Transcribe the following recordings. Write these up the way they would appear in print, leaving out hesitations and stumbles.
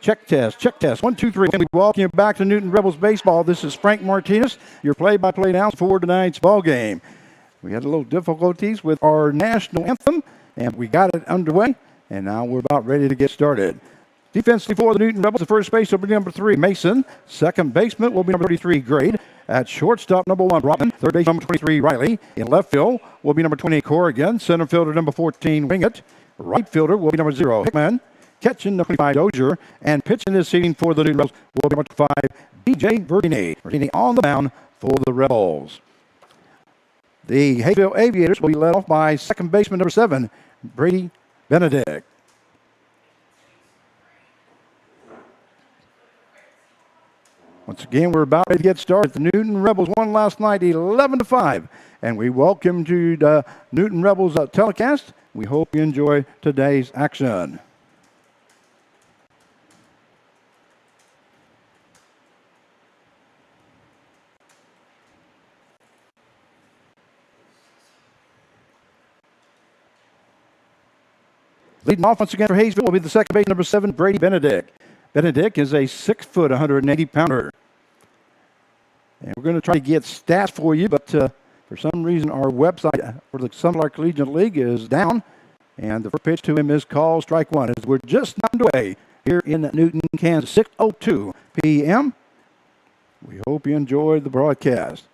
Check test, check test. 1, 2, 3. And we welcome you back to Newton Rebels Baseball. This is Frank Martinez, your play-by-play announcer for tonight's ball game. We had a little difficulties with our national anthem, and we got it underway, and now we're about ready to get started. Defensively for the Newton Rebels, the first base will be number 3, Mason. Second baseman will be number 33, Grade. At shortstop, number 1, Robin. Third base, number 23, Riley. In left field will be number 20, Corrigan. Center fielder, number 14, Wingett. Right fielder will be number 0, Hickman. Catching number 25, Dozier. And pitching this seating for the Newton Rebels will be number 5, DJ Verdini. Verdini on the mound for the Rebels. The Hayesville Aviators will be led off by second baseman number 7, Brady Benedict. Once again, we're about to get started. The Newton Rebels won last night 11-5, and we welcome to the Newton Rebels telecast. We hope you enjoy today's action. Leading off once again for Hayesville will be the second base, number 7, Brady Benedict. Benedict is a 6-foot, 180-pounder. And we're going to try to get stats for you, but for some reason our website for the Sunflower Collegiate League is down. And the first pitch to him is called strike 1. As we're just underway here in Newton, Kansas, 6:02 p.m. We hope you enjoyed the broadcast.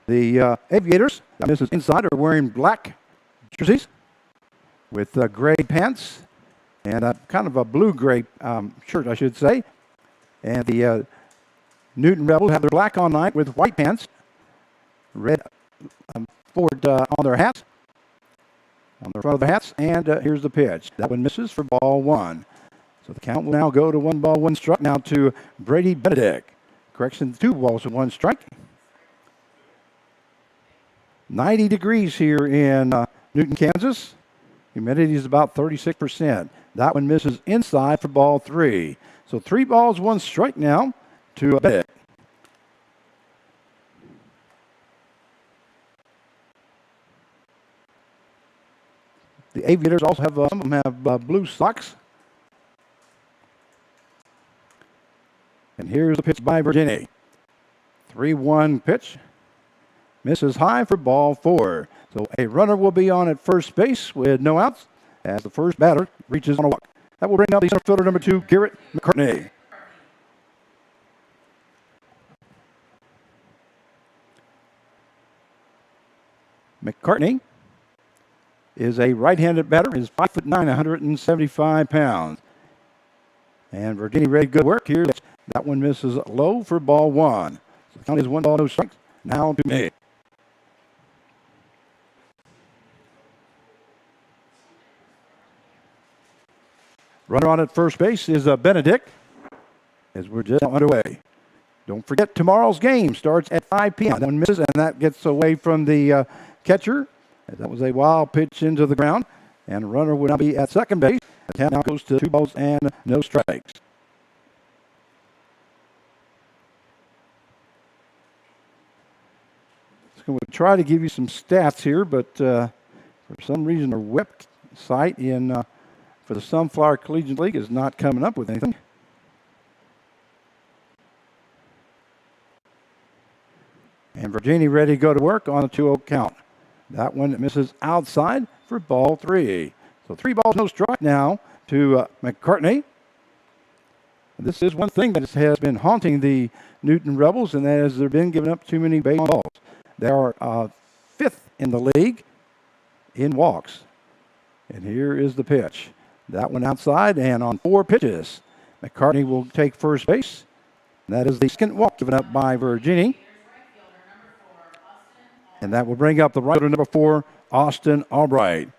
The Aviators, this is inside, are wearing black jerseys with gray pants and kind of a blue-gray shirt, I should say. And the Newton Rebels have their black on night with white pants, red forward on their hats, on the front of the hats. And here's the pitch. That one misses for ball 1. So the count will now go to 1 ball, 1 strike now to Brady Benedict. Correction, 2 balls and 1 strike. 90 degrees here in Newton, Kansas. Humidity is about 36%. That one misses inside for ball 3. So 3 balls, 1 strike now to Benedict. The Aviators also have, some of them have blue socks. And here's the pitch by Virginia. 3-1 pitch. Misses high for ball 4. So a runner will be on at first base with no outs as the first batter reaches on a walk. That will bring up the center fielder number 2, Garrett McCartney. McCartney is a right-handed batter. He's 5'9", 175 pounds. And Virginia ready, good work here. That one misses low for ball 1. So the count is 1 ball, no strikes. Now to me. Runner on at first base is Benedict as we're just underway. Don't forget tomorrow's game starts at 5 p.m. That one misses, and that gets away from the catcher. That was a wild pitch into the ground, and the runner will now be at second base. The count now goes to 2 balls and no strikes. So we'll try to give you some stats here, but for some reason our website in for the Sunflower Collegiate League is not coming up with anything. And Virginia ready to go to work on a 2-0 count. That one misses outside for ball 3. So 3 balls, no strike now to McCartney. This is one thing that has been haunting the Newton Rebels, and that is they've been giving up too many base balls. They are 5th in the league in walks. And here is the pitch. That one outside, and on 4 pitches, McCartney will take first base. That is the second walk given up by Virginia. And that will bring up the right fielder, number 4, Austin Albright.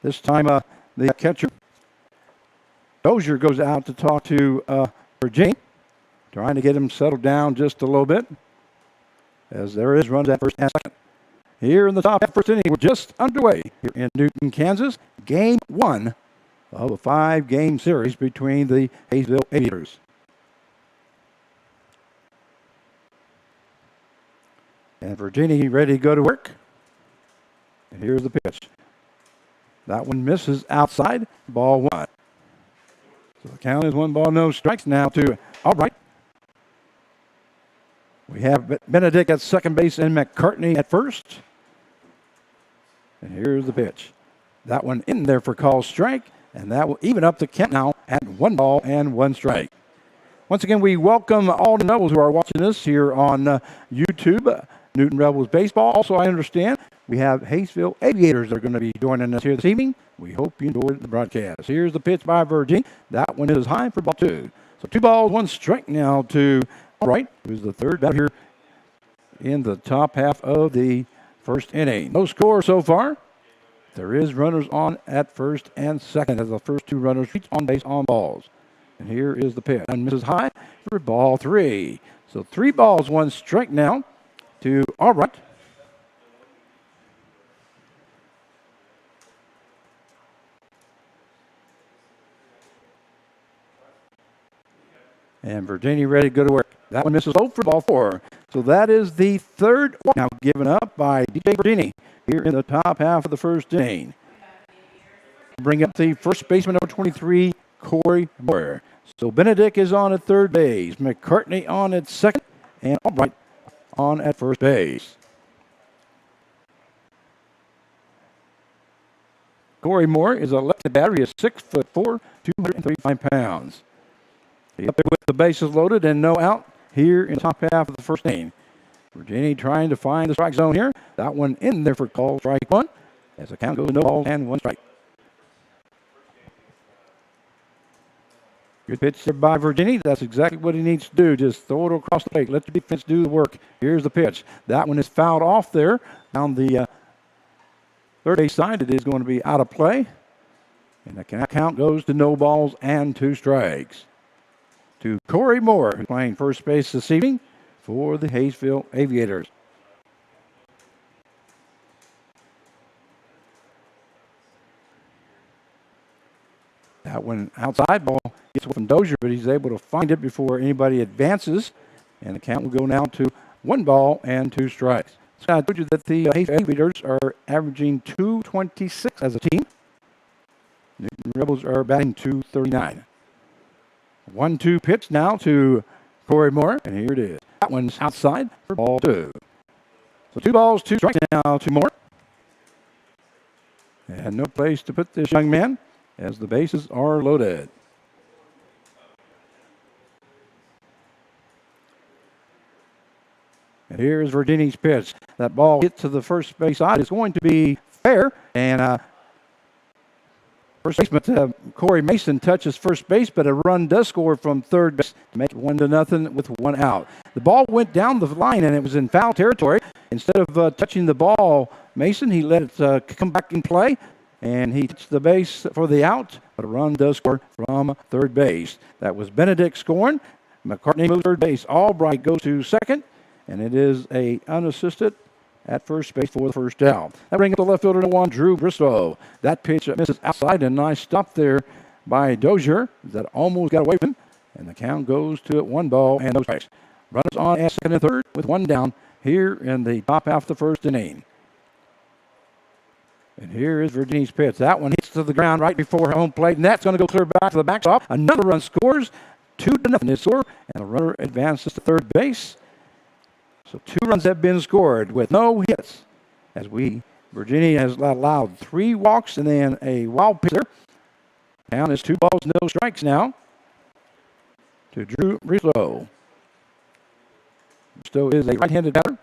This time, the catcher, Dozier, goes out to talk to Virginia, trying to get him settled down just a little bit, as there is runs at first and second. Here in the top half first inning, we're just underway here in Newton, Kansas. Game 1 of a 5-game series between the Hayesville Aviators. And Virginia ready to go to work. And here's the pitch. That one misses outside, ball 1. So the count is 1 ball, no strikes now to Albright. We have Benedict at second base and McCartney at first. And here's the pitch. That one in there for call strike, and that will even up the count now at 1 ball and 1 strike. Once again, we welcome all the Rebels who are watching us here on YouTube, Newton Rebels Baseball. Also, I understand we have Hayesville Aviators that are going to be joining us here this evening. We hope you enjoyed the broadcast. Here's the pitch by Virginia. That one is high for ball 2. So 2 balls, 1 strike now to Albright, who's the third batter here in the top half of the first inning. No score so far. There is runners on at first and second as the first 2 runners reach on base on balls. And here is the pitch. And misses high for ball 3. So 3 balls, 1 strike now to Albright. And Virginia ready to go to work. That one misses low for ball 4. So that is the third walk now given up by DJ Virginia here in the top half of the first inning. Bring up the first baseman, number 23, Corey Moore. So Benedict is on at third base, McCartney on at second, and Albright on at first base. Corey Moore is a lefty batter. He is 6'4", 235 pounds. He's up there with the bases loaded and no out here in the top half of the first inning. Virginia trying to find the strike zone here. That one in there for call strike 1 as the count goes no balls and 1 strike. Good pitch there by Virginia. That's exactly what he needs to do. Just throw it across the plate. Let the defense do the work. Here's the pitch. That one is fouled off there down the third base side. It is going to be out of play. And the count goes to no balls and 2 strikes. To Corey Moore, who's playing first base this evening for the Hayesville Aviators. That one outside ball gets away from Dozier, but he's able to find it before anybody advances. And the count will go now to 1 ball and 2 strikes. So I told you that the Hayesville Aviators are averaging .226 as a team. The Rebels are batting .239. 1-2 pitch now to Corey Moore, and here it is. That one's outside for ball 2. So 2 balls, 2 strikes now to Moore. And no place to put this young man as the bases are loaded. And here's Virginia's pitch. That ball hit to the first base side. It's going to be fair, and first baseman Corey Mason touches first base, but a run does score from third base to make it 1-0 with 1 out. The ball went down the line, and it was in foul territory. Instead of touching the ball, Mason, he let it come back in play, and he touched the base for the out, but a run does score from third base. That was Benedict scoring. McCartney moves third base. Albright goes to second, and it is a unassisted at first base for the first down. That brings up the left fielder to 1, Drew Bristow. That pitch misses outside, and a nice stop there by Dozier that almost got away from him. And the count goes to 1 ball and no strikes. Runners on at second and third with 1 down here in the top half of the first inning. And here is Virginia's pitch. That one hits to the ground right before home plate, and that's going to go clear back to the backstop. Another run scores, 2-0 is score, and the runner advances to third base. So 2 runs have been scored with no hits. Virginia has allowed 3 walks and then a wild pitch there. Count is 2 balls, no strikes now to Drew Bristow. Bristow is a right-handed batter.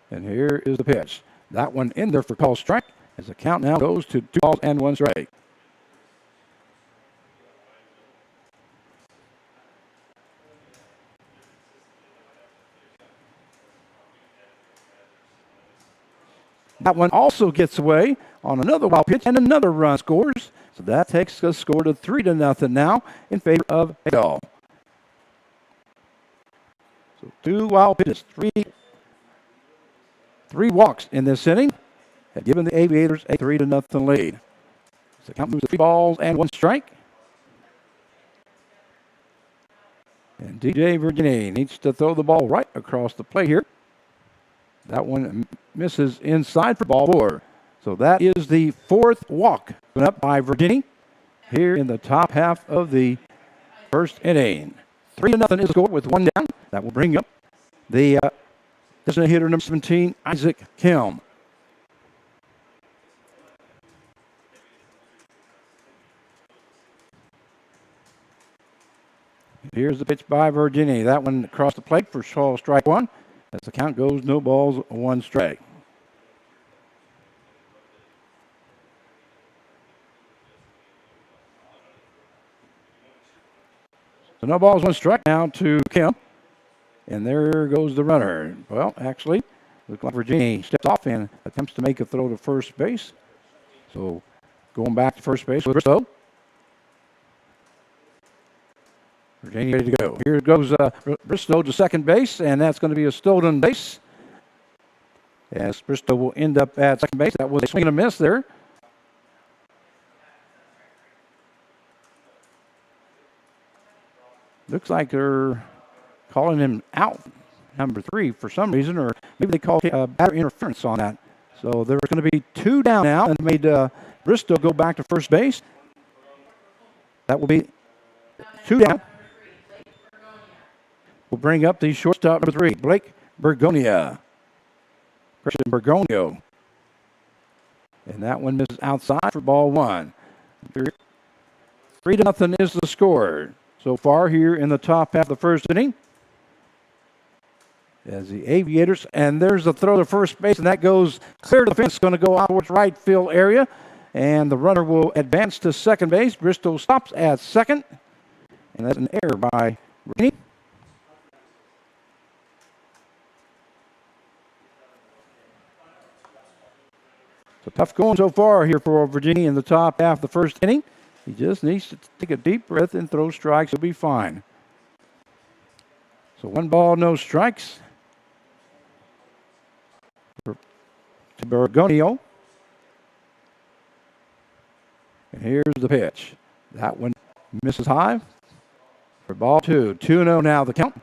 And here is the pitch. That one in there for call strike as the count now goes to 2 balls and 1 strike. That one also gets away on another wild pitch, and another run scores. So that takes the score to 3-0 now in favor of Hayesville. So 2 wild pitches, 3 walks in this inning have given the Aviators a 3-0 lead. So count moves to 3 balls and 1 strike. And DJ Virginia needs to throw the ball right across the plate here. That one misses inside for ball 4. So that is the 4th walk put up by Virginia. here in the top half of the first inning. 3-0 is the score with one down. That will bring up the designated hitter number 17, Isaac Kim. Here's the pitch by Virginia. That one across the plate for Shaw, strike one. As the count goes, no balls, one strike. So no balls, one strike now to Kim. And there goes the runner. Well, actually, looks like Virginia steps off and attempts to make a throw to first base. So going back to first base with Bristow. Virginia ready to go. Here goes Bristow to second base, and that's going to be a stolen base. As Bristow will end up at second base. That was a swing and a miss there. Looks like they're calling him out, number 3, for some reason, or maybe they called batter interference on that. So there's going to be 2 down now, and made Bristow go back to first base. That will be 2 down. We'll bring up the shortstop, number 3, Blake Bergonia. Christian Bergonio. And that one misses outside for ball 1. 3-0 is the score so far here in the top half of the first inning. As the Aviators, and there's a throw to first base, and that goes clear to the fence, going to go out towards right field area, and the runner will advance to second base. Bristow stops at second, and that's an error by Rainey. So tough going so far here for Virginia in the top half of the first inning. He just needs to take a deep breath and throw strikes. He'll be fine. So 1 ball, no strikes to Bergonio. And here's the pitch. That one misses high for ball 2. 2-0 now the count.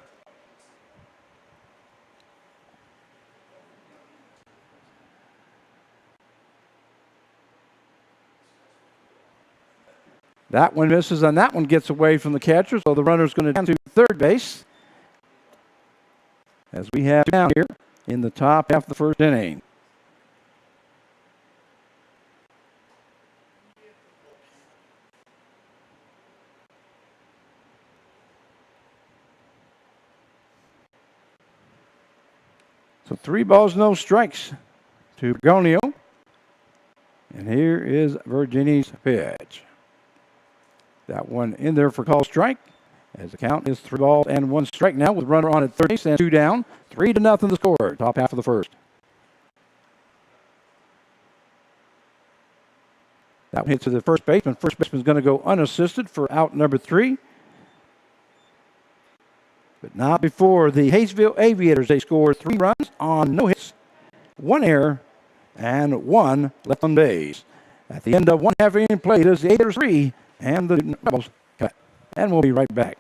That one misses, and that one gets away from the catcher, so the runner's going to down to third base. As we have down here in the top half of the first inning. So 3 balls, no strikes to Bergonio. And here is Virginia's pitch. That one in there for call strike. As the count is 3 balls and 1 strike now with runner on at third base and 2 down. 3-0 the score, top half of the first. That one hits to the first baseman. First baseman's going to go unassisted for out number 3. But not before the Hayesville Aviators. They score 3 runs on no hits, 1 error, and 1 left on base. At the end of 1/2 inning play, it is the Aviators 3 and the Rebels cut. And we'll be right back.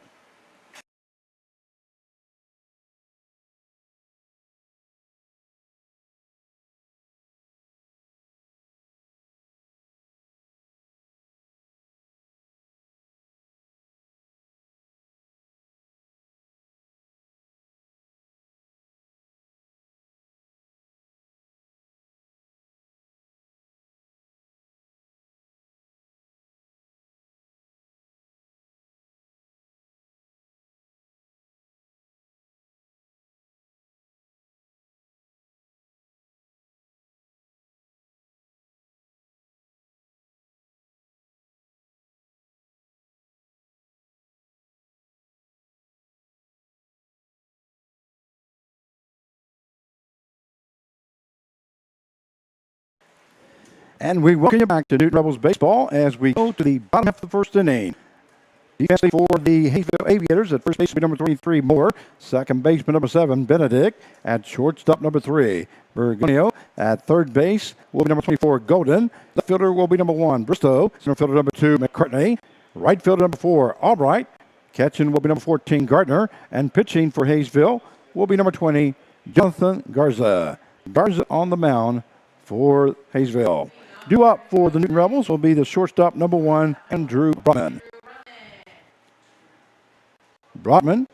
And we welcome you back to Newton Rebels baseball as we go to the bottom half of the first inning. Defensively for the Hayesville Aviators at first baseman number 23, Moore. Second baseman number 7, Benedict. At shortstop number 3, Bergonio. At third base will be number 24, Golden. Left fielder will be number 1, Bristow. Center fielder number 2, McCartney. Right fielder number 4, Albright. Catching will be number 14, Gardner. And pitching for Hayesville will be number 20, Jonathan Garza. Garza on the mound for Hayesville. Due up for the Newton Rebels will be the shortstop, number 1, Andrew Brotman. Brotman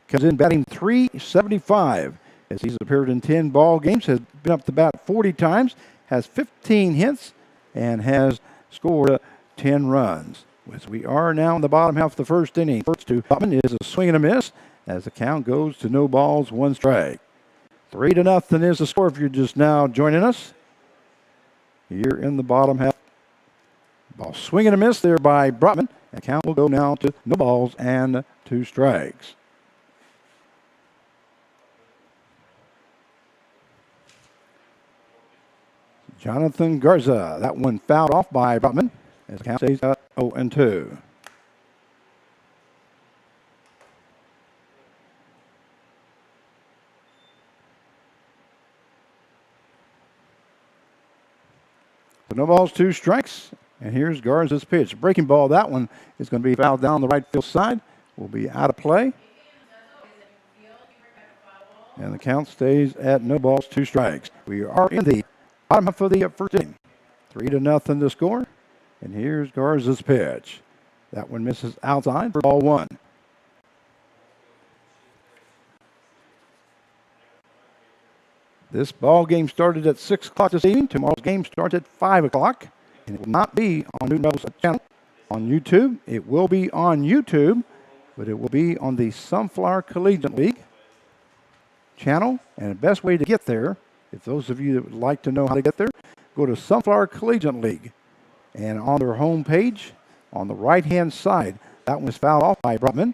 comes in batting .375 as he's appeared in 10 ball games, has been up to bat 40 times, has 15 hits, and has scored 10 runs. As we are now in the bottom half of the first inning, first to Brotman is a swing and a miss as the count goes to no balls, 1 strike. 3-0 is the score if you're just now joining us. Here in the bottom half. Ball swing and a miss there by Brotman. The count will go now to no balls and 2 strikes. Jonathan Garza. That one fouled off by Brotman as the count stays at 0-2. So no balls, 2 strikes. And here's Garza's pitch. Breaking ball, that one is going to be fouled down the right field side. Will be out of play. And the count stays at no balls, 2 strikes. We are in the bottom half of the first inning. 3-0 to score. And here's Garza's pitch. That one misses outside for ball 1. This ball game started at 6 o'clock this evening. Tomorrow's game starts at 5 o'clock. And it will not be on Newton Rebels channel on YouTube. It will be on YouTube, but it will be on the Sunflower Collegiate League channel. And the best way to get there, if those of you that would like to know how to get there, go to Sunflower Collegiate League. And on their home page, on the right-hand side, that one was fouled off by Brotman.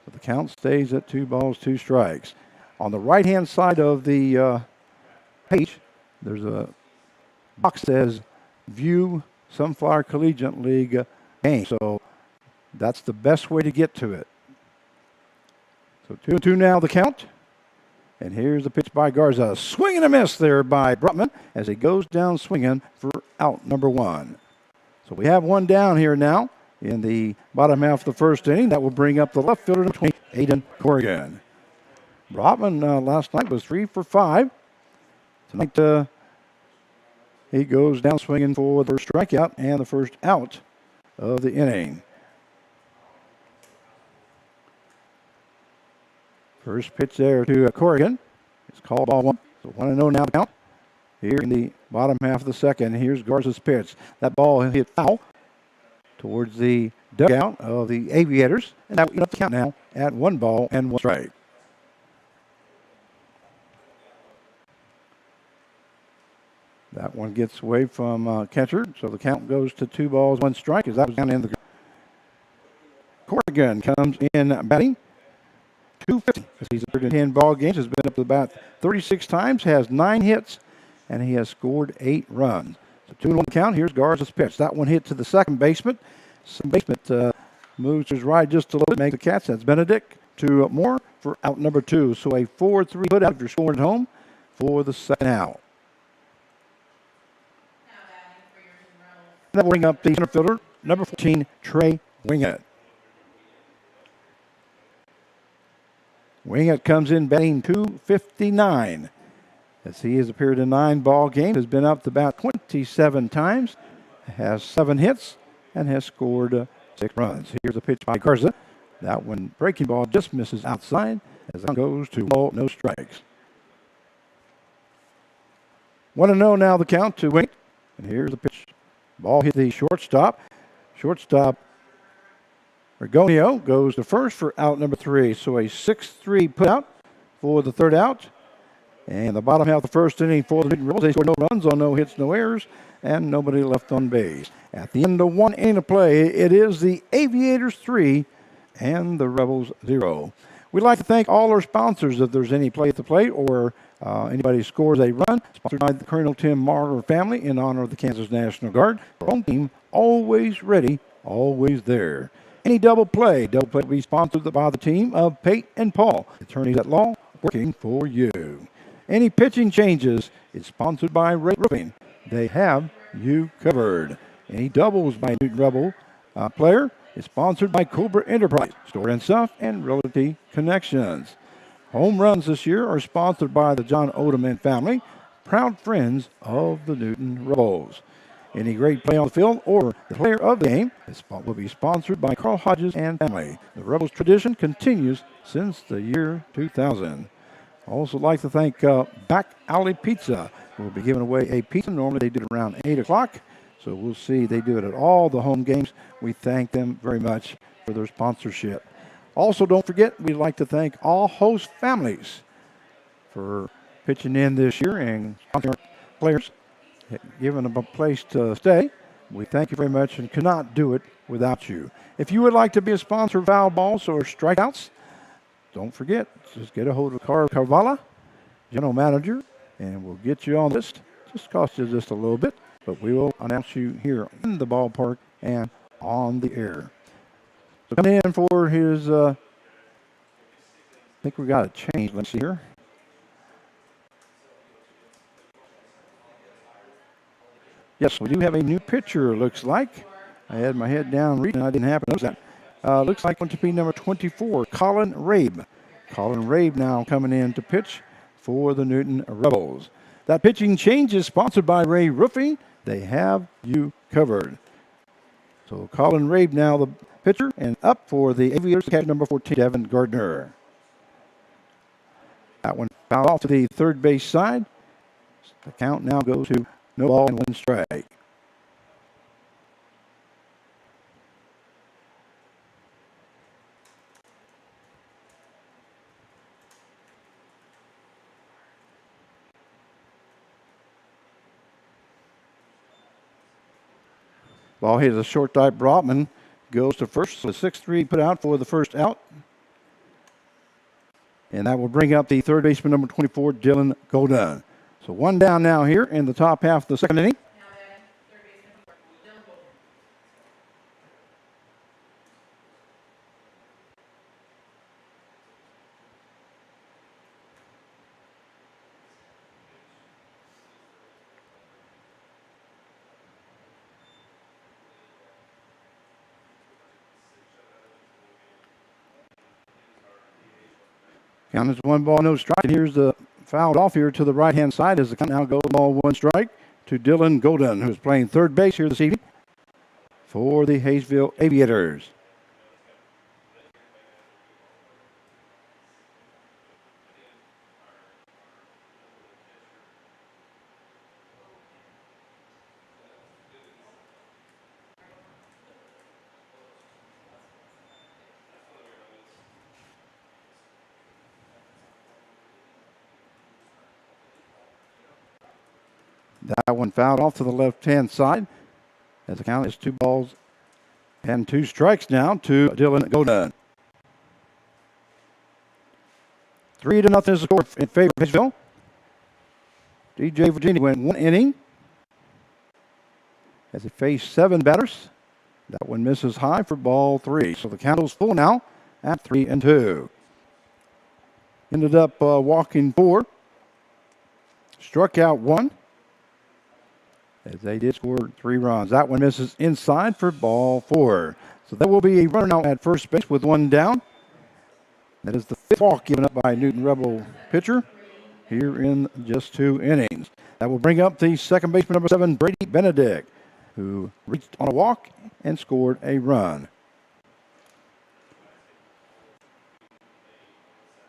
So the count stays at 2 balls, 2 strikes. On the right-hand side of the page, there's a box that says View Sunflower Collegiate League game. So that's the best way to get to it. So 2-2 now the count. And here's the pitch by Garza. Swing and a miss there by Brotman as he goes down swinging for out number 1. So we have 1 down here now in the bottom half of the first inning. That will bring up the left fielder, Aiden Corrigan. Brotman last night was 3 for 5. Tonight he goes down swinging for the strikeout and the first out of the inning. First pitch there to Corrigan. It's called ball 1. So 1-0 now the count. Here in the bottom half of the second, here's Garza's pitch. That ball hit foul towards the dugout of the Aviators. And that will end up the count now at 1 ball and 1 strike. That one gets away from catcher, so the count goes to 2 balls, 1 strike as that was down in the. Corrigan comes in batting .250. He's appeared in 10 ball games, has been up to about 36 times, has 9 hits, and he has scored 8 runs. So 2-1 count. Here's Garza's pitch. That one hit to the second baseman. Second baseman moves to his right just a little bit, makes the catch. That's Benedict to Moore for out number 2. So a 4-3 put out if you're scoring at home for the second out. That will bring up the center fielder, number 14, Trey Wingett. Wingett comes in batting .259 as he has appeared in 9 ball games, has been up to about 27 times, has 7 hits, and has scored 6 runs. Here's a pitch by Garza. That one breaking ball just misses outside as that goes to ball, no strikes. 1-0 now the count to Wingett. And here's the pitch. Ball hit the shortstop. Shortstop Ergonio goes to first for out number 3. So a 6-3 put out for the third out. And the bottom half of the first inning for the Newton Rebels. They scored no runs on no hits, no errors, and nobody left on base. At the end of 1 inning of play, it is the Aviators 3 and the Rebels 0. We'd like to thank all our sponsors if there's any play at the plate or anybody scores a run. Sponsored by the Colonel Tim Marler family in honor of the Kansas National Guard. Our home team, always ready, always there. Any double play will be sponsored by the team of Pate and Paul, attorneys at law, working for you. Any pitching changes is sponsored by Ray Roofing. They have you covered. Any doubles by Newton Rebel player is sponsored by Cobra Enterprise, Store and Stuff, and Realty Connections. Home runs this year are sponsored by the John Odeman family, proud friends of the Newton Rebels. Any great play on the field or the player of the game will be sponsored by Carl Hodges and family. The Rebels tradition continues since the year 2000. I also like to thank Back Alley Pizza. We'll be giving away a pizza. Normally they do it around 8 o'clock. So we'll see. They do it at all the home games. We thank them very much for their sponsorship. Also, don't forget, we'd like to thank all host families for pitching in this year and sponsoring players, giving them a place to stay. We thank you very much and cannot do it without you. If you would like to be a sponsor of foul balls or strikeouts, don't forget, just get a hold of Carl Carvala, general manager, and we'll get you on the list. Just cost you just a little bit, but we will announce you here in the ballpark and on the air. So coming in for his, I think we got a change. Let's see here. Yes, we do have a new pitcher, looks like. I had my head down reading. I didn't happen to notice that. Looks like going to be number 24, Colin Rabe. Colin Rabe now coming in to pitch for the Newton Rebels. That pitching change is sponsored by Ray Roofing. They have you covered. So Colin Rabe now the pitcher, and up for the Aviators, catcher number 14, Devin Gardner. That one fouled off to the third base side. The count now goes to no ball and 1 strike. Ball hit a short dive. Brotman goes to first. So 6-3 put out for the first out. And that will bring up the third baseman, number 24, Dylan Golden. So 1 down now here in the top half of the second inning. Count is 1 ball, no strike. And here's the fouled off here to the right-hand side as the count now goes 1 ball, 1 strike to Dylan Golden, who's playing third base here this evening for the Hayesville Aviators. That one fouled off to the left-hand side as the count is 2 balls and 2 strikes now to Dylan Golden. 3-0 is the score in favor of Hayesville. DJ Virginia went 1 inning as he faced 7 batters. That one misses high for ball 3. So the count is full now at 3-2. Ended up walking 4. Struck out 1. As they did score 3 runs. That one misses inside for ball 4. So that will be a runner now at first base with 1 down. That is the 5th walk given up by Newton Rebel pitcher here in just 2 innings. That will bring up the second baseman, number 7, Brady Benedict, who reached on a walk and scored a run.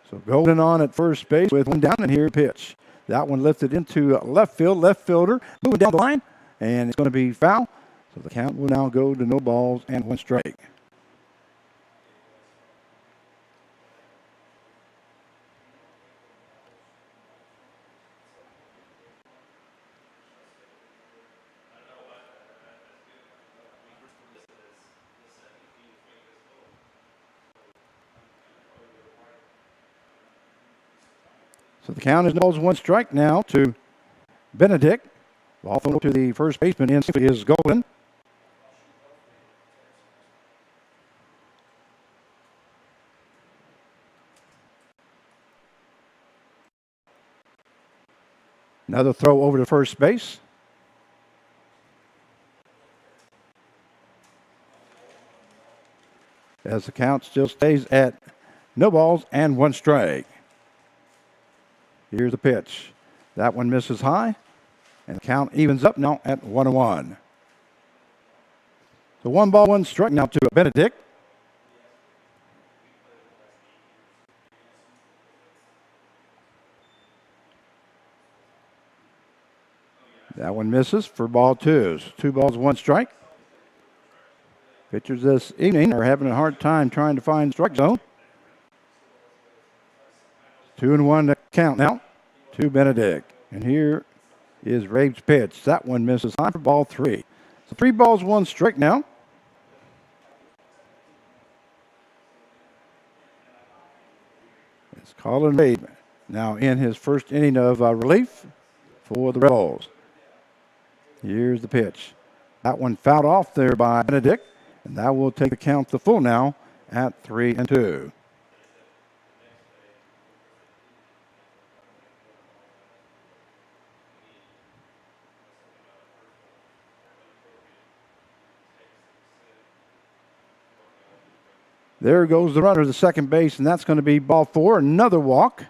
So Golden on at first base with 1 down, and here pitch. That one lifted into left field. Left fielder moving down the line, and it's going to be foul. So the count will now go to no balls and 1 strike. So the count is no balls, 1 strike now to Benedict. Ball thrown to the first baseman in is Golden. Another throw over to first base. As the count still stays at no balls and 1 strike. Here's the pitch. That one misses high, and the count evens up now at 1-1. So 1 strike now to Benedict. That one misses for ball 2. So 2 balls, 1 strike. Pitchers this evening are having a hard time trying to find strike zone. 2-1 to count now to Benedict. And here is Rabe's pitch. That one misses high for ball 3. So 3 balls, 1 strike now. It's Colin Rabe now in his first inning of relief for the Rebels. Here's the pitch. That one fouled off there by Benedict, and that will take the count to full now at 3-2. There goes the runner to second base, and that's going to be ball 4. Another walk.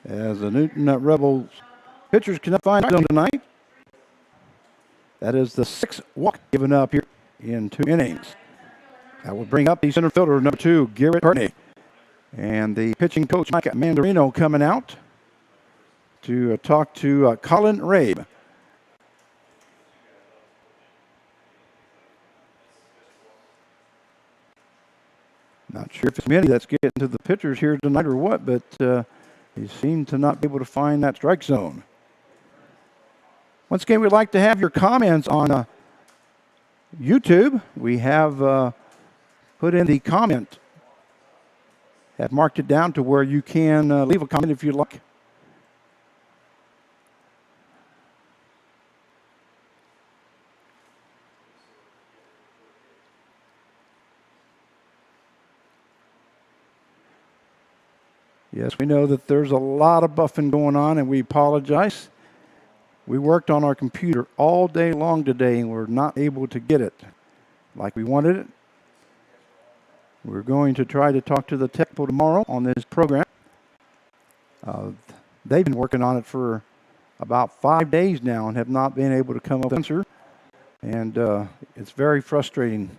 As the Newton Rebels pitchers cannot find zone tonight. That is the 6th walk given up here in 2 innings. That will bring up the center fielder, number 2, Garrett McCartney. And the pitching coach, Mike Mandarino, coming out to talk to Colin Rabe. Not sure if it's Minnie that's getting to the pitchers here tonight or what, but he seemed to not be able to find that strike zone. Once again, we'd like to have your comments on YouTube. We have put in the comment, have marked it down to where you can leave a comment if you'd like. Yes, we know that there's a lot of buffing going on, and we apologize. We worked on our computer all day long today, and we're not able to get it like we wanted it. We're going to try to talk to the tech people tomorrow on this program. They've been working on it for about 5 days now and have not been able to come up with an answer, and it's very frustrating.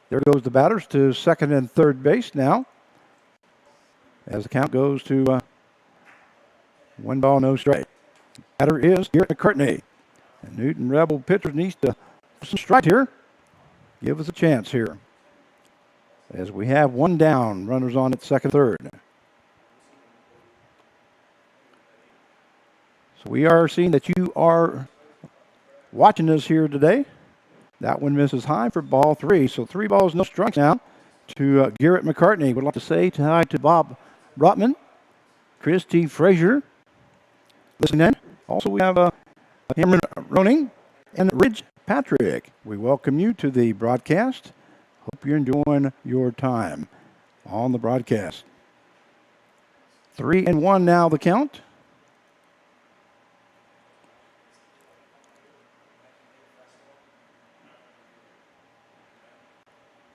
There goes the batters to second and third base now, as the count goes to 1 ball, no strike. Batter is Garrett McCartney. And Newton Rebel pitcher needs to some strike here. Give us a chance here. As we have 1 down, runners on at second, third. So we are seeing that you are watching us here today. That one misses high for ball 3. So 3 balls, no strikes now to Garrett McCartney. Would like to say hi to Bob Brotman, Christy Frazier, listening in. Also, we have Cameron Roning and Ridge Patrick. We welcome you to the broadcast. Hope you're enjoying your time on the broadcast. 3-1 now the count.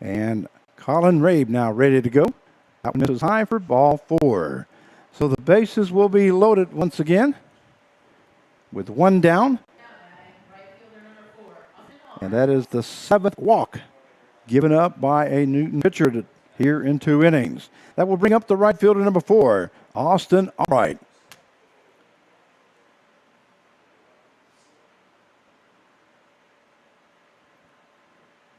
And Colin Rabe now ready to go. That one is high for ball 4. So the bases will be loaded once again with 1 down. And that is the 7th walk given up by a Newton pitcher here in 2 innings. That will bring up the right fielder, number 4, Austin Albright.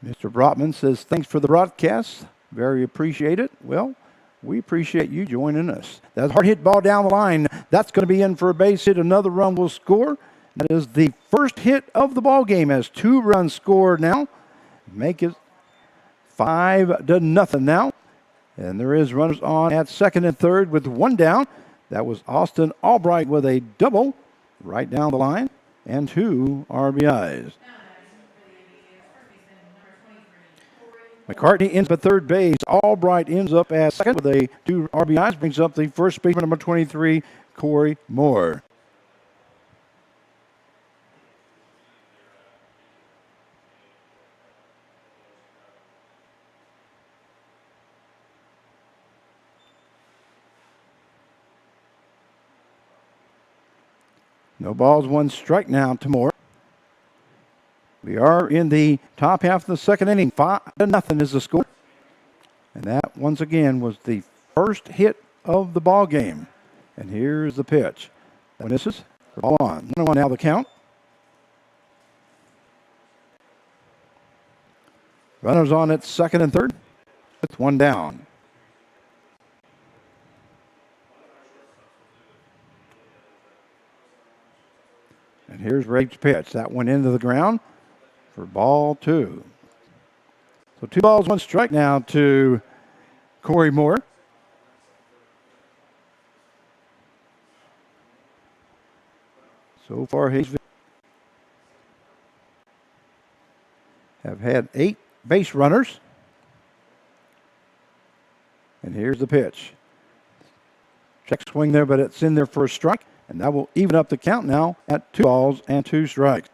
Mr. Brotman says, thanks for the broadcast. Very appreciate it. Well, we appreciate you joining us. That hard hit ball down the line. That's going to be in for a base hit. Another run will score. That is the first hit of the ball game as 2 runs scored now. Make it 5-0 now. And there is runners on at second and third with 1 down. That was Austin Albright with a double right down the line and 2 RBIs. McCartney ends at third base. Albright ends up at second with a 2 RBIs. Brings up the first baseman, number 23, Corey Moore. No balls, one strike now to Moore. We are in the top half of the second inning. 5-0 is the score. And that, once again, was the first hit of the ball game. And here's the pitch. That misses. Ball on. 1-1 now the count. Runners on at second and third with one down. And here's Rabe's pitch. That went into the ground for ball two. So 2 balls, 1 strike now to Corey Moore. So far, Hayesville have had 8 base runners. And here's the pitch. Check swing there, but it's in there for a strike. And that will even up the count now at 2 balls and 2 strikes.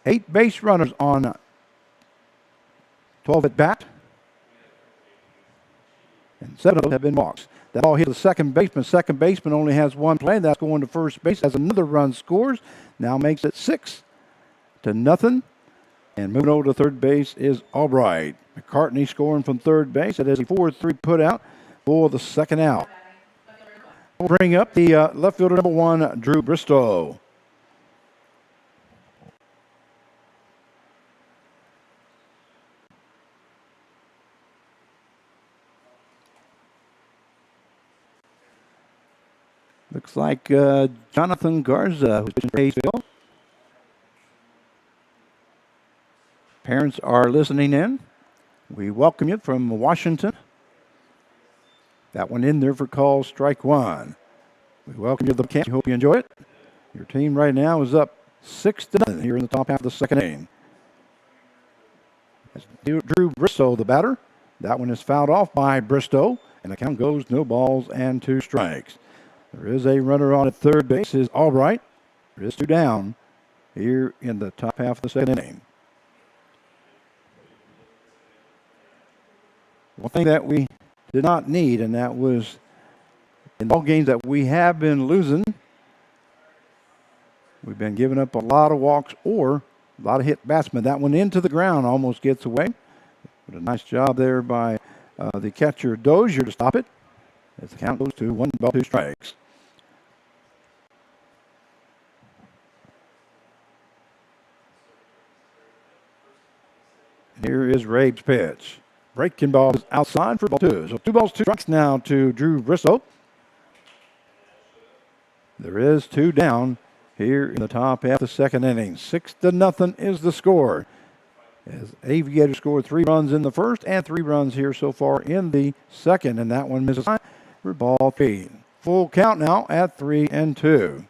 8 base runners on 12 at bat. And 7 of them have been walks. That ball hit the second baseman. Second baseman only has 1 play. That's going to first base as another run scores. Now makes it 6-0. And moving over to third base is Albright. McCartney scoring from third base. It is a 4-3 put out for the second out. We'll bring up the left fielder number 1, Drew Bristow. Looks like Jonathan Garza, who's pitching for Hayesville. Parents are listening in. We welcome you from Washington. That one in there for call strike 1. We welcome you to the camp. We hope you enjoy it. Your team right now is up 6-0 here in the top half of the second inning. That's Drew Bristow, the batter. That one is fouled off by Bristow, and the count goes no balls and 2 strikes. There is a runner on at third base, is Albright. There is 2 down here in the top half of the second inning. One thing that we did not need, and that was in all games that we have been losing, we've been giving up a lot of walks or a lot of hit batsmen. That one into the ground almost gets away. But a nice job there by the catcher Dozier to stop it as the count goes to 1 ball, 2 strikes. Here is Rabe's pitch. Breaking ball is outside for ball 2. So 2 balls, 2 strikes now to Drew Bristow. There is 2 down here in the top half of the second inning. 6-0 is the score. As Aviators scored 3 runs in the first and 3 runs here so far in the second. And that one misses for ball 3. Full count now at 3-2.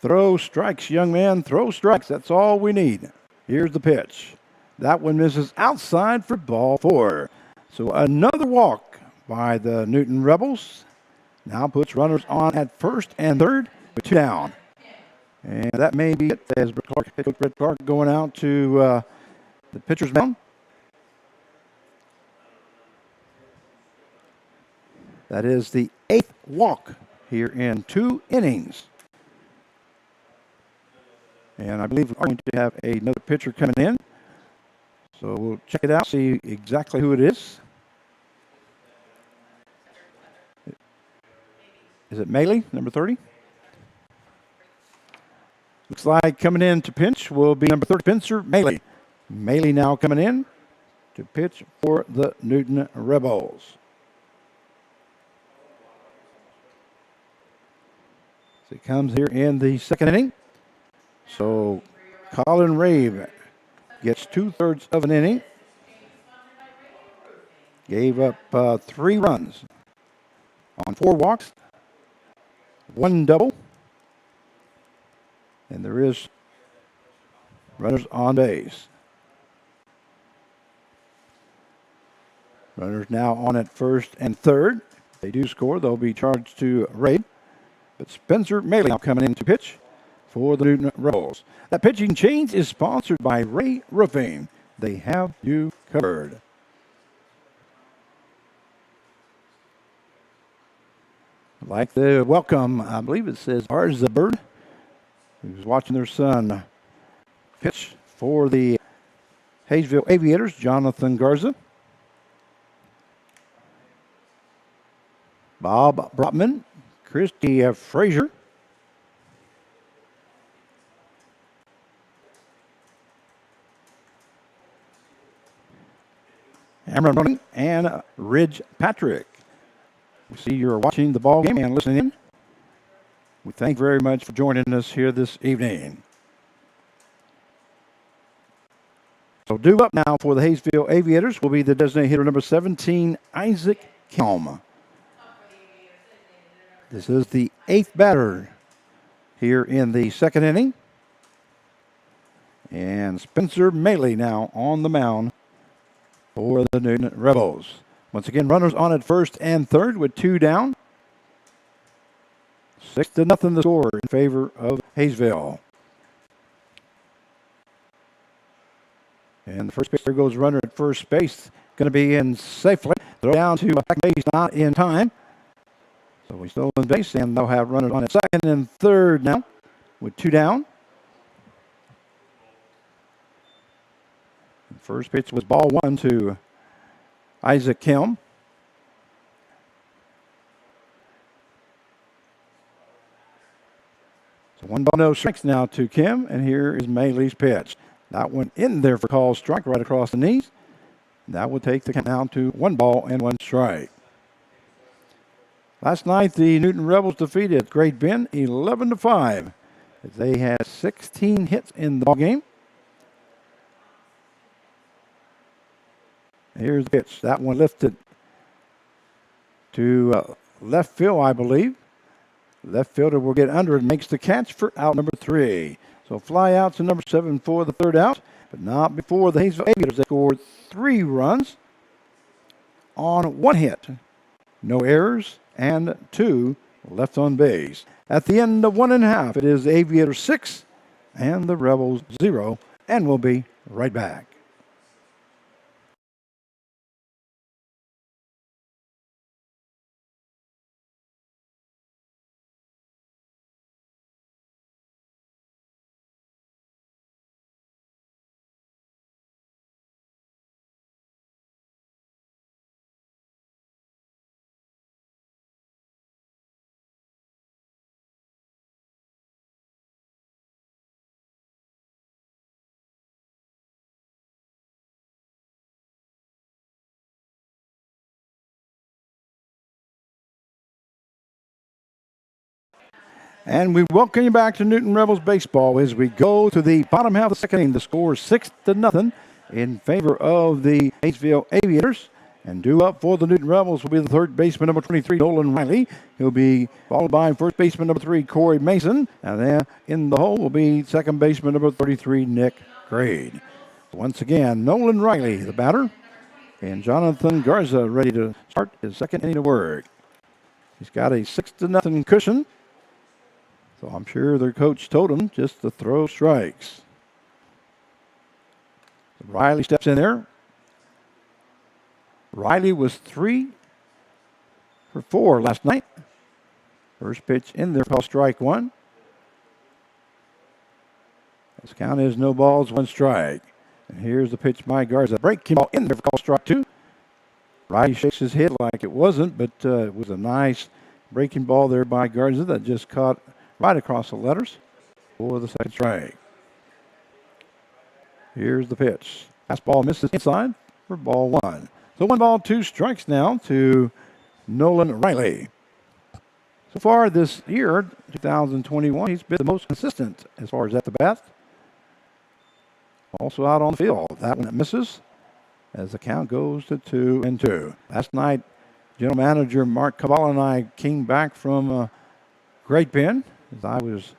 Throw strikes, young man. Throw strikes. That's all we need. Here's the pitch. That one misses outside for ball 4. So another walk by the Newton Rebels. Now puts runners on at first and third with 2 down. And that may be it as Brett Clark going out to the pitcher's mound. That is the 8th walk here in 2 innings. And I believe we're going to have another pitcher coming in. So we'll check it out, see exactly who it is. Is it Maley, number 30? Looks like coming in to pitch will be number 30, Spencer Maley. Maley now coming in to pitch for the Newton Rebels. So he comes here in the second inning. So Colin Rabe gets 2/3 of an inning. Gave up 3 runs on 4 walks, 1 double, and there is runners on base. Runners now on at first and third. If they do score, they'll be charged to Rabe. But Spencer Maley now coming in to pitch for the Newton Rebels. That pitching change is sponsored by Ray Roofing. They have you covered. I'd like to welcome, I believe it says Arza Bird, who's watching their son pitch for the Hayesville Aviators, Jonathan Garza. Bob Brotman, Christy Frazier. Amron Running and Ridge Patrick. We see you're watching the ball game and listening in. We thank you very much for joining us here this evening. So due up now for the Hayesville Aviators will be the designated hitter number 17, Isaac Kelm. This is the 8th batter here in the second inning. And Spencer Maley now on the mound for the Newton Rebels. Once again, runners on at first and third with 2 down. 6-0 the score in favor of Hayesville. And the first pitch, there goes runner at first base. Going to be in safely. Throw down to second base, not in time. So we still in base, and they'll have runners on at second and third now with 2 down. The first pitch was ball 1 to Isaac Kelm. So 1 ball, no strikes now to Kim, and here is Maley's pitch. That went in there for call strike right across the knees. That will take the count down to 1 ball and 1 strike. Last night, the Newton Rebels defeated Great Bend 11-5. They had 16 hits in the ball game. Here's the pitch. That one lifted to left field, I believe. Left fielder will get under and makes the catch for out number 3. So fly out to number 7 for the third out, but not before the Hayesville Aviators. They scored 3 runs on 1 hit. No errors and 2 left on base. At the end of 1.5, it is Aviators 6 and the Rebels 0, and we'll be right back. And we welcome you back to Newton Rebels baseball as we go to the bottom half of the second inning. The score is 6-0 in favor of the Hayesville Aviators. And due up for the Newton Rebels will be the third baseman, number 23, Nolan Riley. He'll be followed by first baseman, number 3, Corey Mason. And then in the hole will be second baseman, number 33, Nick Grade. Once again, Nolan Riley, the batter, and Jonathan Garza ready to start his second inning of work. He's got a 6-0 cushion. So I'm sure their coach told him just to throw strikes. Riley steps in there. Riley was 3 for 4 last night. First pitch in there, called strike 1. This count is no balls, 1 strike. And here's the pitch by Garza. Breaking ball in there for call strike 2. Riley shakes his head like it wasn't, but it was a nice breaking ball there by Garza that just caught right across the letters for the second strike. Here's the pitch. Fastball misses inside for ball 1. So 1 ball, 2 strikes now to Nolan Riley. So far this year, 2021, he's been the most consistent as far as at the bat. Also out on the field. That one misses as the count goes to 2-2. Last night, General Manager Mark Cavallo and I came back from Great Bend as I was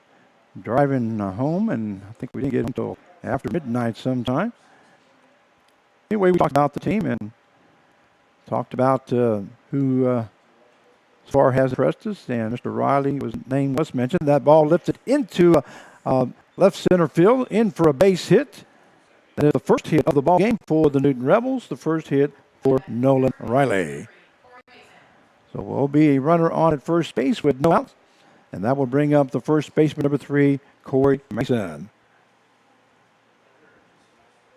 driving home, and I think we didn't get home until after midnight sometime. Anyway, we talked about the team and talked about who so far has impressed us, and Mr. Riley name was mentioned. That ball lifted into left center field, in for a base hit. That is the first hit of the ball game for the Newton Rebels, the first hit for Nolan Riley. So we'll be a runner on at first base with no outs, and that will bring up the first baseman, number 3, Corey Mason.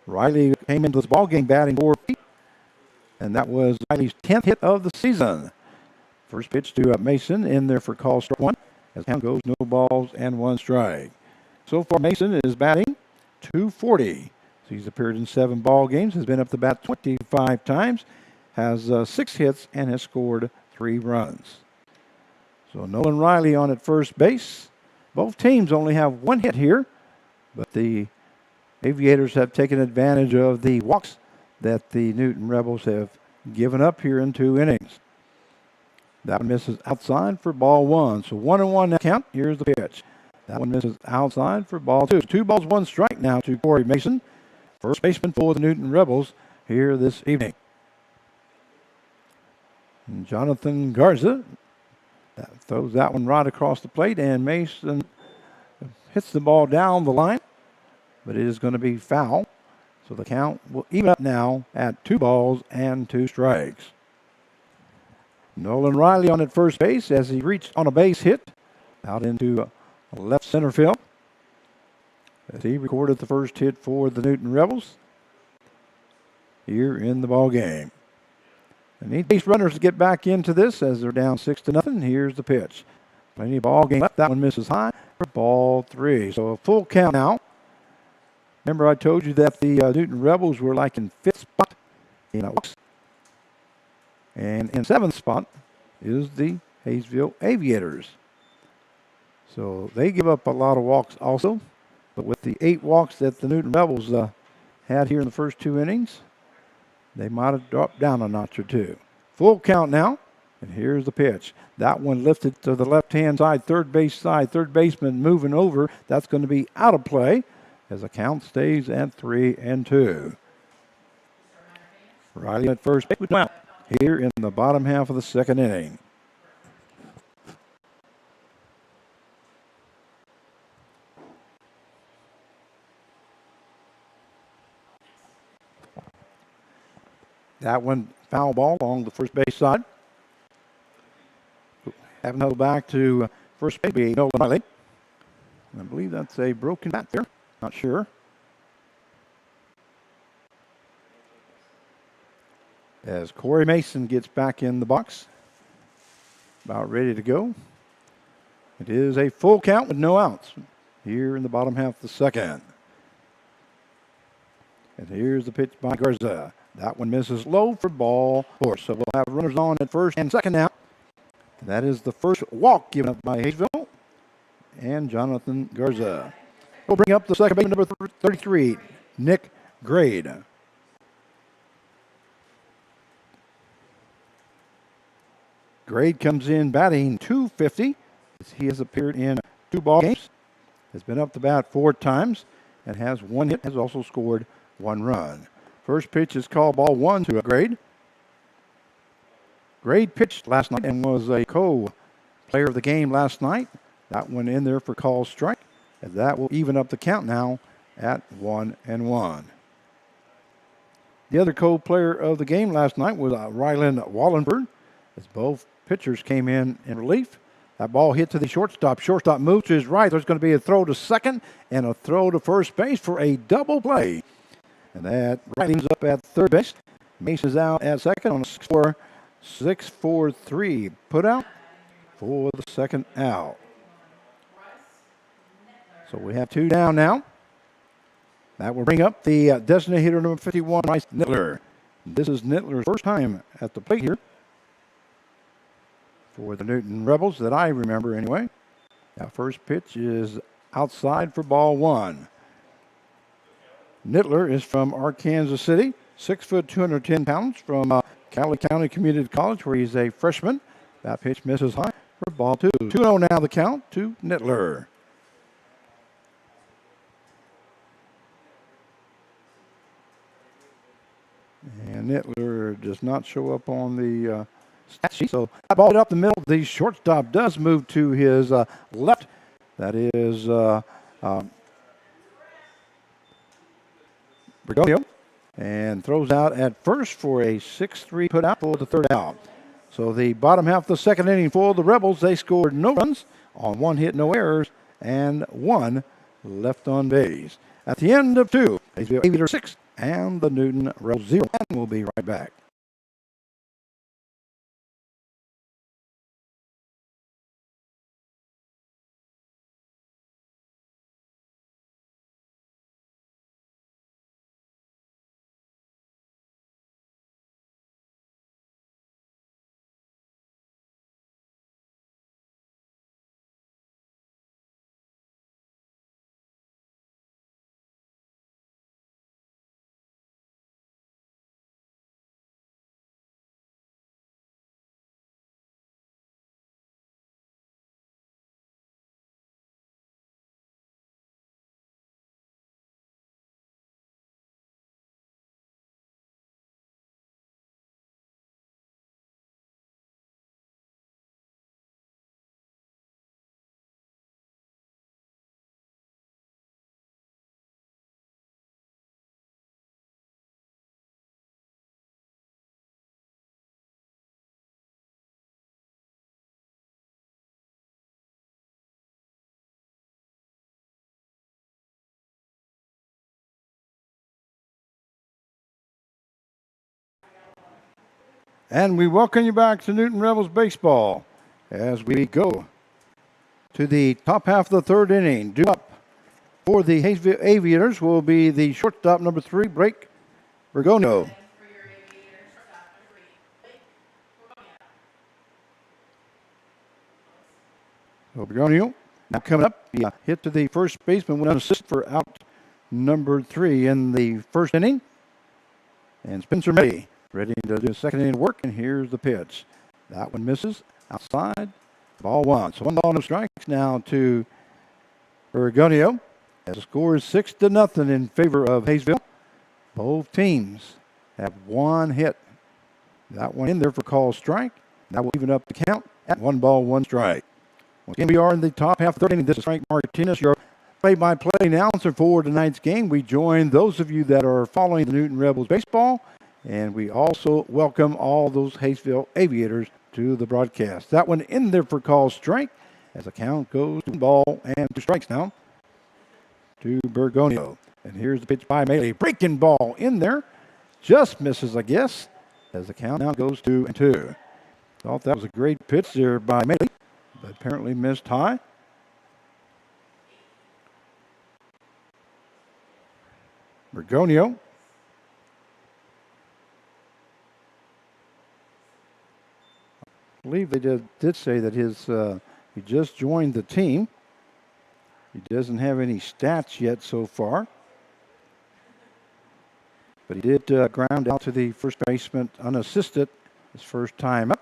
Riley came into this ball game batting 4 feet, and that was Riley's 10th hit of the season. First pitch to Mason, in there for call strike 1. As count goes, no balls and 1 strike. So far, Mason is batting .240. He's appeared in 7 ball games, has been up the bat 25 times, has 6 hits, and has scored 3 runs. So Nolan Riley on at first base. Both teams only have 1 hit here, but the Aviators have taken advantage of the walks that the Newton Rebels have given up here in 2 innings. That one misses outside for ball 1. So 1-1 now count. Here's the pitch. That one misses outside for ball 2. 2 balls, 1 strike now to Corey Mason, first baseman for the Newton Rebels here this evening. And Jonathan Garza throws that one right across the plate, and Mason hits the ball down the line, but it is going to be foul. So the count will even up now at 2 balls and 2 strikes. Nolan Riley on at first base as he reached on a base hit out into left center field, as he recorded the first hit for the Newton Rebels here in the ball game. And need base runners to get back into this as they're down 6-0. Here's the pitch. Plenty of ball game left. That one misses high for ball 3. So a full count now. Remember, I told you that the Newton Rebels were like in 5th spot in walks, and in 7th spot is the Hayesville Aviators. So they give up a lot of walks also. But with the 8 walks that the Newton Rebels had here in the first 2 innings, they might have dropped down a notch or 2. Full count now, and here's the pitch. That one lifted to the left-hand side, third base side, third baseman moving over. That's going to be out of play as the count stays at 3-2. Riley at first base with out here in the bottom half of the 2nd inning. That one foul ball along the first base side. Having to go back to first base, Nolan Riley. I believe that's a broken bat there. Not sure. As Corey Mason gets back in the box, about ready to go. It is a full count with no outs here in the bottom half of the 2nd. And here's the pitch by Garza. That one misses low for ball 4. So we'll have runners on at first and second now. That is the first walk given up by Hayesville and Jonathan Garza. We'll bring up the second baseman, number 33, Nick Grade. Grade comes in batting .250. He has appeared in 2 ball games, has been up the bat 4 times, and has 1 hit, has also scored 1 run. First pitch is called ball 1 to Grade. Grade pitched last night and was a co-player of the game last night. That one in there for call strike, and that will even up the count now at 1-1. The other co-player of the game last night was Ryland Wallenberg, as both pitchers came in relief. That ball hit to the shortstop. Shortstop moves to his right. There's going to be a throw to second and a throw to first base for a double play. And that Riley's up at third base. Mason's out at second on a 6-4-3 put out for the second out. So we have 2 down now. That will bring up the designated hitter number 51, Bryce Nittler. This is Nittler's first time at the plate here for the Newton Rebels that I remember anyway. That first pitch is outside for ball 1. Nittler is from Arkansas City, 6 foot, 210 pounds, from Cowley County Community College, where he's a freshman. That pitch misses high for ball 2. 2-0 now the count to Nittler. And Nittler does not show up on the stat sheet. So that ball up the middle. The shortstop does move to his left. That is Bergonio, and throws out at first for a 6-3 put out for the third out. So the bottom half of the second inning for the Rebels, they scored no runs on 1 hit, no errors, and 1 left on base. At the end of 2, Hayesville Aviators 6 and the Newton Rebels 0. And we'll be right back. And we welcome you back to Newton Rebels Baseball as we go to the top half of the third inning. Due up for the Hayesville Aviators will be the shortstop number 3, Blake Bergonio. So Bergonio now coming up. He hit to the first baseman, went unassisted for out number 3 in the first inning. And Spencer May ready to do second inning work, and here's the pitch. That one misses outside. Ball 1. So 1 ball, no strikes now to Bergonio. As the score is 6-0 in favor of Hayesville. Both teams have 1 hit. That one in there for call strike. That will even up the count at 1 ball, 1 strike. Once again, we are in the top half of the third inning. This is Frank Martinez, your play-by-play announcer for tonight's game. We join those of you that are following the Newton Rebels baseball, and we also welcome all those Hayesville Aviators to the broadcast. That one in there for call strike as the count goes to 1 ball and 2 strikes now to Bergonio. And here's the pitch by Maley. Breaking ball in there. Just misses, I guess, as the count now goes 2-2. Thought that was a great pitch there by Maley, but apparently missed high. Bergonio. I believe they did say that he just joined the team. He doesn't have any stats yet so far. But he did ground out to the first baseman unassisted his first time up.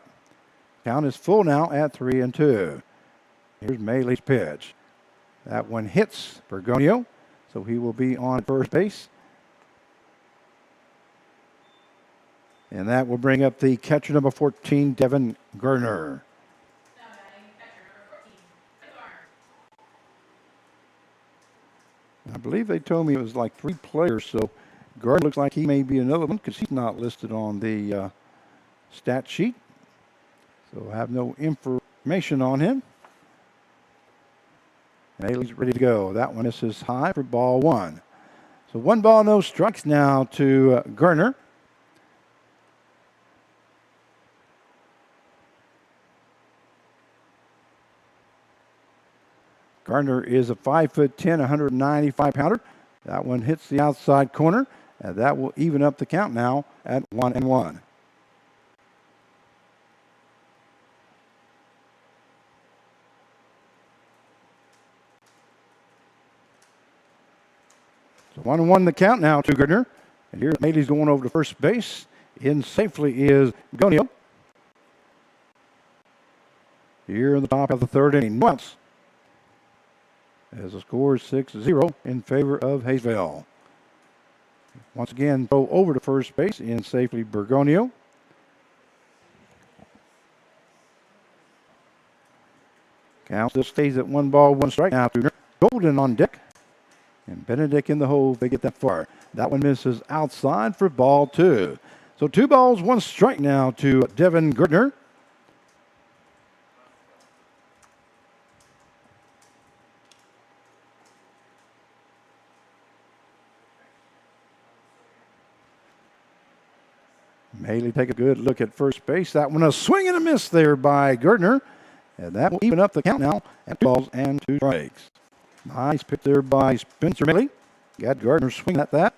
Count is full now at 3-2. Here's Maley's pitch. That one hits Bergonio, so he will be on first base. And that will bring up the catcher number 14, Devin Garner. I believe they told me it was like 3 players, so Garner looks like he may be another one because he's not listed on the stat sheet. So I have no information on him. And Haley's ready to go. That one is high for ball 1. So 1 ball, no strikes now to Garner. Garner is a 5'10", 195-pounder. That one hits the outside corner, and that will even up the count now at 1-1. So 1-1 the count now to Gardner. And here Maley's going over to first base. In safely is Bergonio. Here in the top of the third inning. Once. As the score is 6-0 in favor of Hayesville. Once again, throw over to first base in safely Bergonio. Count still stays at 1 ball, 1 strike. Now to Golden on deck. And Benedict in the hole if they get that far. That one misses outside for ball 2. So 2 balls, 1 strike now to Devin Gardner. Maley take a good look at first base. That one a swing and a miss there by Gardner. And that will even up the count now at 2 balls and 2 strikes. Nice pitch there by Spencer Maley. Got Gardner swinging at that.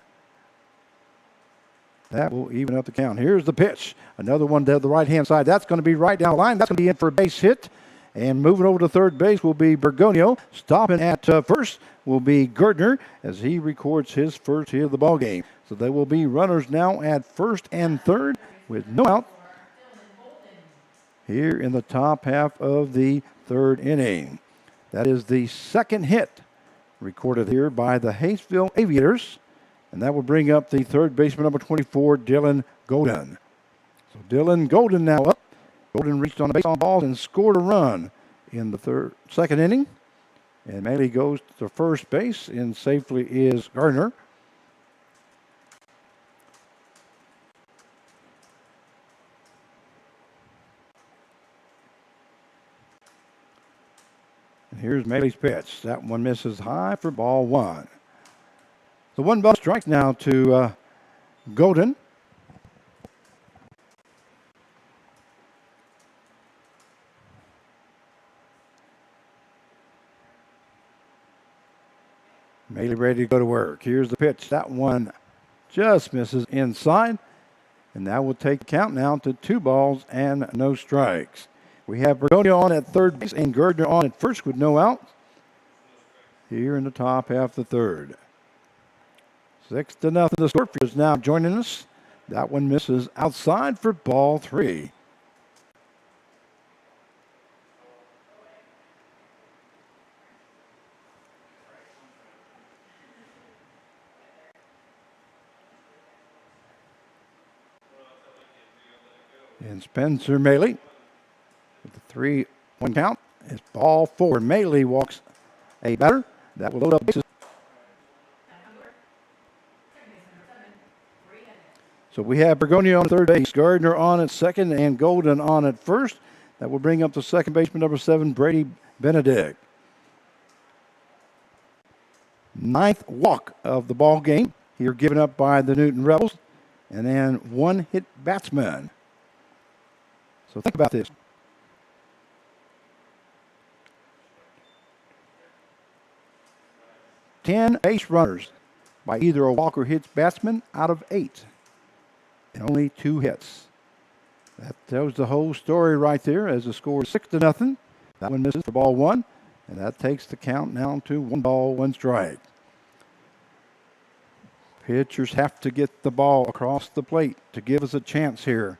That will even up the count. Here's the pitch. Another one to the right-hand side. That's going to be right down the line. That's going to be in for a base hit. And moving over to third base will be Bergonio. Stopping at first will be Gardner as he records his first hit of the ball game. So they will be runners now at first and third with no out here in the top half of the 3rd inning. That is the second hit recorded here by the Hayesville Aviators. And that will bring up the third baseman, number 24, Dylan Golden. So Dylan Golden now up. Golden reached on the base on balls and scored a run in the second inning. And Maley goes to first base, and safely is Gardner. And here's Maley's pitch. That one misses high for ball 1. The 1 ball strike now to Golden. Maley ready to go to work. Here's the pitch. That one just misses inside. And that will take the count now to 2 balls and no strikes. We have Bergonio on at third base and Gardner on at first with no out. Here in the top half of the 3rd. 6-0. The score is now joining us. That one misses outside for ball 3. And Spencer Maley with the 3-1 count. It's ball 4. Maley walks a batter. That will load up bases. So we have Bergonio on third base, Gardner on at second, and Golden on at first. That will bring up the second baseman, number 7, Brady Benedict. 9th walk of the ball game here given up by the Newton Rebels. And then 1 hit batsman. So think about this. 10 base runners by either a walk or hits batsman out of 8. And only 2 hits. That tells the whole story right there as the score is 6-0. That one misses for ball 1. And that takes the count now to 1 ball, 1 strike. Pitchers have to get the ball across the plate to give us a chance here.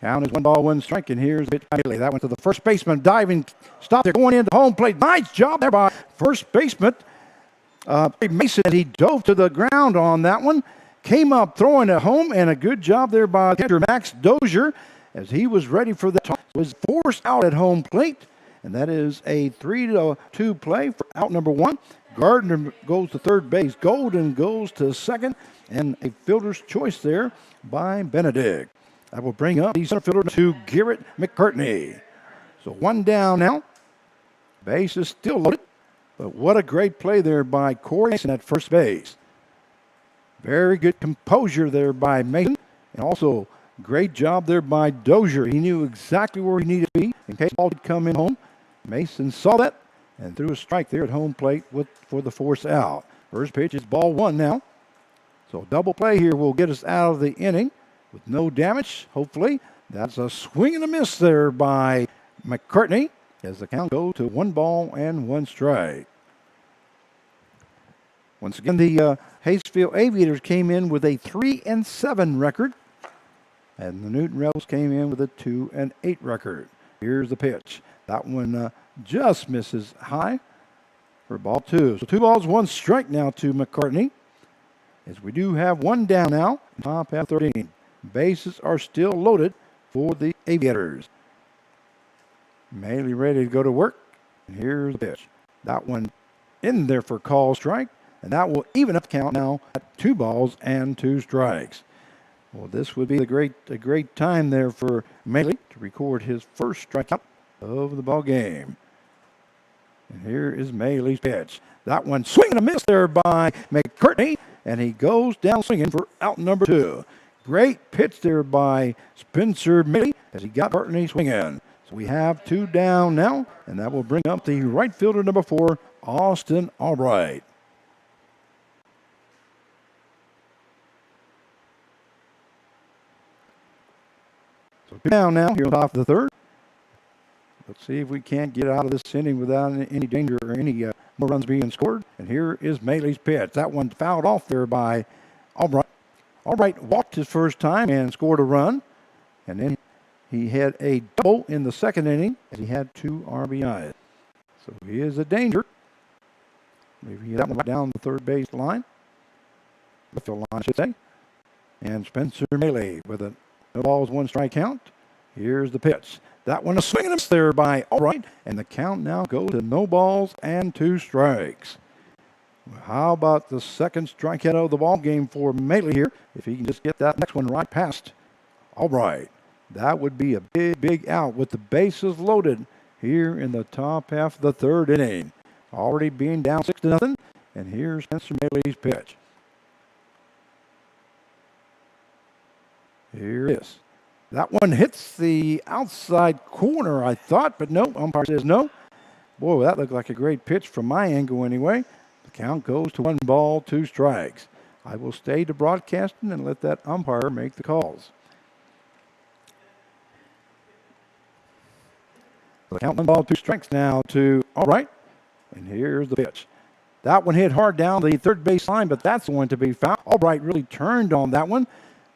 Count is 1 ball, 1 strike, and here's the pitch. That went to the first baseman, diving, stop there, going into home plate. Nice job there by first baseman Mason. He dove to the ground on that one, came up throwing it home, and a good job there by catcher Max Dozier as he was ready for the toss. Was forced out at home plate, and that is a 3-2 play for out number 1. Gardner goes to third base. Golden goes to second, and a fielder's choice there by Benedict. That will bring up the center fielder to Garrett McCartney. So 1 down now. Base is still loaded, but what a great play there by Corey Mason at first base. Very good composure there by Mason, and also great job there by Dozier. He knew exactly where he needed to be in case the ball did come in home. Mason saw that and threw a strike there at home plate for the force out. First pitch is ball 1 now. So double play here will get us out of the inning with no damage, hopefully. That's a swing and a miss there by McCartney as the count goes to 1 ball and 1 strike. Once again, the Hayesville Aviators came in with a 3-7 record, and the Newton Rebels came in with a 2-8 record. Here's the pitch. That one just misses high for ball 2. So 2 balls, 1 strike now to McCartney, as we do have 1 down now, top half 13. Bases are still loaded for the Aviators. Maley ready to go to work. And here's the pitch. That one in there for call strike, and that will even up count now at 2 balls and 2 strikes. Well, this would be a great time there for Maile to record his first strikeout of the ball game. And here is Maile's pitch. That one swing and a miss there by McCartney, and he goes down swinging for out number 2. Great pitch there by Spencer Maile as he got McCartney swinging. So we have 2 down now, and that will bring up the right fielder number 4, Austin Albright. So 2 down now here on top of the 3rd. Let's see if we can't get out of this inning without any danger or any more runs being scored. And here is Maile's pitch. That one fouled off there by Albright. Albright walked his first time and scored a run. And then he had a double in the 2nd inning as he had 2 RBIs. So he is a danger. Maybe he hit that one right down the 3rd base line. Left field line, I should say. And Spencer Maile with a no balls, 1 strike count. Here's the pitch. That one a swing and a miss there by Albright, and the count now goes to no balls and 2 strikes. Well, how about the 2nd strikeout of the ball game for Maile here? If he can just get that next one right past Albright, that would be a big out with the bases loaded here in the top half of the 3rd inning. Already being down 6-0, and here's Spencer Maile's pitch. Here it is. That one hits the outside corner, I thought, but no, umpire says no. Boy, that looked like a great pitch from my angle anyway. The count goes to 1 ball, 2 strikes. I will stay to broadcasting and let that umpire make the calls. The count 1 ball, 2 strikes now to Albright. And here's the pitch. That one hit hard down the 3rd base line, but that's the one to be fouled. Albright really turned on that one.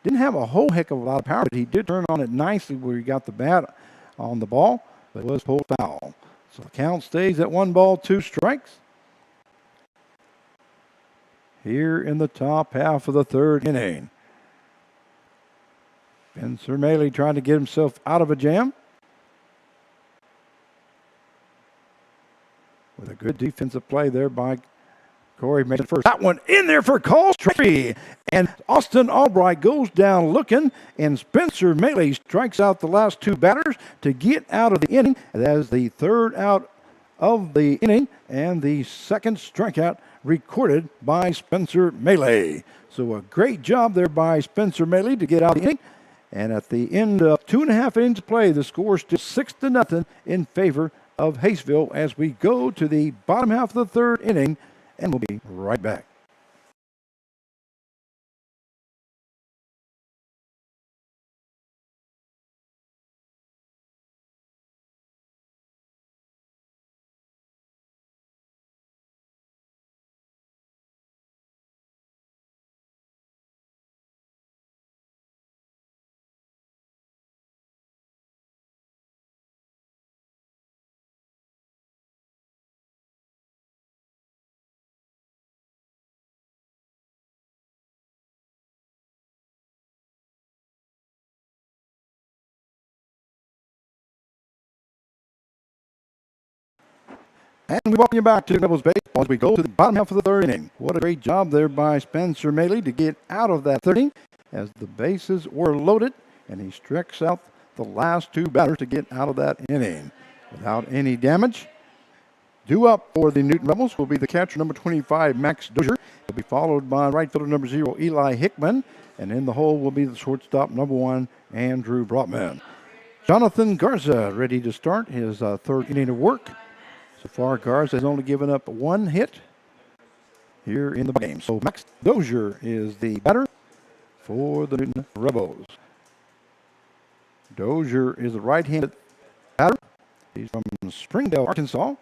Didn't have a whole heck of a lot of power, but he did turn on it nicely where he got the bat on the ball, but it was pulled foul. So the count stays at 1 ball, 2 strikes. Here in the top half of the 3rd inning. Spencer Maile trying to get himself out of a jam. With a good defensive play there by Corey Mason first. That one in there for call strike. And Austin Albright goes down looking, and Spencer Maile strikes out the last 2 batters to get out of the inning. That is the 3rd out of the inning and the 2nd strikeout recorded by Spencer Maile. So a great job there by Spencer Maile to get out of the inning. And at the end of 2.5 innings play, the score is still 6-0 in favor of Haysville as we go to the bottom half of the 3rd inning. And we'll be right back. And we welcome you back to Rebels Baseball as we go to the bottom half of the 3rd inning. What a great job there by Spencer Maile to get out of that 3rd inning as the bases were loaded, and he strikes out the last 2 batters to get out of that inning without any damage. Due up for the Newton Rebels will be the catcher number 25, Max Dozier. He'll be followed by right fielder number 0, Eli Hickman. And in the hole will be the shortstop number 1, Andrew Brotman. Jonathan Garza ready to start his 3rd inning of work. So far, Garza has only given up 1 hit here in the game. So Max Dozier is the batter for the Newton Rebels. Dozier is a right-handed batter. He's from Springdale, Arkansas.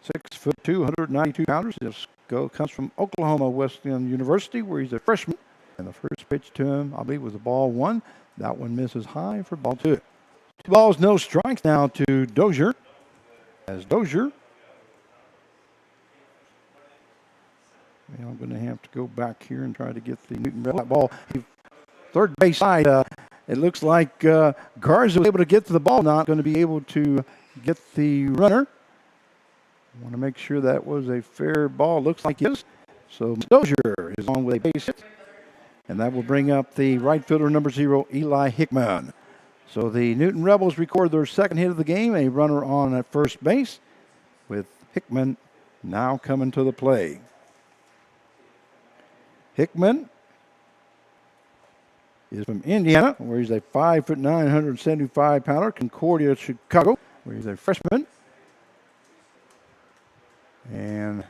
6'2", 192 pounders. He comes from Oklahoma Wesleyan University, where he's a freshman. And the first pitch to him, I believe, was a ball 1. That one misses high for ball 2. 2 balls, no strikes now to Dozier. As Dozier, I'm going to have to go back here and try to get the Newton Rebel ball. 3rd base side, it looks like Garza was able to get to the ball, not going to be able to get the runner. Want to make sure that was a fair ball. Looks like it is. So Dozier is on with a base hit. And that will bring up the right fielder, number 0, Eli Hickman. So the Newton Rebels record their second hit of the game, a runner on at first base, with Hickman now coming to the play. Hickman is from Indiana, where he's a 5'9", 175-pounder. Concordia, Chicago, where he's a freshman. And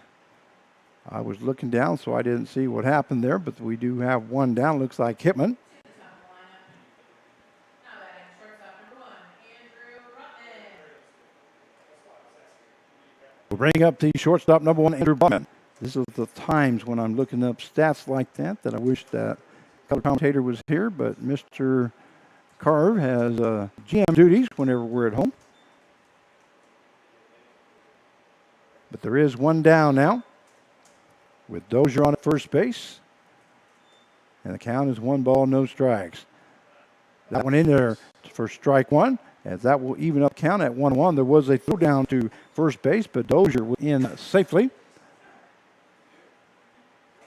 I was looking down, so I didn't see what happened there, but we do have one down. Looks like Hickman. We'll bring up the shortstop, number 1, Andrew Brotman. This is the times when I'm looking up stats like that I wish that color commentator was here, but Mr. Carve has GM duties whenever we're at home. But there is one down now, with Dozier on at first base. And the count is 1 ball, no strikes. That one in there for strike 1, as that will even up count at 1-1. There was a throw down to first base, but Dozier was in safely.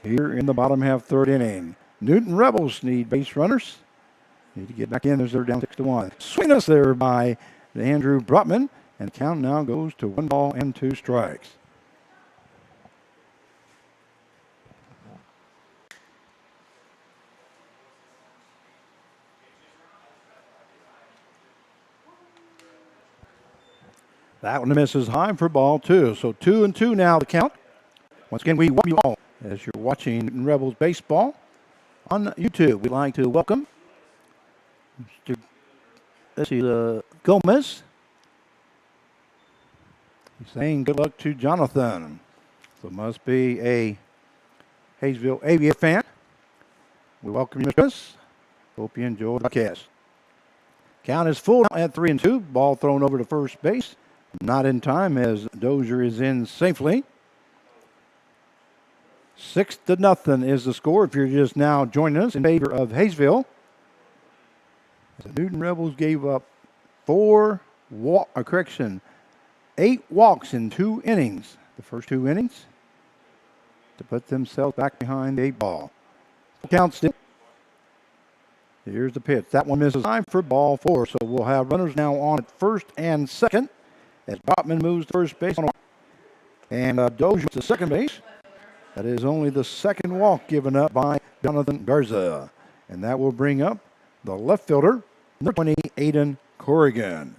Here in the bottom half, third inning. Newton Rebels need base runners. Need to get back in as they're down 6-1. Swing us there by Andrew Brotman, and the count now goes to 1 ball and 2 strikes. That one misses high for ball 2. So 2-2 now the count. Once again, we welcome you all as you're watching Newton Rebels baseball on YouTube. We'd like to welcome Mr. Gomez. He's saying good luck to Jonathan. So must be a Hayesville AVA fan. We welcome you, Mr. Gomez. Hope you enjoy the broadcast. Count is full at 3-2. Ball thrown over to first base. Not in time as Dozier is in safely. 6-0 is the score if you're just now joining us in favor of Hayesville. The Newton Rebels gave up 8 walks in 2 innings. The first 2 innings to put themselves back behind the 8 ball. Count still. Here's the pitch. That one misses high for ball 4. So we'll have runners now on at first and second as Brotman moves to first base. And Dozier to second base. That is only the second walk given up by Jonathan Garza. And that will bring up the left fielder, number 20, Aiden Corrigan.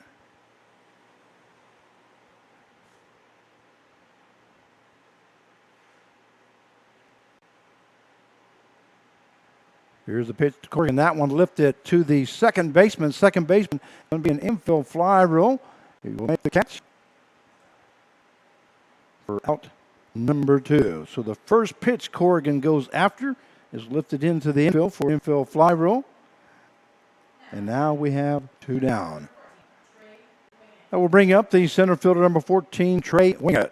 Here's the pitch to Corrigan. That one lifted to the second baseman. Second baseman going to be an infield fly rule. He will make the catch for out number 2. So the first pitch Corrigan goes after is lifted into the infield for infield fly rule. And now we have 2 down. That will bring up the center fielder, number 14, Trey Wingett.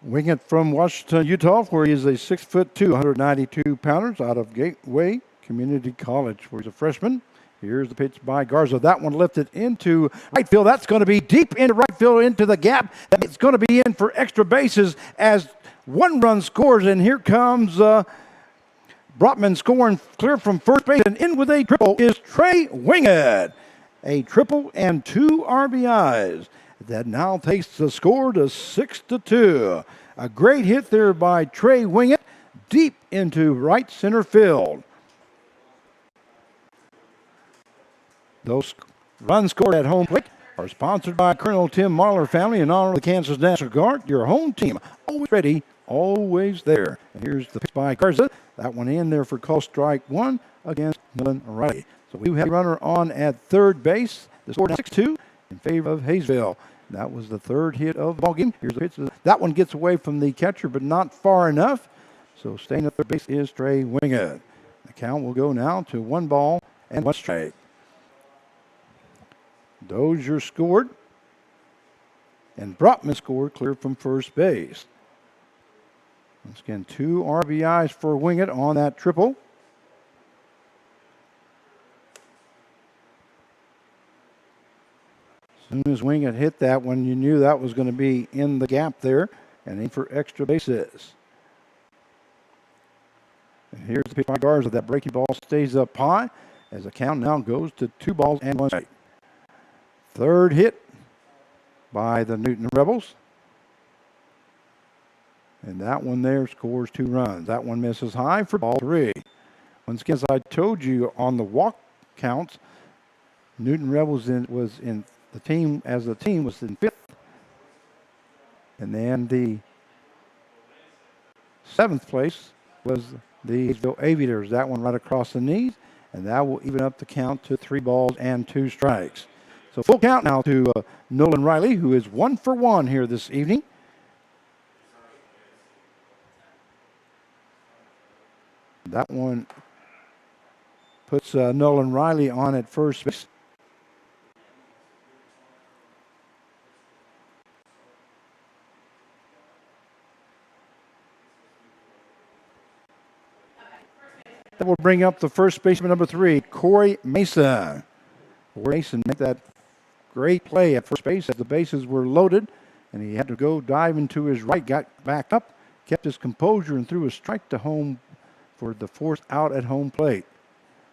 Wingett from Washington, Utah, where he is a 6'2", 192-pounder out of Gateway Community College, where he's a freshman. Here's the pitch by Garza. That one lifted into right field. That's going to be deep into right field, into the gap. It's going to be in for extra bases as 1 run scores. And here comes Brotman scoring clear from first base. And in with a triple is Trey Wingett. A triple and 2 RBIs. That now takes the score to 6-2. A great hit there by Trey Wingett, deep into right center field. Those runs scored at home plate are sponsored by Colonel Tim Marler family in honor of the Kansas National Guard. Your home team, always ready, always there. And here's the pitch by Garza. That one in there for call strike 1 against Dylan Riley. So we have a runner on at third base. The score is 6-2 in favor of Hayesville. That was the third hit of the ball game. Here's the pitch. That one gets away from the catcher, but not far enough. So staying at third base is Trey Wingett. The count will go now to 1 ball and 1 strike. Dozier scored, and Brotman scored clear from first base. Once again, 2 RBIs for Wingett on that triple. soon as Wingate hit that one, you knew that was going to be in the gap there and in for extra bases. And here's the pitch by Garza. That breaking ball stays up high as the count now goes to 2 balls and 1 strike. Third hit by the Newton Rebels. And that one there scores 2 runs. That one misses high for ball 3. Once again, as I told you on the walk counts, Newton Rebels was in the team as a team was in 5th. And then the 7th place was the Hayesville Aviators. That one right across the knees. And that will even up the count to 3 balls and 2 strikes. So full count now to Nolan Riley, who is 1 for 1 here this evening. That one puts Nolan Riley on at first base. That will bring up the first baseman, number 3, Corey Mason. Corey Mason made that great play at first base as the bases were loaded, and he had to go dive into his right, got back up, kept his composure, and threw a strike to home for the 4th out at home plate.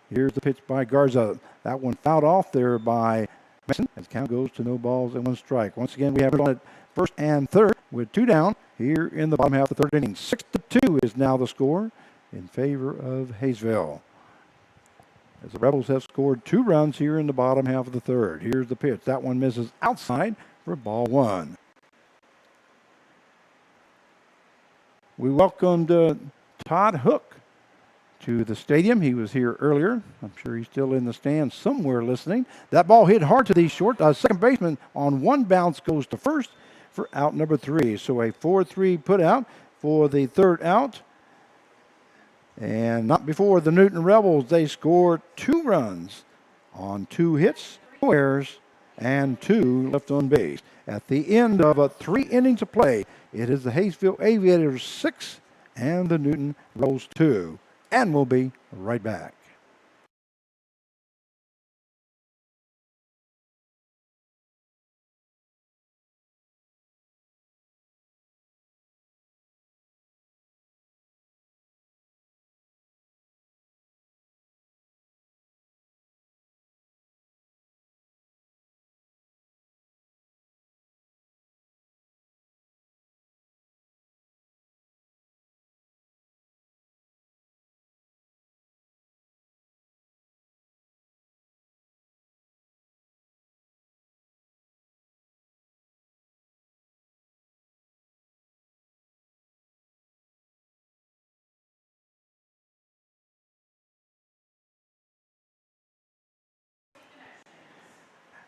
Here's the pitch by Garza. That one fouled off there by Mason as count goes to no balls and 1 strike. Once again, we have it on at first and third with 2 down here in the bottom half of the 3rd inning. 6-2 is now the score in favor of Hayesville, as the Rebels have scored 2 runs here in the bottom half of the 3rd. Here's the pitch. That one misses outside for ball 1. We welcomed Todd Hook to the stadium. He was here earlier. I'm sure he's still in the stands somewhere listening. That ball hit hard to the short. Second baseman on 1 bounce goes to first for out number 3. So a 4-3 put out for the 3rd out. And not before the Newton Rebels. They scored 2 runs on 2 hits, 2 errors, and 2 left on base. At the end of 3 innings of play, it is the Hayesville Aviators 6 and the Newton Rebels 2. And we'll be right back.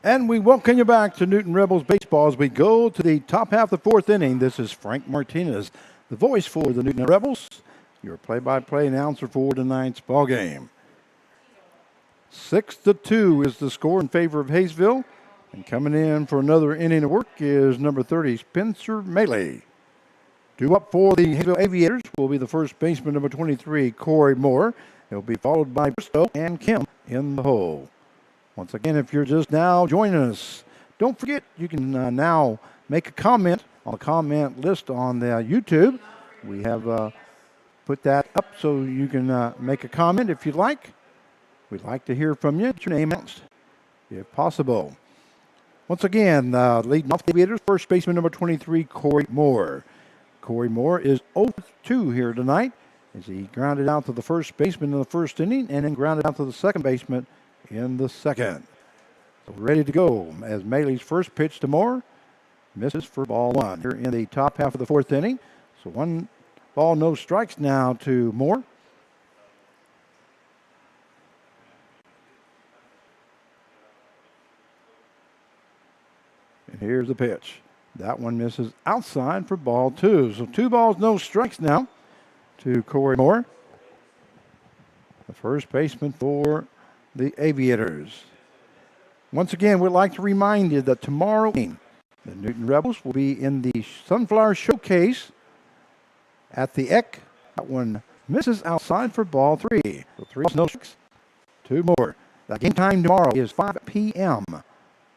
And we welcome you back to Newton Rebels baseball as we go to the top half of the 4th inning. This is Frank Martinez, the voice for the Newton Rebels, your play-by-play announcer for tonight's ball game. 6-2 is the score in favor of Hayesville. And coming in for another inning of work is number 30, Spencer Maley. 2 up for the Hayesville Aviators will be the first baseman, number 23, Corey Moore. He'll be followed by Bristow and Kim in the hole. Once again, if you're just now joining us, don't forget you can now make a comment on the comment list on the YouTube. We have put that up so you can make a comment if you'd like. We'd like to hear from you. Get your name announced, if possible. Once again, leading off the Aviators, first baseman number 23, Corey Moore. Corey Moore is 0-2 here tonight as he grounded out to the first baseman in the 1st inning and then grounded out to the 2nd baseman in the 2nd. So ready to go as Maley's first pitch to Moore misses for ball 1 here in the top half of the 4th inning. So 1 ball, no strikes now to Moore. And here's the pitch. That one misses outside for ball 2. So 2 balls, no strikes now to Corey Moore, the first baseman for the Aviators. Once again, we'd like to remind you that tomorrow evening, the Newton Rebels will be in the Sunflower Showcase at the Eck. That one misses outside for ball 3. So 3 balls, no strikes, 2 more. The game time tomorrow is 5 p.m.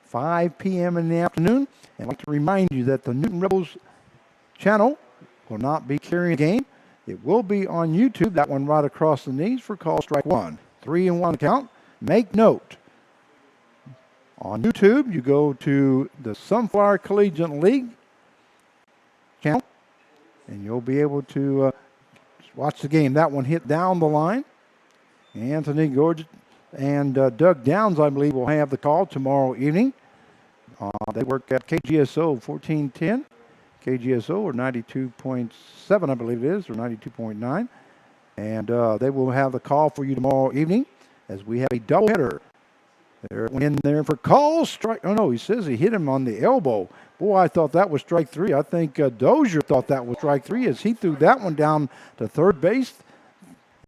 5 p.m. in the afternoon. And I'd like to remind you that the Newton Rebels channel will not be carrying a game. It will be on YouTube, that one right across the knees for call strike one. 3-1 count. Make note. On YouTube, you go to the Sunflower Collegiate League channel, and you'll be able to watch the game. That one hit down the line. Anthony Gorge and Doug Downs, I believe, will have the call tomorrow evening. They work at KGSO 1410. KGSO, or 92.7, I believe it is, or 92.9. And they will have the call for you tomorrow evening as we have a doubleheader. There went in there for call strike. Oh, no, he says he hit him on the elbow. Boy, I thought that was strike three. I think Dozier thought that was strike three as he threw that one down to third base.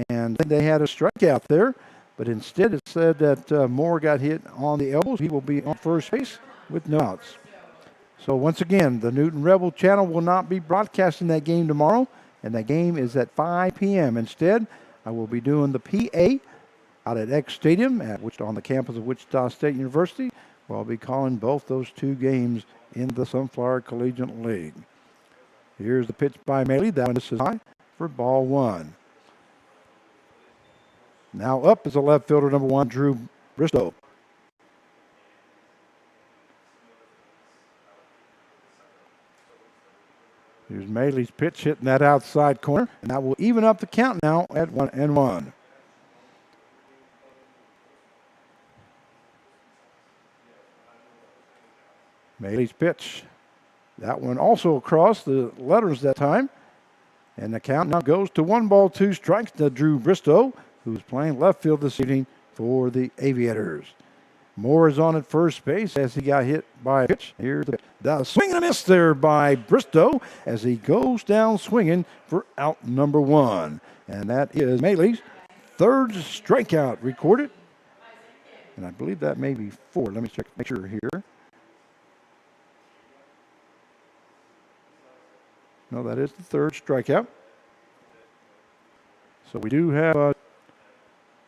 And then they had a strikeout there. But instead it said that Moore got hit on the elbows. He will be on first base with no outs. So once again, the Newton Rebel channel will not be broadcasting that game tomorrow. And that game is at 5 p.m. Instead, I will be doing the PA out at X Stadium on the campus of Wichita State University. Where I'll be calling both those two games in the Sunflower Collegiate League. Here's the pitch by Maley. That one is high for ball one. Now up is the left fielder, number one, Drew Bristow. Here's Maley's pitch hitting that outside corner, and that will even up the count now at 1-1. Maley's pitch. That one also across the letters that time. And the count now goes to 1-2 strikes to Drew Bristow, who's playing left field this evening for the Aviators. Moore is on at first base as he got hit by a pitch. Here's the swing and a miss there by Bristow as he goes down swinging for out number one. And that is Maley's third strikeout recorded. And I believe that may be four. Let me check, make sure here. No, that is the third strikeout. So we do have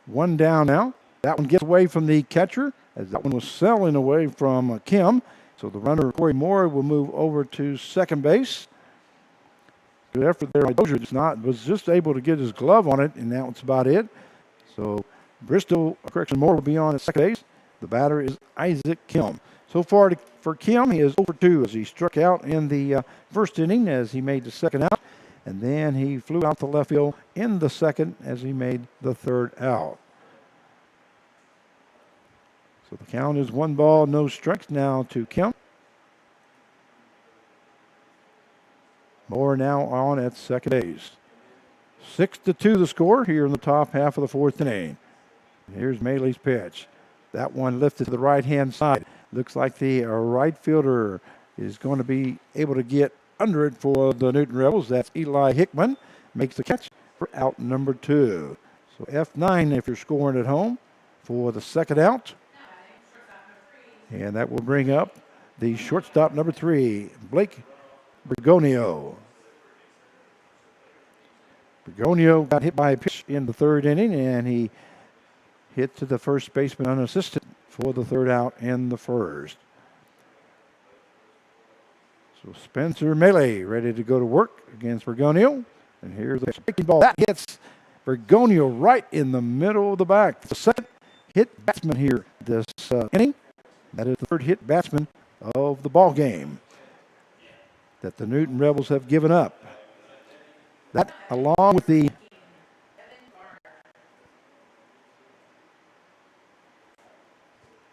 one down now. That one gets away from the catcher as that one was selling away from Kim. So the runner, Corey Moore, will move over to second base. Good effort there. Dozier was just able to get his glove on it, and that was about it. So Moore will be on at second base. The batter is Isaac Kim. So far for Kim, he is 0 for 2 as he struck out in the first inning as he made the second out. And then he flew out to left field in the second as he made the third out. So the count is 1 no strikes now to Kim. Moore now on at second base. 6-2 the score here in the top half of the fourth inning. And here's Maley's pitch. That one lifted to the right-hand side. Looks like the right fielder is going to be able to get under it for the Newton Rebels. That's Eli Hickman. Makes the catch for out number 2. So F9 if you're scoring at home for the second out. And that will bring up the shortstop number 3, Blake Bergonio. Bergonio got hit by a pitch in the third inning, and he hit to the first baseman unassisted for the third out in the first. So Spencer Maley ready to go to work against Bergonio. And here's the breaking ball. That hits Bergonio right in the middle of the back. The second hit batsman here this inning. That is the third hit batsman of the ball game that the Newton Rebels have given up. That, along with the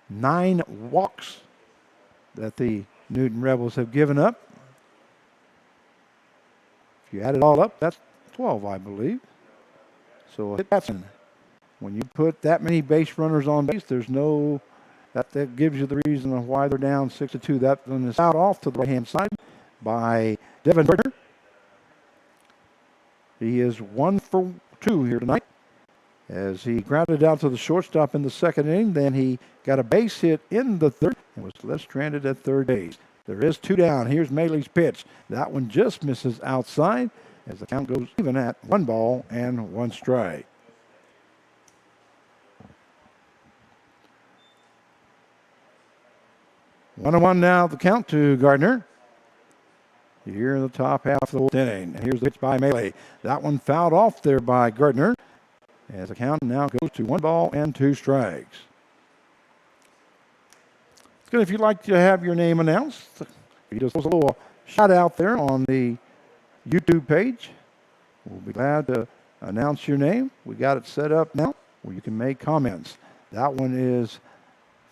nine walks that the Newton Rebels have given up. If you add it all up, that's 12, I believe. So a hit batsman. When you put that many base runners on base, there's no... That gives you the reason why they're down 6-2. That one is out off to the right-hand side by Devin Berger. He is 1 for 2 here tonight as he grounded out to the shortstop in the second inning. Then he got a base hit in the third and was left stranded at third base. There is 2 down. Here's Maley's pitch. That one just misses outside as the count goes even at 1 and 1 strike. 1-1 now, the count to Gardner. Here in the top half of the fourth inning. And here's the pitch by Melee. That one fouled off there by Gardner. As the count now goes to 1-2 strikes. It's good if you'd like to have your name announced. You just a little shout out there on the YouTube page. We'll be glad to announce your name. We got it set up now where you can make comments. That one is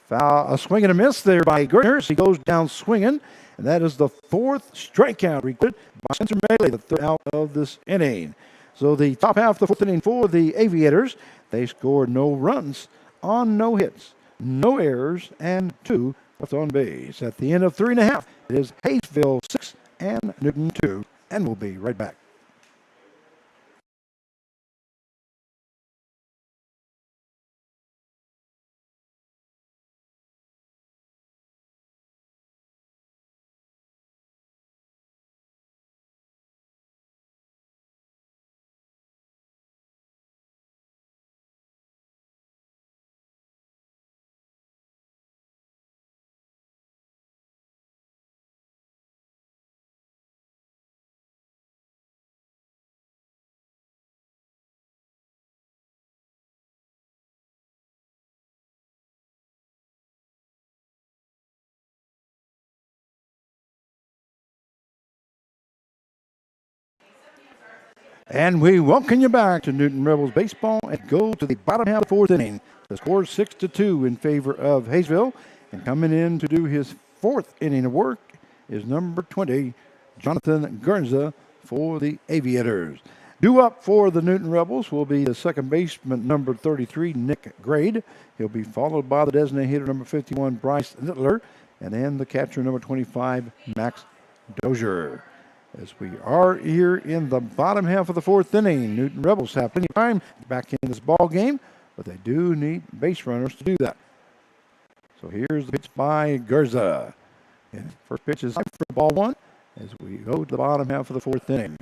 foul, a swing and a miss there by Gardner. He goes down swinging, and that is the fourth strikeout recorded by Spencer Melee, the third out of this inning. So the top half of the fourth inning for the Aviators, they scored no runs on no hits, no errors, and 2 left on base. At the end of 3.5, it is Hayesville 6 and Newton 2, and we'll be right back. And we welcome you back to Newton Rebels baseball and go to the bottom half of the fourth inning. The score is 6-2 in favor of Hayesville. And coming in to do his fourth inning of work is number 20, Jonathan Garza for the Aviators. Due up for the Newton Rebels will be the second baseman, number 33, Nick Grade. He'll be followed by the designated hitter, number 51, Bryce Nittler. And then the catcher, number 25, Max Dozier. As we are here in the bottom half of the fourth inning, Newton Rebels have plenty of time back in this ball game, but they do need base runners to do that. So here's the pitch by Garza. And first pitch is for ball one as we go to the bottom half of the fourth inning.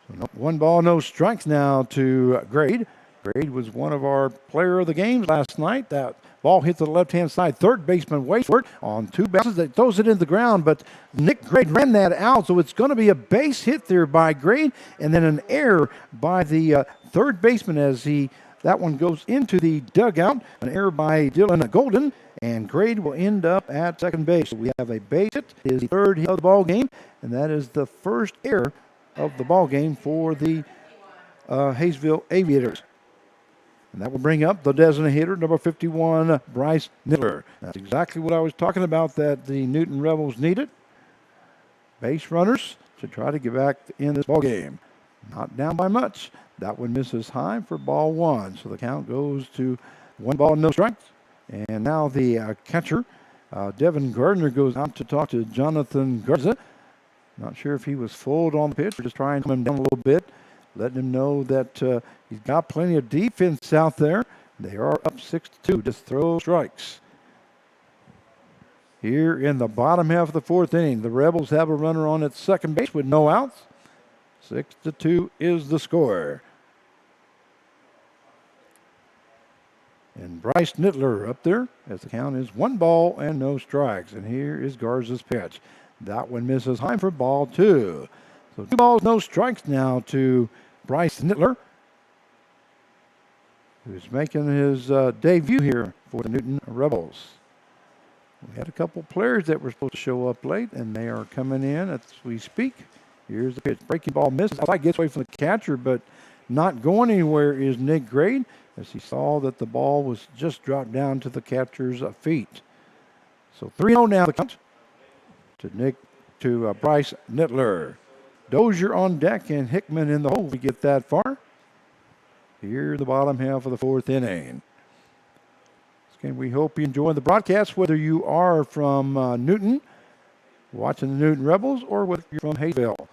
So 1-0 strikes now to Grade. Grade was one of our player of the games last night. That ball hit the left-hand side. Third baseman waits for it on 2 bounces. That throws it into the ground, but Nick Grade ran that out, so it's going to be a base hit there by Grade, and then an error by the third baseman as that one goes into the dugout. An error by Dylan Golden, and Grade will end up at second base. So we have a base hit, his third hit of the ball game, and that is the first error of the ball game for the Hayesville Aviators. And that will bring up the designated hitter, number 51, Bryce Nittler. That's exactly what I was talking about that the Newton Rebels needed. Base runners to try to get back in this ball game. Not down by much. That one misses high for ball one. So the count goes to 1 no strikes. And now the catcher, Devin Gardner, goes out to talk to Jonathan Garza. Not sure if he was fooled on the pitch or just trying to calm him down a little bit. Letting him know that he's got plenty of defense out there. They are up 6-2. Just throw strikes. Here in the bottom half of the fourth inning, the Rebels have a runner on at second base with no outs. 6-2 is the score. And Bryce Nittler up there as the count is 1 no strikes. And here is Garza's pitch. That one misses high for ball 2. So 2 no strikes now to Bryce Nittler, who's making his debut here for the Newton Rebels. We had a couple players that were supposed to show up late, and they are coming in as we speak. Here's the pitch. Breaking ball misses. I gets away from the catcher, but not going anywhere is Nick Grade, as he saw that the ball was just dropped down to the catcher's feet. So 3-0 now the count to Bryce Nittler. Dozier on deck and Hickman in the hole. We get that far. Here, the bottom half of the fourth inning. And we hope you enjoy the broadcast, whether you are from Newton, watching the Newton Rebels, or whether you're from Hayesville.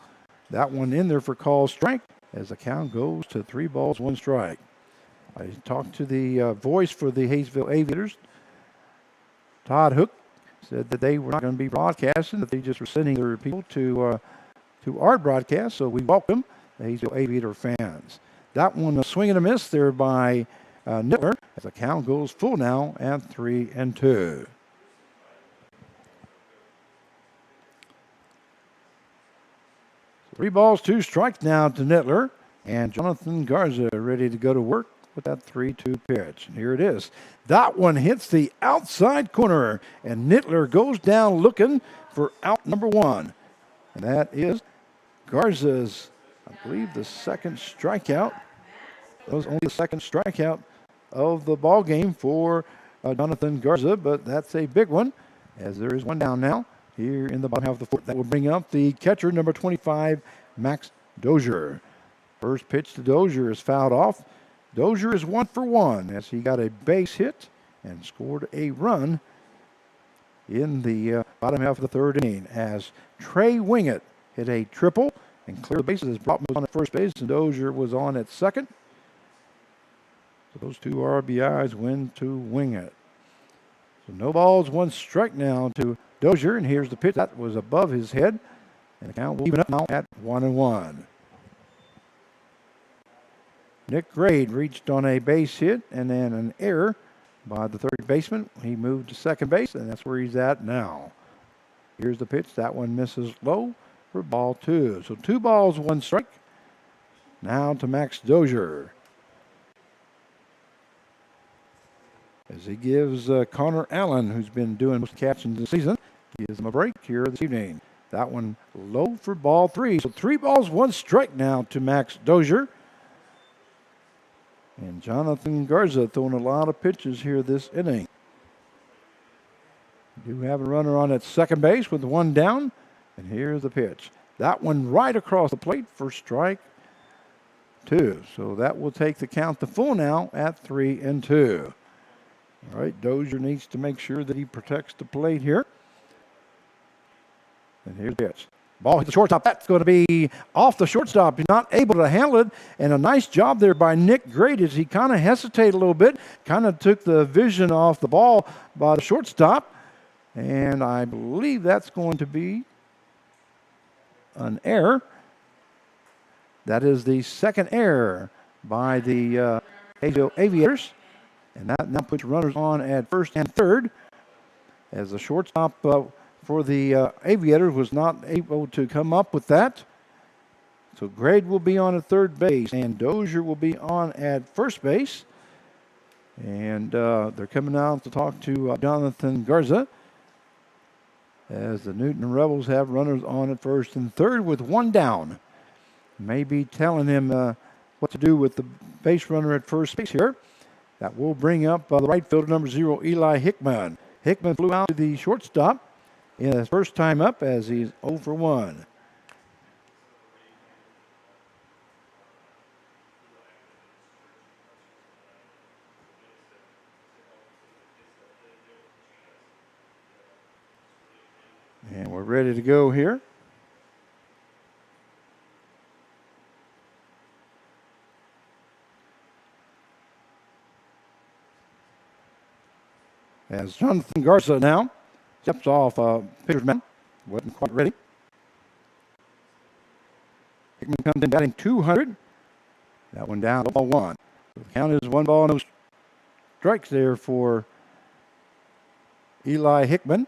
That one in there for call strike as the count goes to 3 balls, 1 strike. I talked to the voice for the Hayesville Aviators, Todd Hook, said that they were not going to be broadcasting, that they just were sending their people to our broadcast, so we welcome the Hayesville Aviator fans. That one a swing and a miss there by Nittler as the count goes full now at 3-2. 3 balls, 2 strikes now to Nittler. And Jonathan Garza ready to go to work with that 3-2 pitch. And here it is. That one hits the outside corner. And Nittler goes down looking for out number 1. And that is Garza's, I believe, the second strikeout. That was only the second strikeout of the ball game for Jonathan Garza, but that's a big one, as there is one down now here in the bottom half of the fourth. That will bring up the catcher, number 25, Max Dozier. First pitch to Dozier is fouled off. Dozier is 1 for 1 as he got a base hit and scored a run in the bottom half of the third inning as Trey Wingett hit a triple and cleared the bases as Brotman was on at first base and Dozier was on at second. So those 2 RBIs went to Wingett. So no balls, 1 strike now to Dozier, and here's the pitch that was above his head, and the count will even up now at 1-1. Nick Grade reached on a base hit and then an error by the third baseman. He moved to second base, and that's where he's at now. Here's the pitch. That one misses low for ball 2. So 2 balls, 1 strike. Now to Max Dozier. As he gives Connor Allen, who's been doing most catching this season, gives him a break here this evening. That one low for ball 3. So 3 balls, 1 strike now to Max Dozier. And Jonathan Garza throwing a lot of pitches here this inning. We do have a runner on at second base with 1 down. And here's the pitch. That one right across the plate for strike 2. So that will take the count to full now at 3-2. All right, Dozier needs to make sure that he protects the plate here. And here's the pitch. Ball hit the shortstop. That's going to be off the shortstop. He's not able to handle it. And a nice job there by Nick Grade as he kind of hesitated a little bit. Kind of took the vision off the ball by the shortstop. And I believe that's going to be an error. That is the second error by the Hayesville Aviators. And that now puts runners on at first and third as the shortstop for the Aviators was not able to come up with that. So Grade will be on at third base and Dozier will be on at first base. And they're coming out to talk to Jonathan Garza as the Newton Rebels have runners on at first and third with 1 down. Maybe telling him what to do with the base runner at first base here. That will bring up the right fielder, number 0, Eli Hickman. Hickman flew out to the shortstop in his first time up as he's 0 for 1. And we're ready to go here. As Jonathan Garza now steps off pitcher's mound. Wasn't quite ready. Hickman comes in batting 200. That one down, ball 1. So the count is 1 ball, no strikes there for Eli Hickman.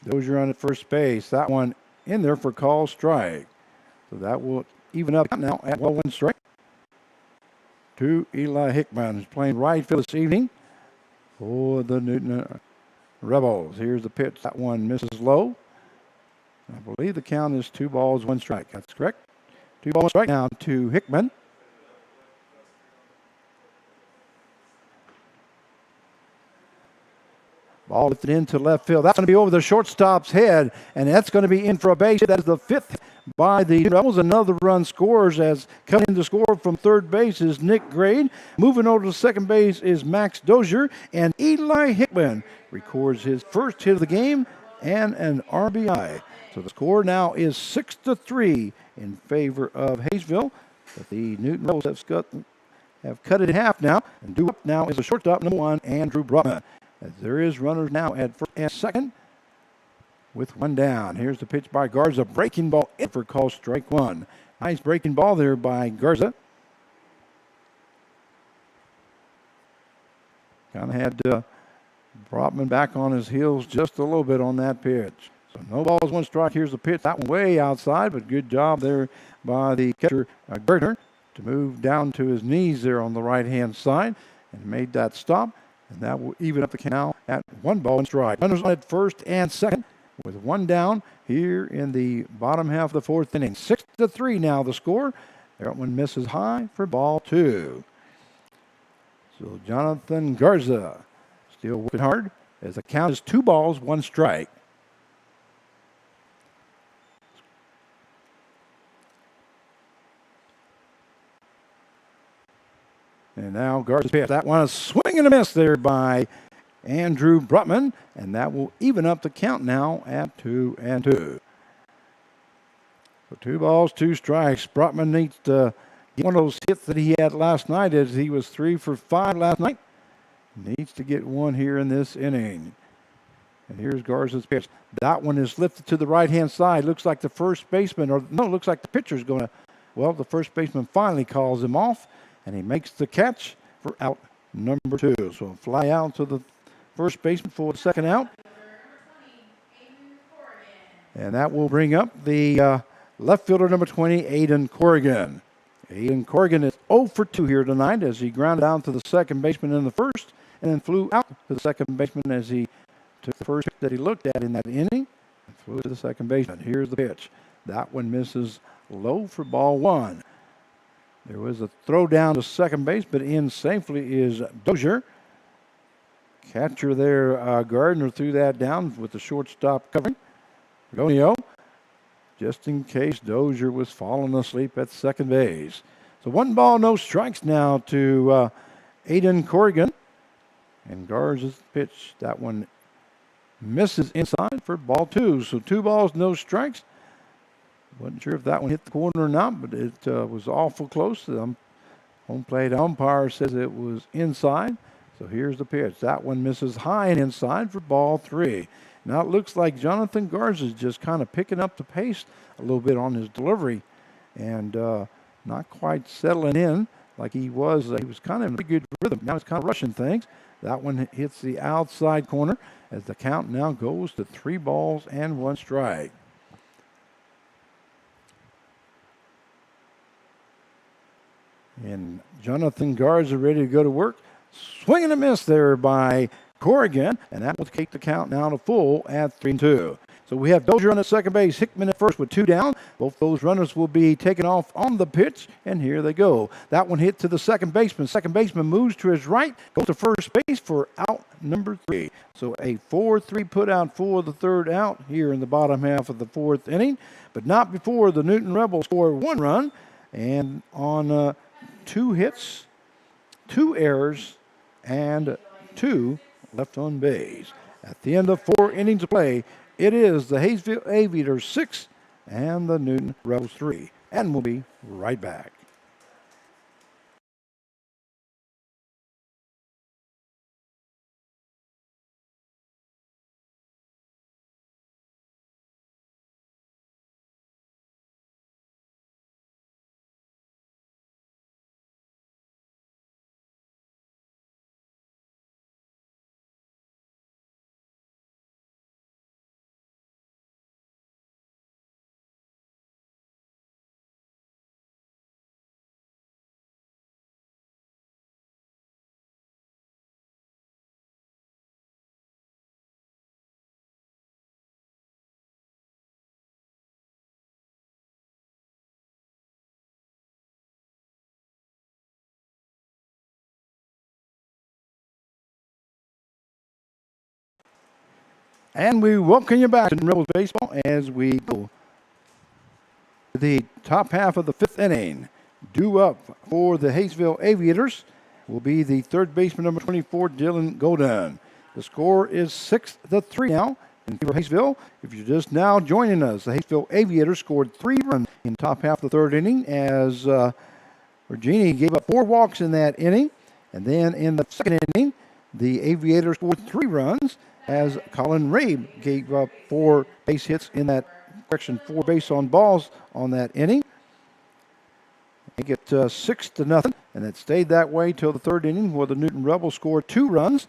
Dozier on at first base. That one in there for call strike. So that will even up now at 1 strike to Eli Hickman, who's playing right field this evening for the Newton Rebels. Here's the pitch. That one misses low. I believe the count is 2 balls, 1 strike. That's correct. 2 balls, 1 strike now to Hickman. Ball lifted into left field. That's going to be over the shortstop's head, and that's going to be in for a base. That is the 5th by the Rebels. Another run scores as coming in to score from third base is Nick Grade. Moving over to second base is Max Dozier, and Eli Hickman records his first hit of the game and an RBI. So the score now is 6-3 in favor of Hayesville. But the Newton Rebels have cut it in half now, and due up now is the shortstop, number 1, Andrew Brotman. As there is runners now at first and second with 1 down. Here's the pitch by Garza. Breaking ball in for call strike 1. Nice breaking ball there by Garza. Kind of had Brotman back on his heels just a little bit on that pitch. So no balls, one strike. Here's the pitch. That one way outside, but good job there by the catcher, Gardner, to move down to his knees there on the right-hand side and made that stop. And that will even up the count now at 1 ball, 1 strike. Runners on at first and second with 1 down here in the bottom half of the 4th inning. 6-3 now the score. That one misses high for ball 2. So Jonathan Garza still working hard as the count is 2 balls, 1 strike. And now Garza's pitch. That one is swing and a miss there by Andrew Brotman, and that will even up the count now at 2-2. So 2 balls, 2 strikes. Brotman needs to get one of those hits that he had last night, as he was 3 for 5 last night. Needs to get one here in this inning. And here's Garza's pitch. That one is lifted to the right-hand side. Looks like the first baseman, looks like the pitcher's going to, the first baseman finally calls him off, and he makes the catch for out number 2. So fly out to the first baseman for the second out. And that will bring up the left fielder, number 20, Aiden Corrigan. Aiden Corrigan is 0 for 2 here tonight as he grounded down to the second baseman in the first and then flew out to the second baseman as he took the first pitch that he looked at in that inning and flew to the second baseman. Here's the pitch. That one misses low for ball 1. There was a throw down to second base, but in safely is Dozier. Catcher there, Gardner, threw that down with the shortstop covering. Gonio, just in case Dozier was falling asleep at second base. So 1 ball, no strikes now to Aiden Corrigan. And Garza's pitch, that one misses inside for ball 2. So 2 balls, no strikes. Wasn't sure if that one hit the corner or not, but it was awful close. The home plate umpire says it was inside. So here's the pitch. That one misses high and inside for ball 3. Now it looks like Jonathan Garza is just kind of picking up the pace a little bit on his delivery and not quite settling in like he was. He was kind of in a pretty good rhythm. Now he's kind of rushing things. That one hits the outside corner as the count now goes to 3 balls and 1 strike. And Jonathan Garza ready to go to work. Swing and a miss there by Corrigan, and that will take the count now to full at 3-2. So we have Dozier on at second base, Hickman at first with 2 down. Both those runners will be taken off on the pitch, and here they go. That one hit to the second baseman. Second baseman moves to his right, goes to first base for out number 3. So a 4-3 put out for the third out here in the bottom half of the 4th inning, but not before the Newton Rebels score 1 run, and on 2 hits, 2 errors, and 2 left on base. At the end of 4 innings of play, it is the Hayesville Aviators 6 and the Newton Rebels 3. And we'll be right back. And we welcome you back to Rebels Baseball as we go to the top half of the 5th inning. Due up for the Hayesville Aviators will be the third baseman, number 24, Dylan Golden. The score is 6-3 now in favor of Hayesville. If you're just now joining us, the Hayesville Aviators scored 3 runs in the top half of the 3rd inning as Virginia gave up 4 walks in that inning. And then in the 2nd inning, the Aviators scored 3 runs as Colin Rabe gave up 4 base hits in that correction, 4 base on balls on that inning. They get 6-0, and it stayed that way till the 3rd inning where the Newton Rebels scored 2 runs.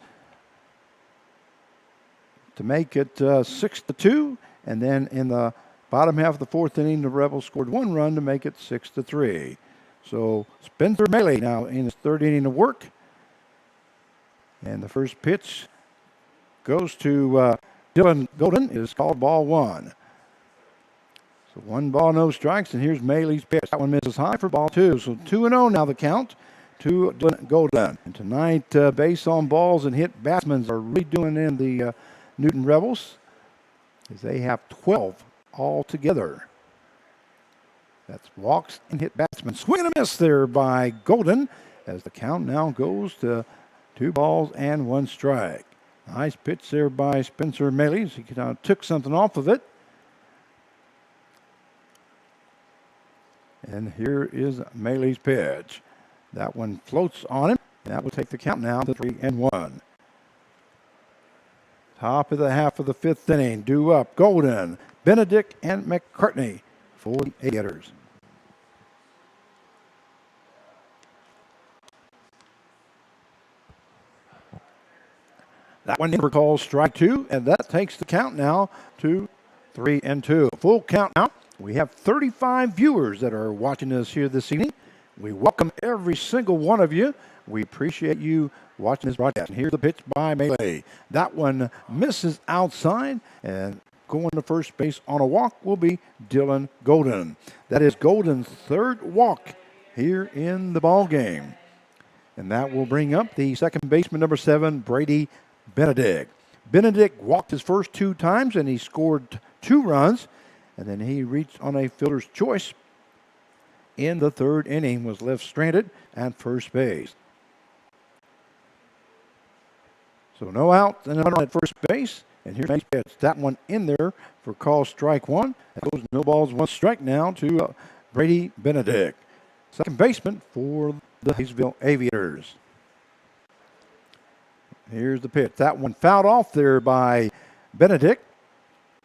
to make it 6-2. And then in the bottom half of the fourth inning, the Rebels scored 1 run to make it 6-3. So Spencer Mayle now in his third inning of work. And the first pitch goes to Dylan Golden. It is called ball 1. So 1 ball, no strikes, and here's Mayley's pitch. That one misses high for ball 2. So 2-0 now the count to Dylan Golden. And tonight, base on balls and hit batsmen are really doing in the Newton Rebels, as they have 12 altogether. That's walks and hit batsmen. Swing and a miss there by Golden, as the count now goes to 2 balls and 1 strike. Nice pitch there by Spencer Mayle. He took something off of it. And here is Mayley's pitch. That one floats on him. And that will take the count now to 3-1. Top of the half of the 5th inning. Due up Golden, Benedict, and McCartney for the Aviators. That one never calls strike 2, and that takes the count now to 3-2. Full count now. We have 35 viewers that are watching us here this evening. We welcome every single one of you. We appreciate you watching this broadcast. And here's the pitch by Mayle. That one misses outside, and going to first base on a walk will be Dylan Golden. That is Golden's 3rd walk here in the ball game. And that will bring up the second baseman, number 7, Brady Benedict. Benedict walked his first 2 times, and he scored 2 runs. And then he reached on a fielder's choice in the 3rd inning, was left stranded at first base. So no out and a runner at first base. And here's nice pitch. That one in there for call strike 1. That goes no balls, 1 strike now to Brady Benedict, second baseman for the Hayesville Aviators. Here's the pitch. That one fouled off there by Benedict.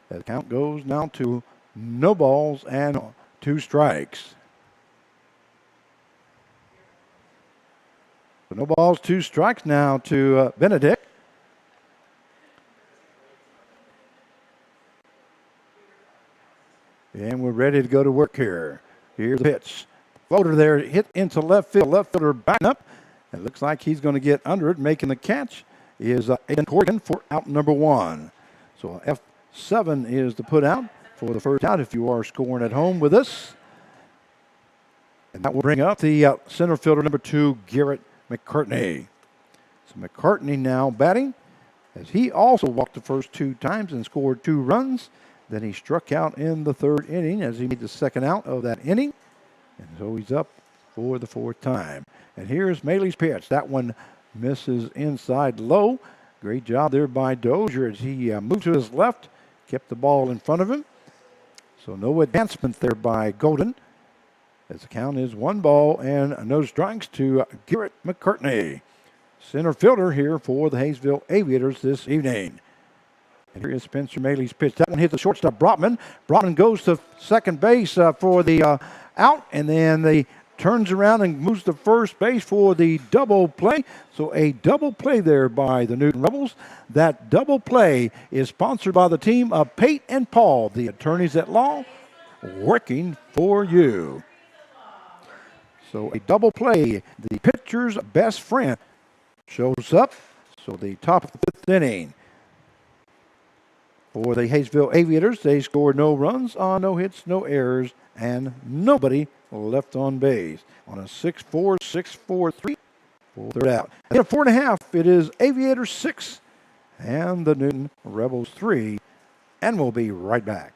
The count goes now to no balls and 2 strikes. So no balls, 2 strikes now to Benedict. And we're ready to go to work here. Here's the pitch. Floater there, hit into left field. Left fielder backing up. It looks like he's going to get under it. Making the catch is Aiden Corrigan for out number 1. So F7 is the put out for the first out if you are scoring at home with us. And that will bring up the center fielder number 2, Garrett McCartney. So McCartney now batting, as he also walked the first 2 times and scored 2 runs. Then he struck out in the 3rd inning as he made the second out of that inning. And so he's up for the 4th time. And here's Mayley's pitch. That one misses inside low. Great job there by Dozier as he moved to his left, kept the ball in front of him. So no advancement there by Golden, as the count is 1 ball and no strikes to Garrett McCartney, center fielder here for the Hayesville Aviators this evening. And here is Spencer Mayley's pitch. That one hits the shortstop, Brotman. Brotman goes to second base for the out, and then he turns around and moves to first base for the double play. So a double play there by the Newton Rebels. That double play is sponsored by the team of Pate and Paul, the attorneys at law, working for you. So a double play, the pitcher's best friend, shows up. So the top of the 5th inning. For the Hayesville Aviators, they scored no runs on no hits, no errors, and nobody left on base. On a 6-4, 6-4-3, 4-3 out. In a 4.5, it is Aviators 6 and the Newton Rebels 3, and we'll be right back.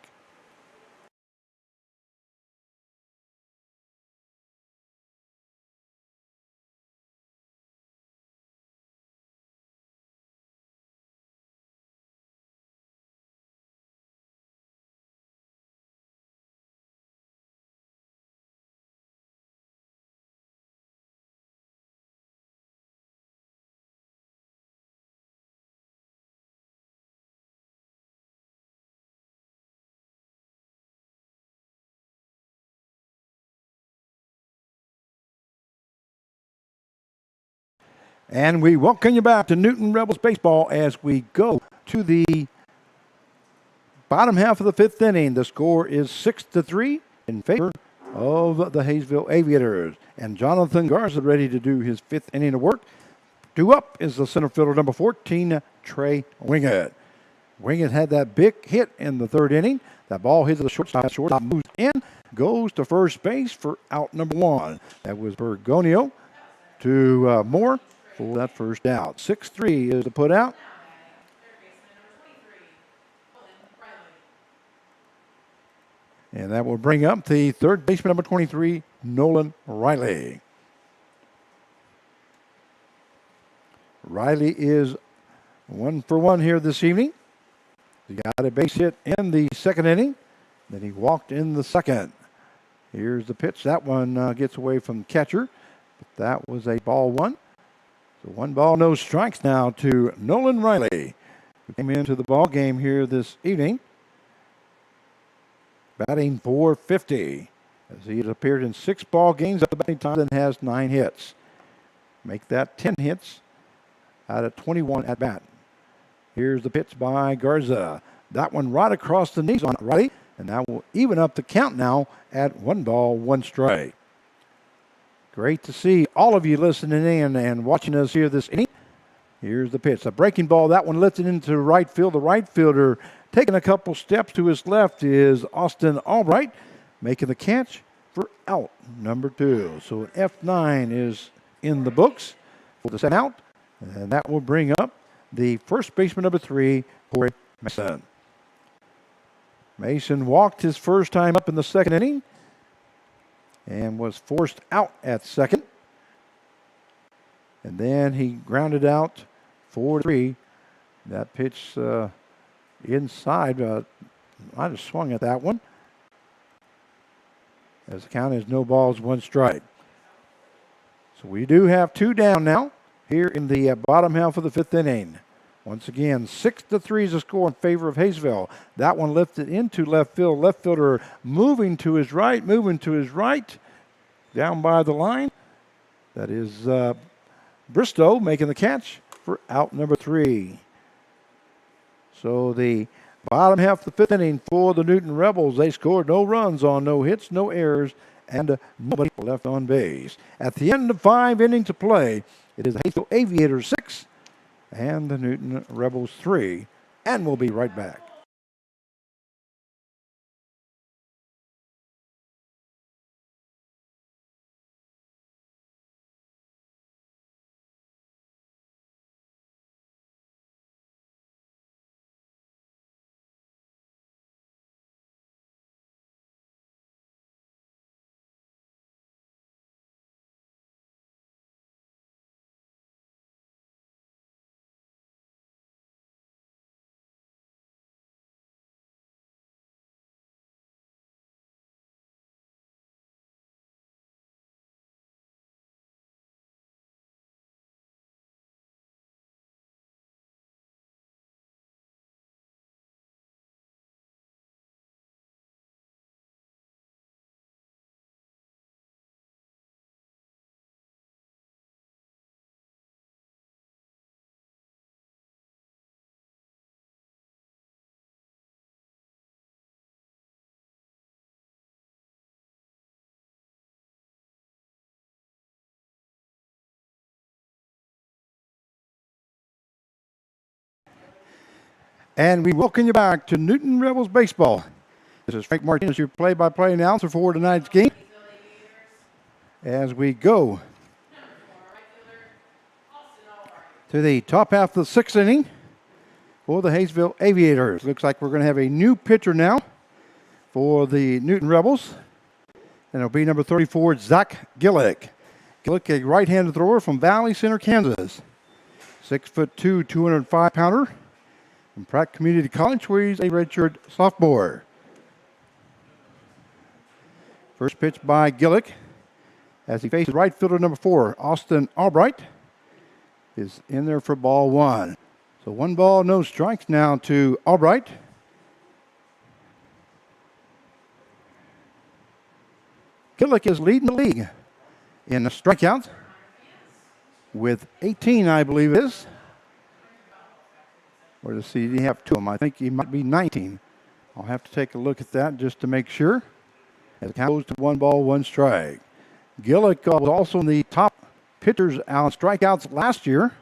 And we welcome you back to Newton Rebels Baseball as we go to the bottom half of the fifth inning. The score is 6-3 in favor of the Hayesville Aviators. And Jonathan Garza ready to do his fifth inning of work. Due up is the center fielder, number 14, Trey Wingett. Wingett had that big hit in the third inning. That ball hits the shortstop. Shortstop moves in, goes to first base for out number 1. That was Bergonio to Moore for that first out. 6-3 is the put out. And that will bring up the third baseman, number 23, Nolan Riley. Riley is 1 for 1 here this evening. He got a base hit in the second inning. Then he walked in the second. Here's the pitch. That one gets away from the catcher. But that was a ball one. So 1 ball, no strikes now to Nolan Riley, who came into the ball game here this evening, batting .450, as he has appeared in 6 ball games at the batting time and has 9 hits. Make that 10 hits out of 21 at bat. Here's the pitch by Garza. That one right across the knees on Riley, and that will even up the count now at 1 ball, 1 strike. Great to see all of you listening in and watching us here this inning. Here's the pitch. A breaking ball. That one lifted into right field. The right fielder taking a couple steps to his left is Austin Albright, making the catch for out number 2. So an F9 is in the books for the second out, and that will bring up the first baseman, number 3, Corey Mason. Mason walked his first time up in the second inning and was forced out at second. And then he grounded out 4-3. That pitch inside, might have swung at that one, as the count is no balls, 1 strike. So we do have 2 down now here in the bottom half of the 5th inning. Once again, 6-3 is the score in favor of Hayesville. That one lifted into left field. Left fielder moving to his right, down by the line. That is Bristow making the catch for out number 3. So the bottom half of the 5th inning for the Newton Rebels. They scored no runs on no hits, no errors, and nobody left on base. At the end of 5 innings to play, it is the Hayesville Aviators 6 and the Newton Rebels 3. And we'll be right back. And we welcome you back to Newton Rebels Baseball. This is Frank Martinez, your play-by-play announcer for tonight's game. As we go to the top half of the 6th inning for the Hayesville Aviators. Looks like we're going to have a new pitcher now for the Newton Rebels. And it'll be number 34, Zach Gillick. Gillick, a right-handed thrower from Valley Center, Kansas. 6'2", 205-pounder. From Pratt Community College, where he's a redshirt sophomore. First pitch by Gillick as he faces right fielder number 4, Austin Albright, is in there for ball 1. So 1 ball, no strikes now to Albright. Gillick is leading the league in the strikeouts with 18, I believe it is. Or does he have 2 of them? I think he might be 19. I'll have to take a look at that just to make sure. As the count goes to 1 ball, 1 strike. Gillick was also in the top pitchers on strikeouts last year.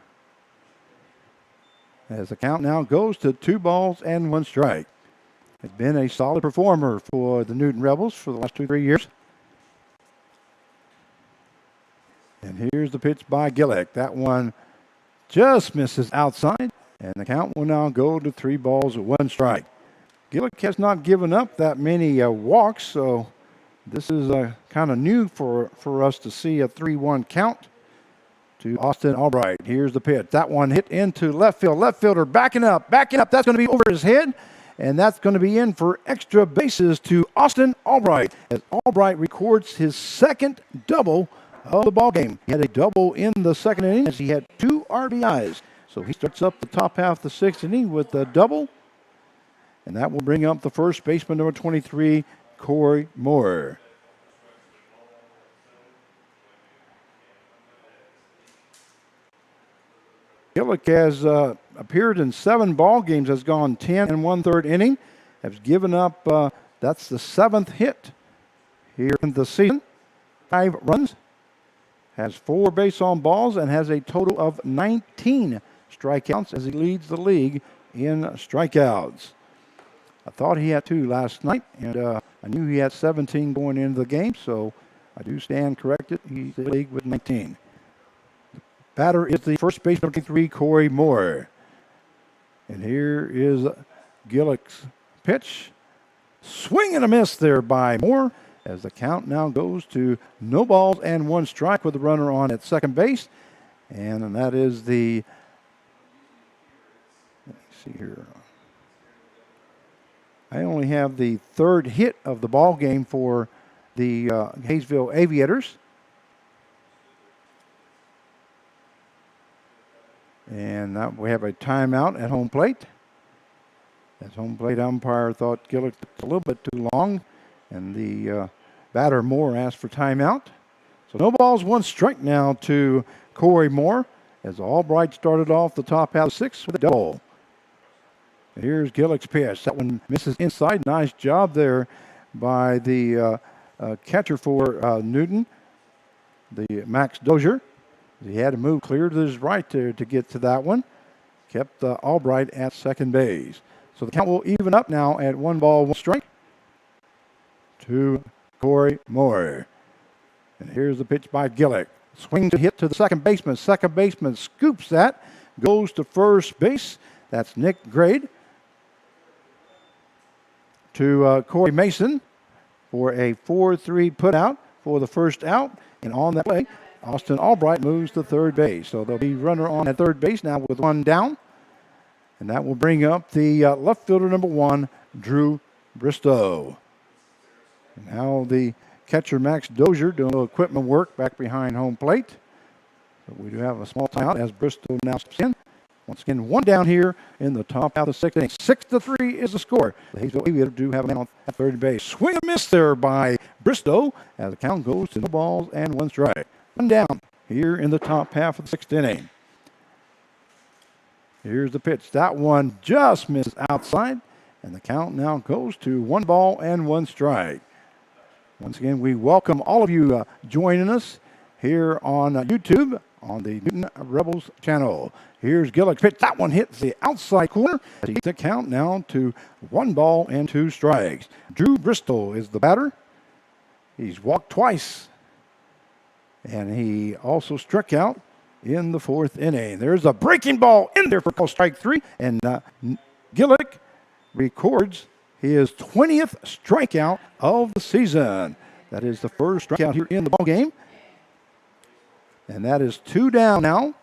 As the count now goes to 2 balls and 1 strike. Has been a solid performer for the Newton Rebels for the last 2-3 years. And here's the pitch by Gillick. That one just misses outside. And the count will now go to 3 balls and 1 strike. Gillick has not given up that many walks, so this is kind of new for us to see a 3-1 count to Austin Albright. Here's the pitch. That one hit into left field. Left fielder backing up. That's going to be over his head, and that's going to be in for extra bases to Austin Albright, as Albright records his 2nd double of the ball game. He had a double in the 2nd inning as he had 2 RBIs. So he starts up the top half of the 6th inning with a double, and that will bring up the first baseman, number 23, Corey Moore. Gillick has appeared in 7 ball games, has gone 10 1/3 inning, has given up, that's the 7th hit here in the season, 5 runs, has 4 base on balls, and has a total of 19 strikeouts as he leads the league in strikeouts. I thought he had 2 last night, and I knew he had 17 going into the game, so I do stand corrected. He's in the league with 19. The batter is the first baseman, 23, Corey Moore. And here is Gillick's pitch. Swing and a miss there by Moore, as the count now goes to no balls and 1 strike with the runner on at second base. And that is the, let me see here. I only have the 3rd hit of the ball game for the Hayesville Aviators. And now we have a timeout at home plate. As home plate umpire thought Gillick took a little bit too long, and the batter Moore asked for timeout. So no balls, 1 strike now to Corey Moore, as Albright started off the top half of 6 with a double. Here's Gillick's pitch. That one misses inside. Nice job there by the catcher for Newton, the Max Dozier. He had to move clear to his right there to get to that one. Kept Albright at second base. So the count will even up now at 1 ball, 1 strike to Corey Moore. And here's the pitch by Gillick. Swing to hit to the second baseman. Second baseman scoops that, goes to first base. That's Nick Grade. To Corey Mason for a 4-3 putout for the first out. And on that play, Austin Albright moves to third base. So there'll be runner on at third base now with 1 down. And that will bring up the left fielder, number 1, Drew Bristow. And now the catcher, Max Dozier, doing a little equipment work back behind home plate. So we do have a small timeout as Bristow now steps in. Once again, 1 down here in the top half of the 6th inning. 6-3 is the score. The Hayesville Aviators do have a man on at third base. Swing and miss there by Bristow as the count goes to no balls and 1 strike. 1 down here in the top half of the 6th inning. Here's the pitch. That one just missed outside, and the count now goes to 1 ball and 1 strike. Once again, we welcome all of you joining us here on YouTube on the Newton Rebels channel. Here's Gillick's pitch. That one hits the outside corner. He takes the count now to 1 ball and 2 strikes. Drew Bristow is the batter. He's walked twice, and he also struck out in the 4th inning. There's a breaking ball in there for call strike 3, and Gillick records his 20th strikeout of the season. That is the first strikeout here in the ball game. And that is 2 down now.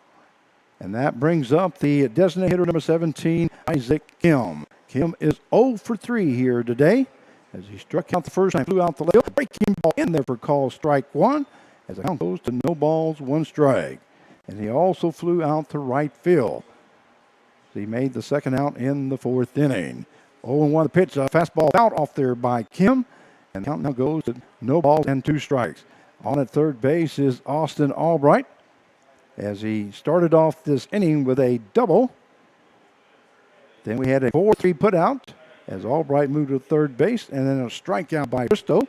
And that brings up the designated hitter, number 17, Isaac Kim. Kim is 0 for 3 here today, as he struck out the first time, flew out the left. Breaking ball in there for call strike 1, as the count goes to no balls, 1 strike. And he also flew out to right field. So he made the second out in the 4th inning. 0-1 the pitch, a fastball out off there by Kim. And the count now goes to no balls and 2 strikes. On at third base is Austin Albright, as he started off this inning with a double. Then we had a 4-3 putout as Albright moved to third base, and then a strikeout by Bristow.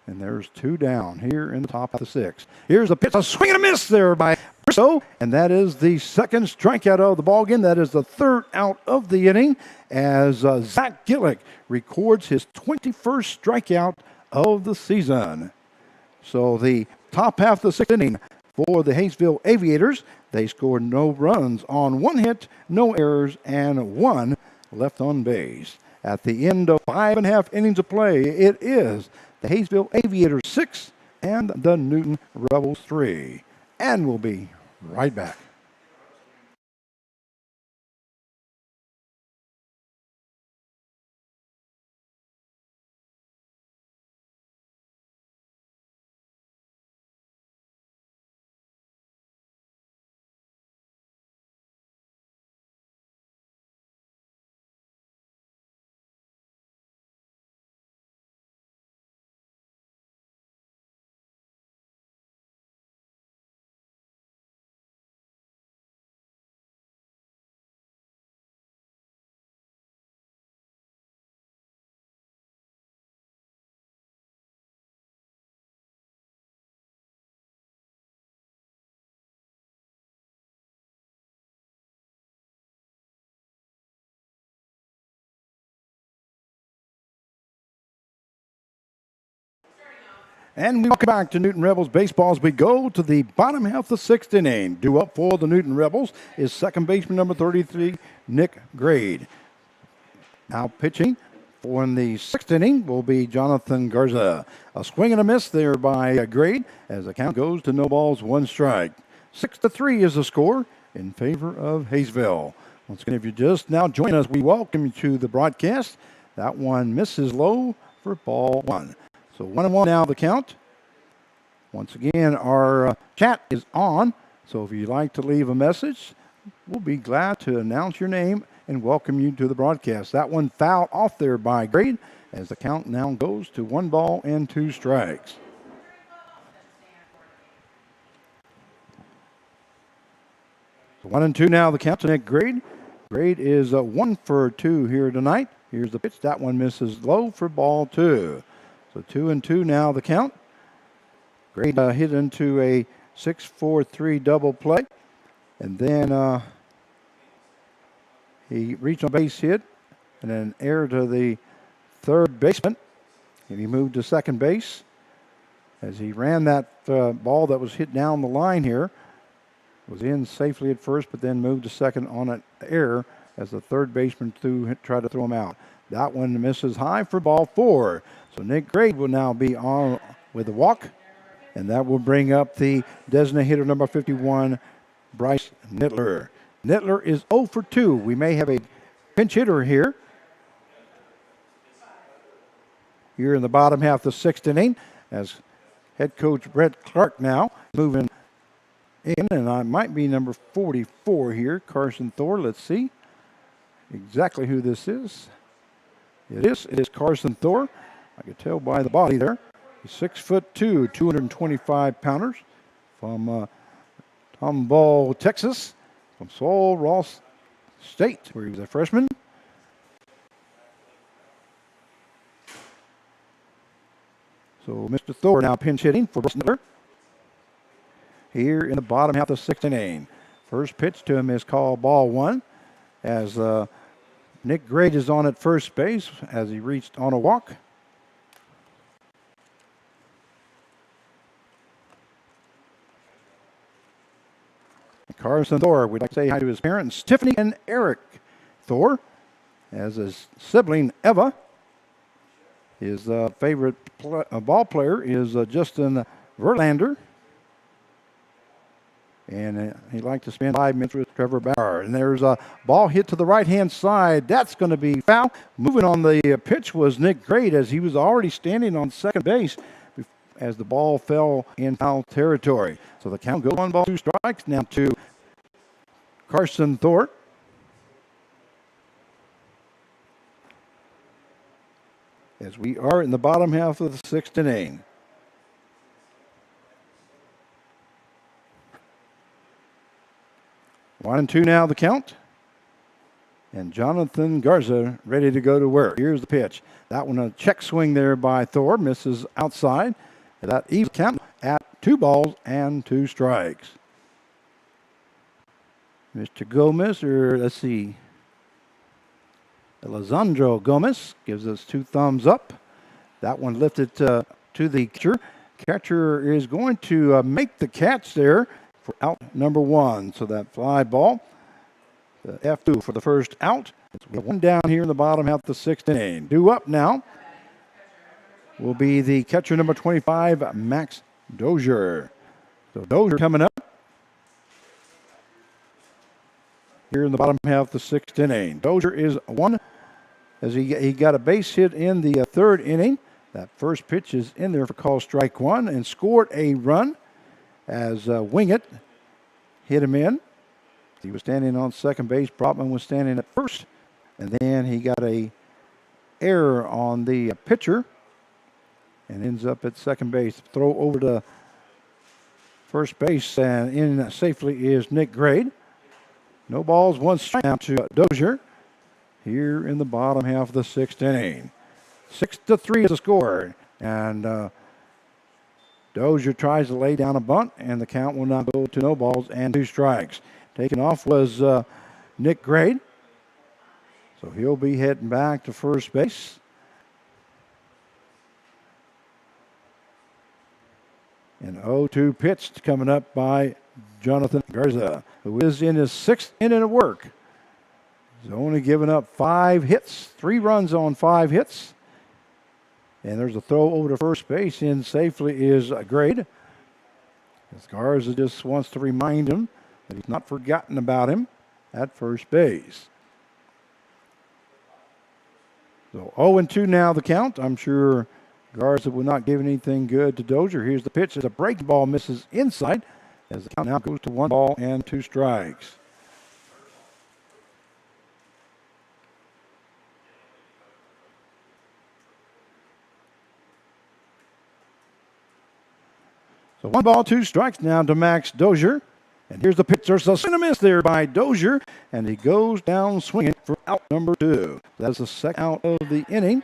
And there's 2 down here in the top of the 6th. Here's a pitch, a swing and a miss there by Bristow, and that is the second strikeout of the ball game. That is the 3rd out of the inning, as Zach Gillick records his 21st strikeout of the season. So the top half of the 6th inning for the Hayesville Aviators, they scored no runs on 1 hit, no errors, and 1 left on base. At the end of 5.5 innings of play, it is the Hayesville Aviators 6 and the Newton Rebels 3. And we'll be right back. And we welcome back to Newton Rebels baseball as we go to the bottom half of the 6th inning. Due up for the Newton Rebels is second baseman number 33, Nick Grade. Now pitching for in the 6th inning will be Jonathan Garza. A swing and a miss there by Grade as the count goes to no balls, 1 strike. 6-3 is the score in favor of Hayesville. Once again, if you just now join us, we welcome you to the broadcast. That one misses low for ball 1. So 1-1 now the count. Once again, our chat is on. So if you'd like to leave a message, we'll be glad to announce your name and welcome you to the broadcast. That one fouled off there by Grade as the count now goes to 1 ball and 2 strikes. So 1-2 now the count to Nick Grade. Grade is 1 for 2 here tonight. Here's the pitch. That one misses low for ball 2. So 2-2 now the count. Grade hit into a 6-4-3 double play. And then he reached a base hit and an error to the third baseman. And he moved to second base as he ran that ball that was hit down the line here. Was in safely at first, but then moved to second on an error as the third baseman tried to throw him out. That one misses high for ball 4. So Nick Grade will now be on with a walk, and that will bring up the designated hitter number 51, Bryce Nittler. Nittler is 0 for 2. We may have a pinch hitter here. Here in the bottom half of the 6th inning, as head coach Brett Clark now moving in, and I might be number 44 here, Carson Thor. Let's see exactly who this is. It is Carson Thor. I could tell by the body there. He's 6'2", 225 pounders from Tomball, Texas, from Sul Ross State, where he was a freshman. So Mr. Thor now pinch hitting for Bryce Nittler. Here in the bottom half of the 6th inning. First pitch to him is called ball 1 as Nick Grade is on at first base as he reached on a walk. Carson Thor, we'd like to say hi to his parents, Tiffany and Eric Thor, as his sibling Eva. His favorite ball player is Justin Verlander. And he'd like to spend 5 minutes with Trevor Bauer. And there's a ball hit to the right-hand side. That's going to be foul. Moving on the pitch was Nick Grade as he was already standing on second base as the ball fell in foul territory. So the count goes 1 ball, 2 strikes now to Carson Thor. As we are in the bottom half of the 6th inning. One and two now the count. And Jonathan Garza ready to go to work. Here's the pitch. That one a check swing there by Thor. Misses outside. That evens count at 2 balls and 2 strikes. Mr. Gomez, or let's see, Alessandro Gomez gives us 2 thumbs up. That one lifted to the catcher. Catcher is going to make the catch there for out number 1. So that fly ball, the F2 for the first out. It's 1 down here in the bottom half of the 6th inning. Due up now will be the catcher number 25, Max Dozier. So Dozier coming up here in the bottom half of the 6th inning. Dozier is 1 as he got a base hit in the 3rd inning. That first pitch is in there for call strike 1 and scored a run as Wingett hit him in. He was standing on second base. Brotman was standing at first. And then he got a error on the pitcher and ends up at second base. Throw over to first base and in safely is Nick Grade. No balls, 1 strike now to Dozier here in the bottom half of the 6th inning. 6-3 is the score. And Dozier tries to lay down a bunt, and the count will now go to no balls and 2 strikes. Taken off was Nick Grade. So he'll be heading back to first base. An 0-2 pitch coming up by Jonathan Garza, who is in his 6th inning of work. He's only given up 5 hits, 3 runs on 5 hits. And there's a throw over to first base. In safely is Grade. As Garza just wants to remind him that he's not forgotten about him at first base. So 0-2 now the count. I'm sure Garza will not give anything good to Dozier. Here's the pitch. As a breaking ball misses inside as the count now goes to 1 ball and 2 strikes. So 1 ball, 2 strikes now to Max Dozier. And here's the pitch. There's a swing and a miss there by Dozier. And he goes down swinging for out number 2. That's the second out of the inning.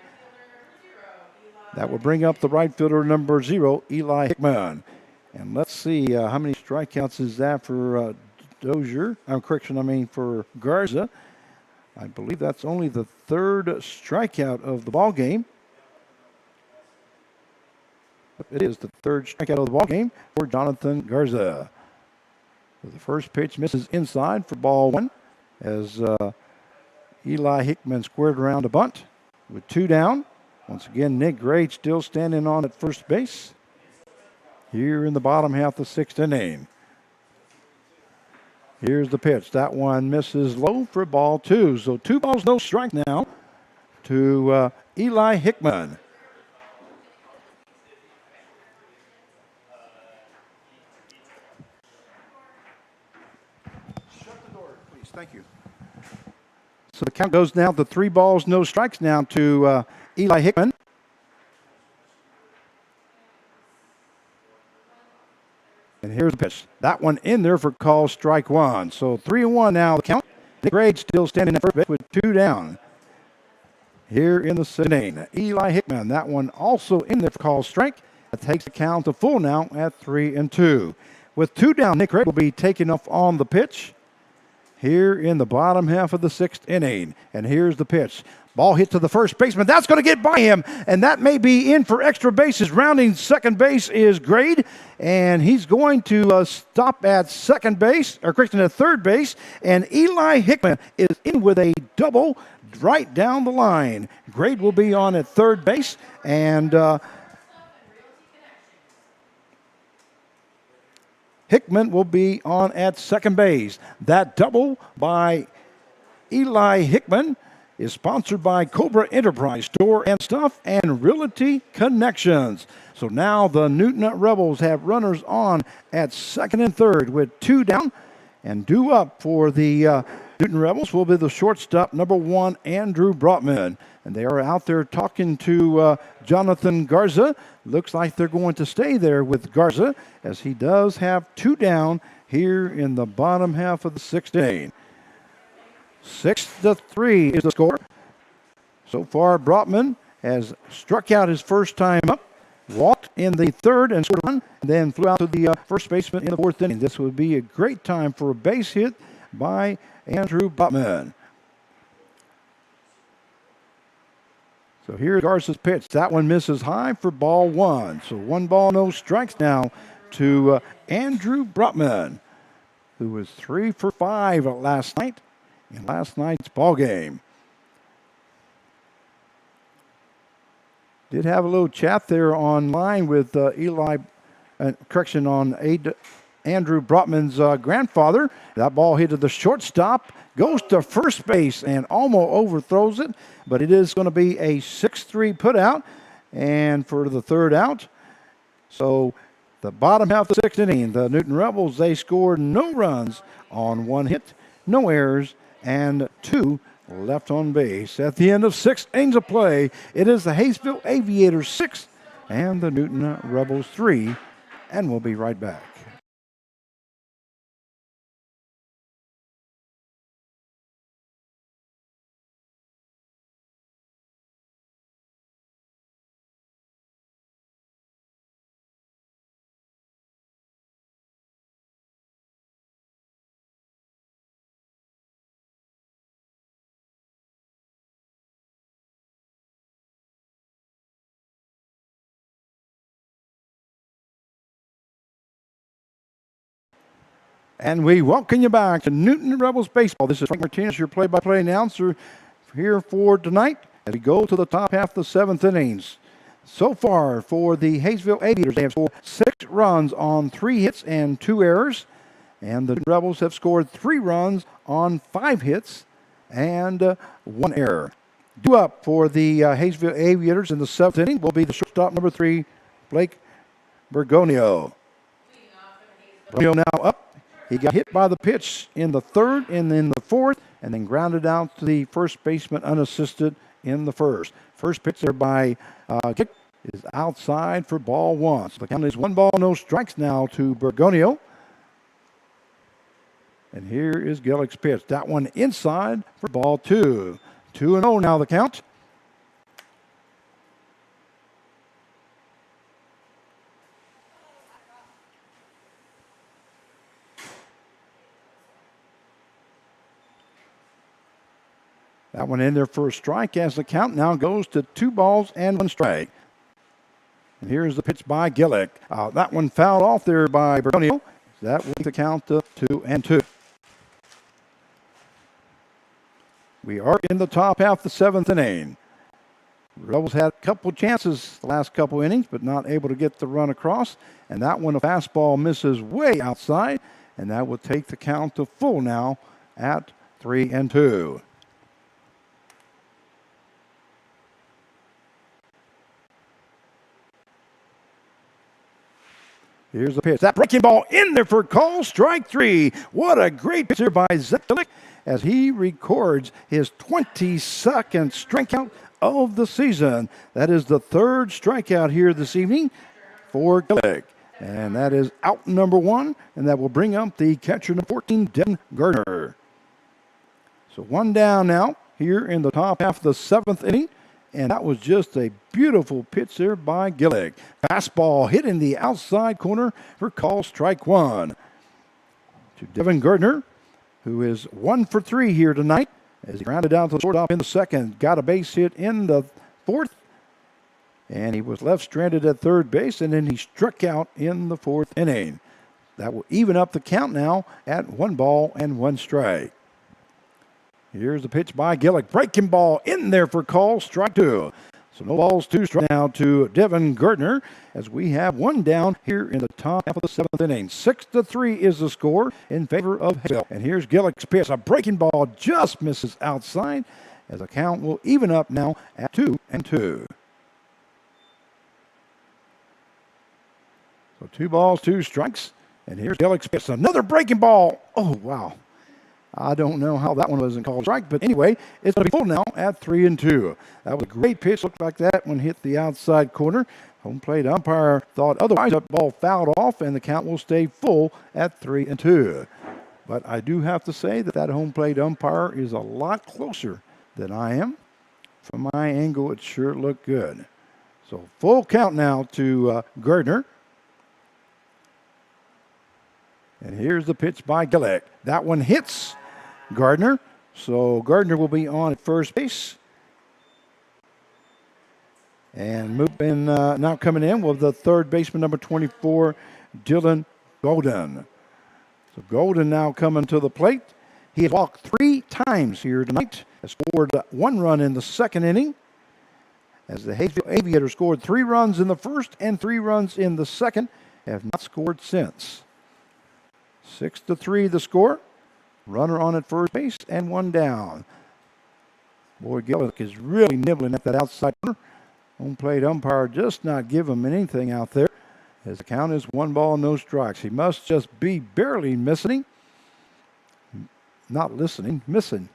That will bring up the right fielder number 0, Eli Hickman. And let's see how many strikeouts is that for Dozier. For Garza. I believe that's only the 3rd strikeout of the ball game. It is the 3rd strikeout of the ball game for Jonathan Garza. So the first pitch misses inside for ball 1 as Eli Hickman squared around a bunt with 2 down. Once again, Nick Grade still standing on at first base here in the bottom half of the 6th inning. Here's the pitch. That one misses low for ball 2. So 2 balls, no strike now to Eli Hickman. Thank you. So the count goes now to 3 balls, no strikes now to Eli Hickman. And here's the pitch. That one in there for call strike 1. So 3-1 now the count. Nick Grade still standing at first base with 2 down. Here in the 6th inning, Eli Hickman. That one also in there for call strike. That takes the count to full now at 3-2. With 2 down, Nick Grade will be taking off on the pitch here in the bottom half of the 6th inning. And here's the pitch. Ball hit to the first baseman. That's going to get by him, and that may be in for extra bases. Rounding second base is Grade, and he's going to stop at second base, or correction, at third base, and Eli Hickman is in with a double right down the line. Grade will be on at third base, and Hickman will be on at second base. That double by Eli Hickman is sponsored by Cobra Enterprise Store and Stuff and Realty Connections. So now the Newton Rebels have runners on at second and third with 2 down. And due up for the Newton Rebels will be the shortstop, number 1, Andrew Brotman. And they are out there talking to Jonathan Garza. Looks like they're going to stay there with Garza as he does have 2 down here in the bottom half of the 6th inning. 6-3 is the score. So far, Brotman has struck out his first time up, walked in the third and scored a run, and then flew out to the first baseman in the fourth inning. This would be a great time for a base hit by Andrew Brotman. So here's Garza's pitch. That one misses high for ball one. So 1 ball, no strikes now to Andrew Brotman, who was 3 for 5 last night in last night's ball game. Did have a little chat there online with Andrew Brotman's grandfather. That ball hit to the shortstop, goes to first base and almost overthrows it, but it is going to be a 6-3 putout, and for the third out. So the bottom half of the sixth inning, the Newton Rebels, they scored no runs on 1 hit, no errors, and 2 left on base. At the end of 6 innings of play, it is the Hayesville Aviators 6 and the Newton Rebels 3, and we'll be right back. And we welcome you back to Newton Rebels Baseball. This is Frank Martinez, your play-by-play announcer here for tonight as we go to the top half of the 7th innings. So far for the Hayesville Aviators, they have scored 6 runs on 3 hits and 2 errors. And the Rebels have scored 3 runs on 5 hits and 1 error. Due up for the Hayesville Aviators in the 7th inning will be the shortstop number 3, Blake Bergonio. Bergonio now up. He got hit by the pitch in the third and in the fourth, and then grounded out to the first baseman unassisted in the first. First pitch there by Kick is outside for ball 1. So the count is 1 ball, no strikes now to Bergonio. And here is Gillick's pitch. That one inside for ball 2. 2-0 now the count. That one in there for a strike as the count now goes to 2 balls and 1 strike. And here's the pitch by Gillick. That one fouled off there by Bergonio. That will make the count to 2-2. We are in the top half of the 7th inning. Rebels had a couple chances the last couple innings, but not able to get the run across. And that one, a fastball misses way outside, and that will take the count to full now at 3-2. Here's the pitch. That breaking ball in there for a call. Strike 3. What a great pitch here by Zach Gillick as he records his 22nd strikeout of the season. That is the 3rd strikeout here this evening for Gillick. And that is out number 1, and that will bring up the catcher number 14, Devin Gardner. So 1 down now here in the top half of the 7th inning. And that was just a beautiful pitch there by Gillick. Fastball hit in the outside corner for call strike 1. To Devin Gardner, who is 1 for 3 here tonight, as he grounded down to the shortstop in the 2nd. Got a base hit in the 4th. And he was left stranded at 3rd base, and then he struck out in the 4th inning. That will even up the count now at 1 ball and 1 strike. Here's the pitch by Gillick. Breaking ball in there for call, strike 2. So no balls, 2 strikes now to Devin Gardner as we have 1 down here in the top half of the 7th inning. 6-3 is the score in favor of Hayesville. And here's Gillick's pitch. A breaking ball just misses outside as the count will even up now at 2-2. So 2 balls, 2 strikes. And here's Gillick's pitch. Another breaking ball. Oh, wow. I don't know how that one wasn't called a strike, but anyway, it's going to be full now at 3-2. That was a great pitch. Looked like that one hit the outside corner. Home plate umpire thought otherwise. That ball fouled off, and the count will stay full at 3-2. But I do have to say that home plate umpire is a lot closer than I am. From my angle, it sure looked good. So full count now to Gardner. And here's the pitch by Gillick. That one hits Gardner. So Gardner will be on at first base. And now coming in with the third baseman, number 24, Dylan Golden. So Golden now coming to the plate. He has walked 3 times here tonight. Has scored 1 run in the second inning. As the Hayesville Aviators scored 3 runs in the first and 3 runs in the second. Have not scored since. 6-3 the score. Runner on at first base and 1 down. Boy, Gillick is really nibbling at that outside corner. Home plate umpire just not give him anything out there. As the count is 1 ball, no strikes. He must just be barely missing. Not listening, missing.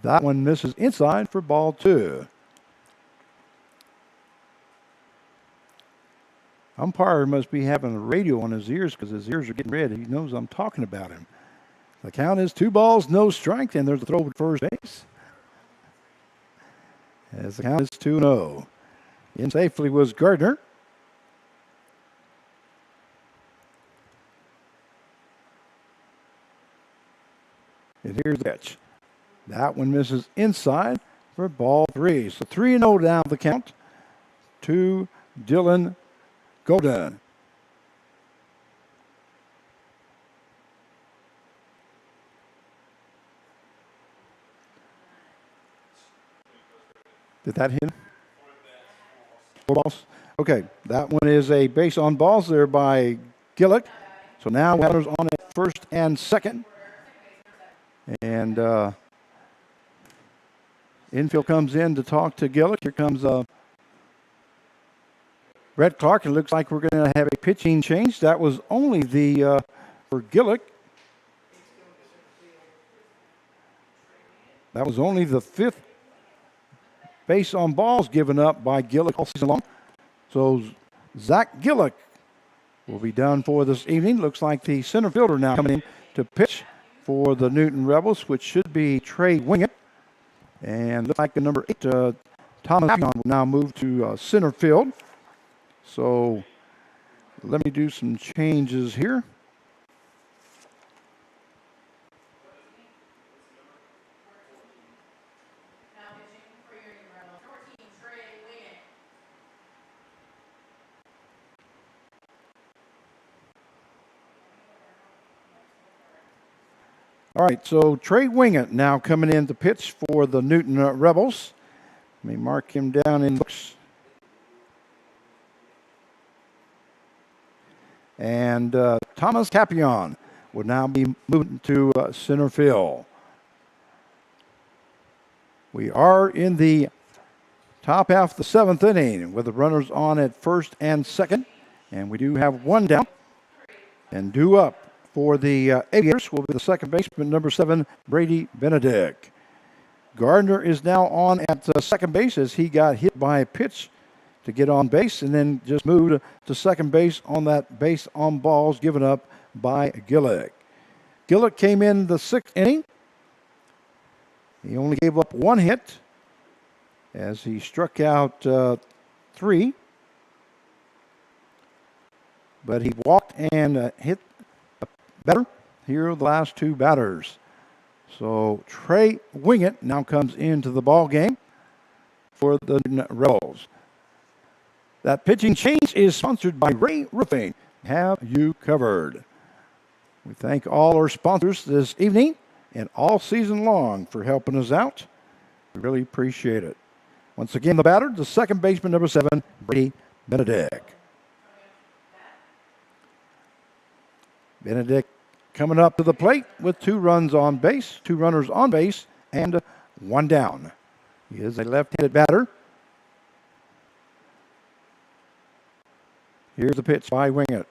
That one misses inside for ball 2. Umpire must be having a radio on his ears because his ears are getting red. He knows I'm talking about him. The count is 2 balls, no strike, and there's a throw at first base. As the count is 2-0. In safely was Gardner. And here's the pitch. That one misses inside for ball 3. So 3-0 down the count to Dylan Golden. Did that hit? 4 balls. Okay, that one is a base on balls there by Gillick. So now runners on at first and second. And infield comes in to talk to Gillick. Here comes Brett Clark. It looks like we're going to have a pitching change. That was only the for Gillick. That was only the 5th base on balls given up by Gillick all season long. So Zach Gillick will be done for this evening. Looks like the center fielder now coming in to pitch for the Newton Rebels, which should be Trey Wingett. And looks like the number 8, Thomas Papillon, will now move to center field. So let me do some changes here. All right, so Trey Wingett now coming in to pitch for the Newton Rebels. Let me mark him down in books. And Thomas Papillon will now be moving to center field. We are in the top half of the 7th inning with the runners on at first and second. And we do have 1 down. And due up for the Aviators will be the second baseman, number 7, Brady Benedict. Gardner is now on at second base as he got hit by a pitch to get on base and then just moved to second base on that base on balls given up by Gillick. Gillick came in the 6th inning. He only gave up 1 hit as he struck out 3. But he walked and hit better. Here are the last 2 batters. So Trey Wingett now comes into the ball game for the Rebels. That pitching change is sponsored by Ray Roofing. Have you covered? We thank all our sponsors this evening and all season long for helping us out. We really appreciate it. Once again, the batter, the second baseman, number 7, Brady Benedict. Benedict coming up to the plate with 2 runners on base, and 1 down. He is a left-handed batter. Here's the pitch by Wingett.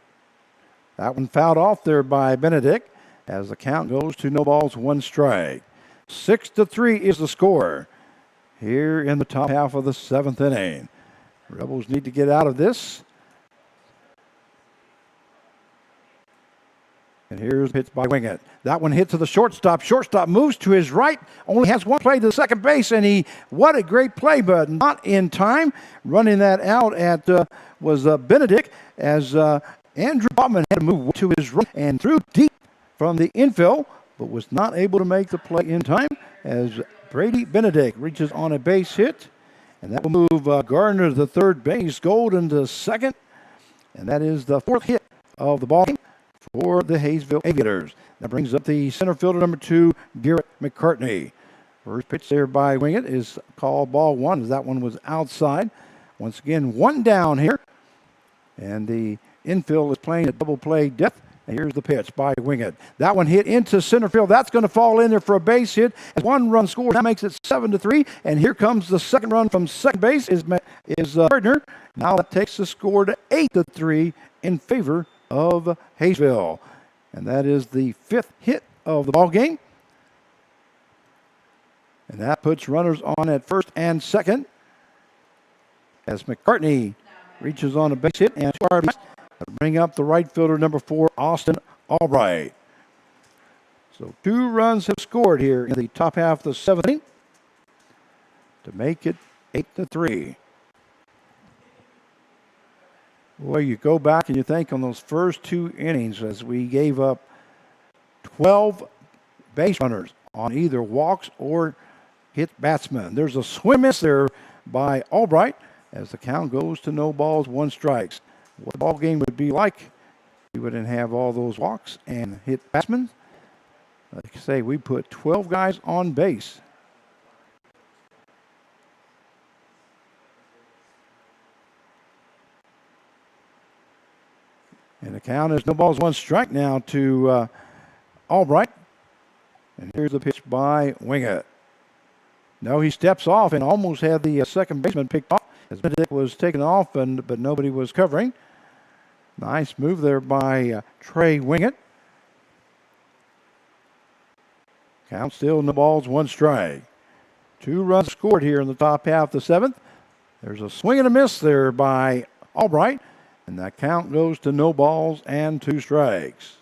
That one fouled off there by Benedict as the count goes to 0 balls, 1 strike. 6-3 is the score here in the top half of the 7th inning. Rebels need to get out of this. And here's a pitch by Wingett. That one hit to the shortstop. Shortstop moves to his right. Only has one play to the second base, and what a great play, but not in time. Running that out was Benedict as Andrew Baughman had to move to his right and threw deep from the infield, but was not able to make the play in time as Brady Benedict reaches on a base hit. And that will move Gardner to the third base, Golden to second. And that is the fourth hit of the ball game for the Hayesville Aviators. That brings up the center fielder, number 2, Garrett McCartney. First pitch there by Wingett is called ball one, as that one was outside. Once again, one down here. And the infield is playing a double play depth. And here's the pitch by Wingett. That one hit into center field. That's going to fall in there for a base hit. And one run scored. That makes it 7-3. And here comes the second run from second base is Gardner. Now that takes the score to 8-3 in favor of Hayesville. And that is the fifth hit of the ball game. And that puts runners on at first and second as McCartney reaches on a base hit and bring up the right fielder, number 4, Austin Albright. So 2 runs have scored here in the top half of the seventh inning to make it 8-3. Boy, you go back and you think on those first 2 innings as we gave up 12 base runners on either walks or hit batsmen. There's a swing miss there by Albright as the count goes to no balls, 1 strikes. What the ball game would be like, we wouldn't have all those walks and hit batsmen. Like I say, we put 12 guys on base. And the count is no balls, 1 strike now to Albright. And here's the pitch by Wingett. No, he steps off and almost had the second baseman picked off as Benedict was taken off, but nobody was covering. Nice move there by Trey Wingett. Count still no balls, 1 strike. 2 runs scored here in the top half of the seventh. There's a swing and a miss there by Albright. And that count goes to no balls and 2 strikes.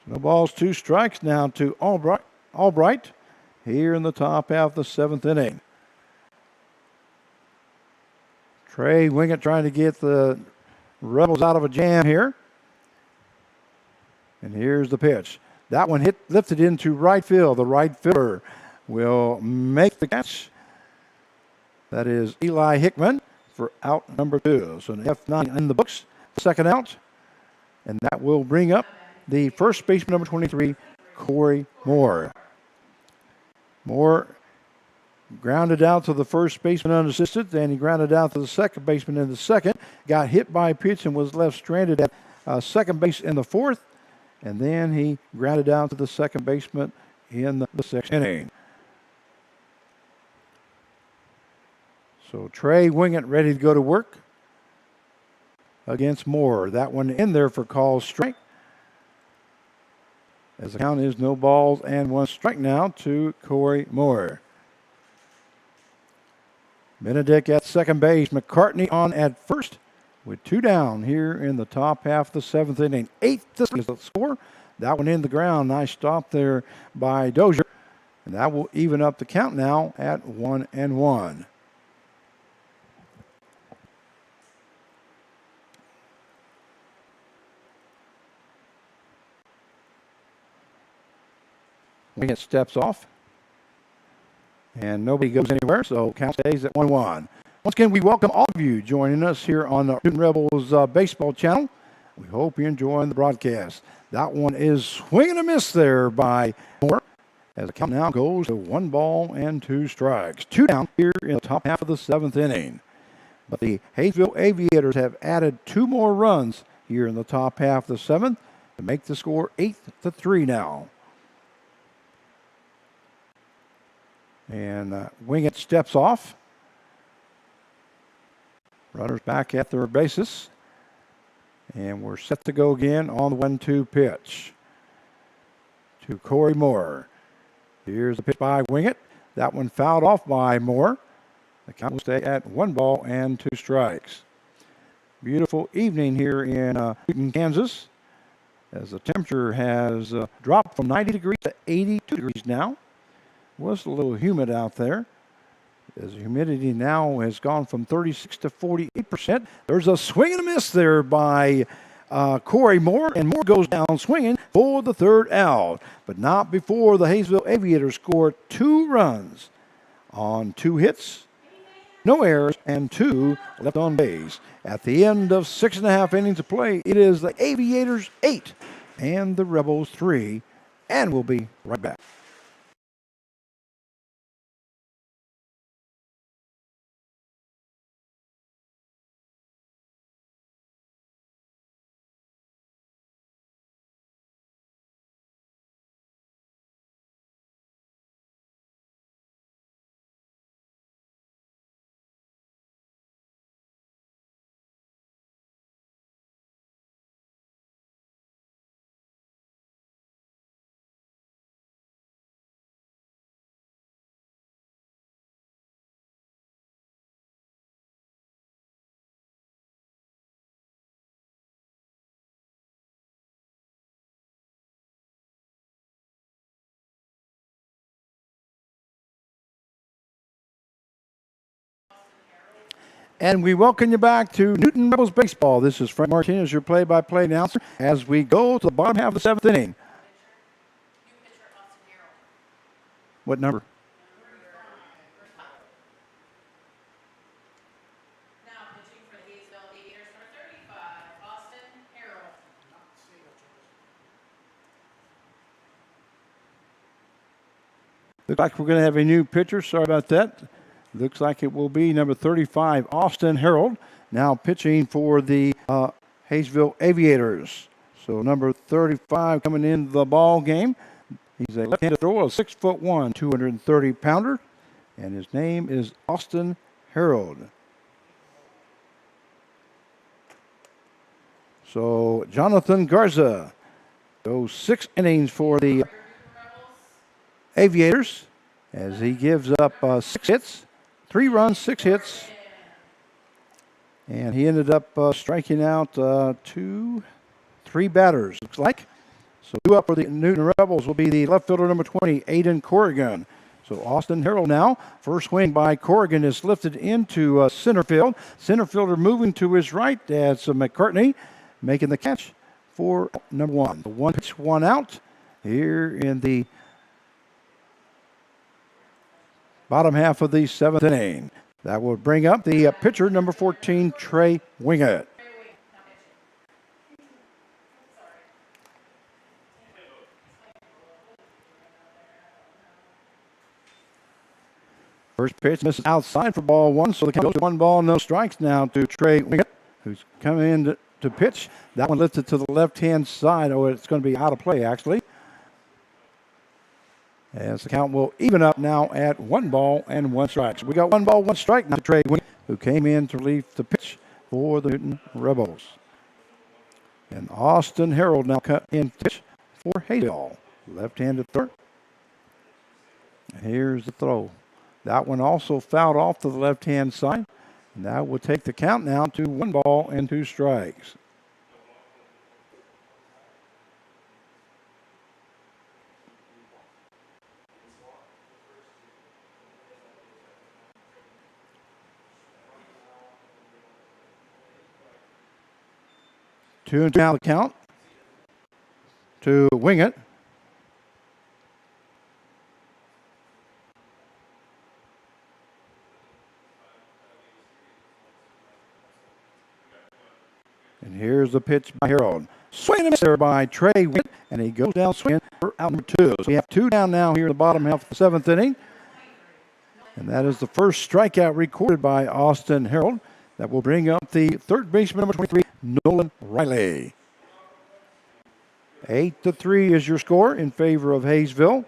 No balls, 2 strikes now to Albright here in the top half of the seventh inning. Trey Wingett trying to get the Rebels out of a jam here. And here's the pitch. That one lifted into right field. The right fielder will make the catch. That is Eli Hickman for out number 2. So an F9 in the books, second out. And that will bring up the first baseman, number 23, Corey Moore. Moore grounded out to the first baseman unassisted, and he grounded out to the second baseman in the second. Got hit by a pitch and was left stranded at second base in the fourth. And then he grounded out to the second baseman in the sixth inning. So Trey Wingett ready to go to work against Moore. That one in there for call strike. As the count is no balls and 1 strike now to Corey Moore. Benedict at second base. McCartney on at first with 2 down here in the top half of the seventh inning. 8-3 is the score. That one in the ground. Nice stop there by Dozier. And that will even up the count now at 1-1. Wingett steps off. And nobody goes anywhere, so count stays at 1-1. Once again, we welcome all of you joining us here on the Newton Rebels baseball channel. We hope you're enjoying the broadcast. That one is swing and a miss there by Moore. As the count now goes to 1 ball and 2 strikes. 2 down here in the top half of the seventh inning. But the Hayesville Aviators have added 2 more runs here in the top half of the seventh to make the score 8-3 now. And Wingett steps off. Runners back at their bases. And we're set to go again on the 1-2 pitch to Corey Moore. Here's the pitch by Wingett. That one fouled off by Moore. The count will stay at 1 ball and 2 strikes. beautiful evening here in Newton, Kansas, as the temperature has dropped from 90 degrees to 82 degrees now. It was a little humid out there, as the humidity now has gone from 36 to 48%. There's a swing and a miss there by Corey Moore, and Moore goes down swinging for the third out, but not before the Hayesville Aviators score 2 runs on 2 hits, no errors, and 2 left on base. At the end of 6.5 innings of play, it is the Aviators 8 and the Rebels 3, and we'll be right back. And we welcome you back to Newton Rebels Baseball. This is Frank Martinez, your play-by-play announcer, as we go to the bottom half of the 7th inning. What number? Now pitching for the Hayesville Aviators, number 35, Austin Harold. Looks like we're going to have a new pitcher. Sorry about that. Looks like it will be number 35, Austin Harold, now pitching for the Hayesville Aviators. So number 35 coming in the ball game. He's a left-handed thrower, a 6'1", 230-pounder, and his name is Austin Harold. So Jonathan Garza goes 6 innings for the Aviators, as he gives up 6 hits, 3 runs, 6 hits, and he ended up striking out 3 batters, looks like. So 2 up for the Newton Rebels will be the left fielder number 20, Aiden Corrigan. So Austin Harold now, first swing by Corrigan is lifted into center field. Center fielder moving to his right, that's McCartney making the catch for number 1. The 1 pitch, 1 out here in the bottom half of the 7th inning. That will bring up the pitcher, number 14, Trey Wingett. First pitch misses outside for ball 1, so the count goes to 1 ball, no strikes now to Trey Wingett, who's coming in to pitch. That one lifted to the left-hand side. Oh, it's going to be out of play, actually. As the count will even up now at 1 ball and 1 strike. So we got 1 ball, 1 strike now to Trey Wingett, who came in to relieve the pitch for the Newton Rebels. And Austin Harold now cut in to pitch for Hayesville. Left-handed throw. Here's the throw. That one also fouled off to the left-hand side. And that will take the count now to 1 ball and 2 strikes. Two and now the count to Wingett. And here's the pitch by Harold. Swing and a miss there by Trey Wingett, and he goes down swinging for out number 2. So we have 2 down now here in the bottom half of the 7th inning. And that is the first strikeout recorded by Austin Harold. That will bring up the third baseman, number 23, Nolan Riley. 8-3 is your score in favor of Hayesville.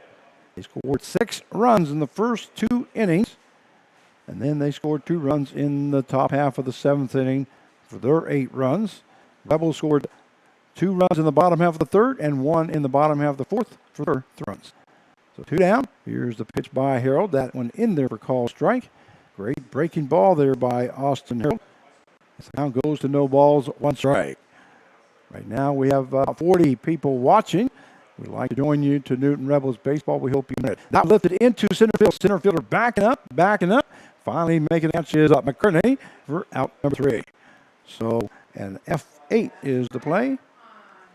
They scored 6 runs in the first 2 innings. And then they scored 2 runs in the top half of the 7th inning for their 8 runs. Rebels scored 2 runs in the bottom half of the 3rd and 1 in the bottom half of the 4th for their 3 runs. So 2 down. Here's the pitch by Harold. That one in there for call strike. Great breaking ball there by Austin Harold. Count goes to no balls, 1 strike. Right now we have 40 people watching. We'd like to join you to Newton Rebels baseball. We hope you know it. Now lifted into center field. Center fielder backing up. Finally making the catch is McCurney for out number 3. So an F8 is the play.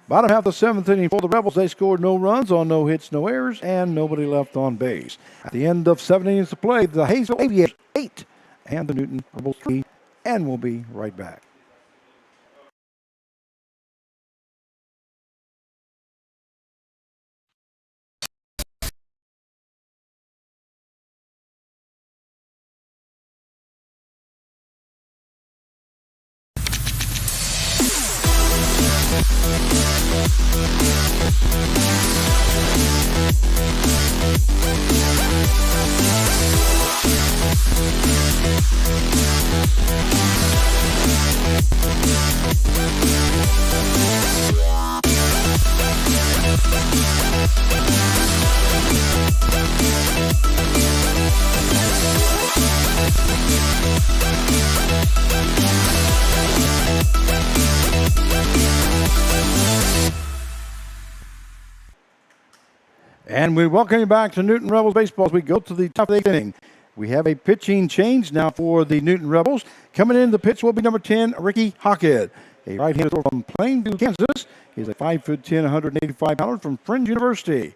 Bottom half of the 7th inning for the Rebels. They scored no runs on no hits, no errors, and nobody left on base. At the end of 7 innings to play, the Hayesville Aviators 8 and the Newton Rebels 3, and we'll be right back. And we welcome you back to Newton Rebels baseball as we go to the top of the 8th inning. We have a pitching change now for the Newton Rebels. Coming in the pitch will be number 10, Ricky Hockett, a right-handed thrower from Plainview, Kansas. He's a 5'10", 185-pounder from Friends University.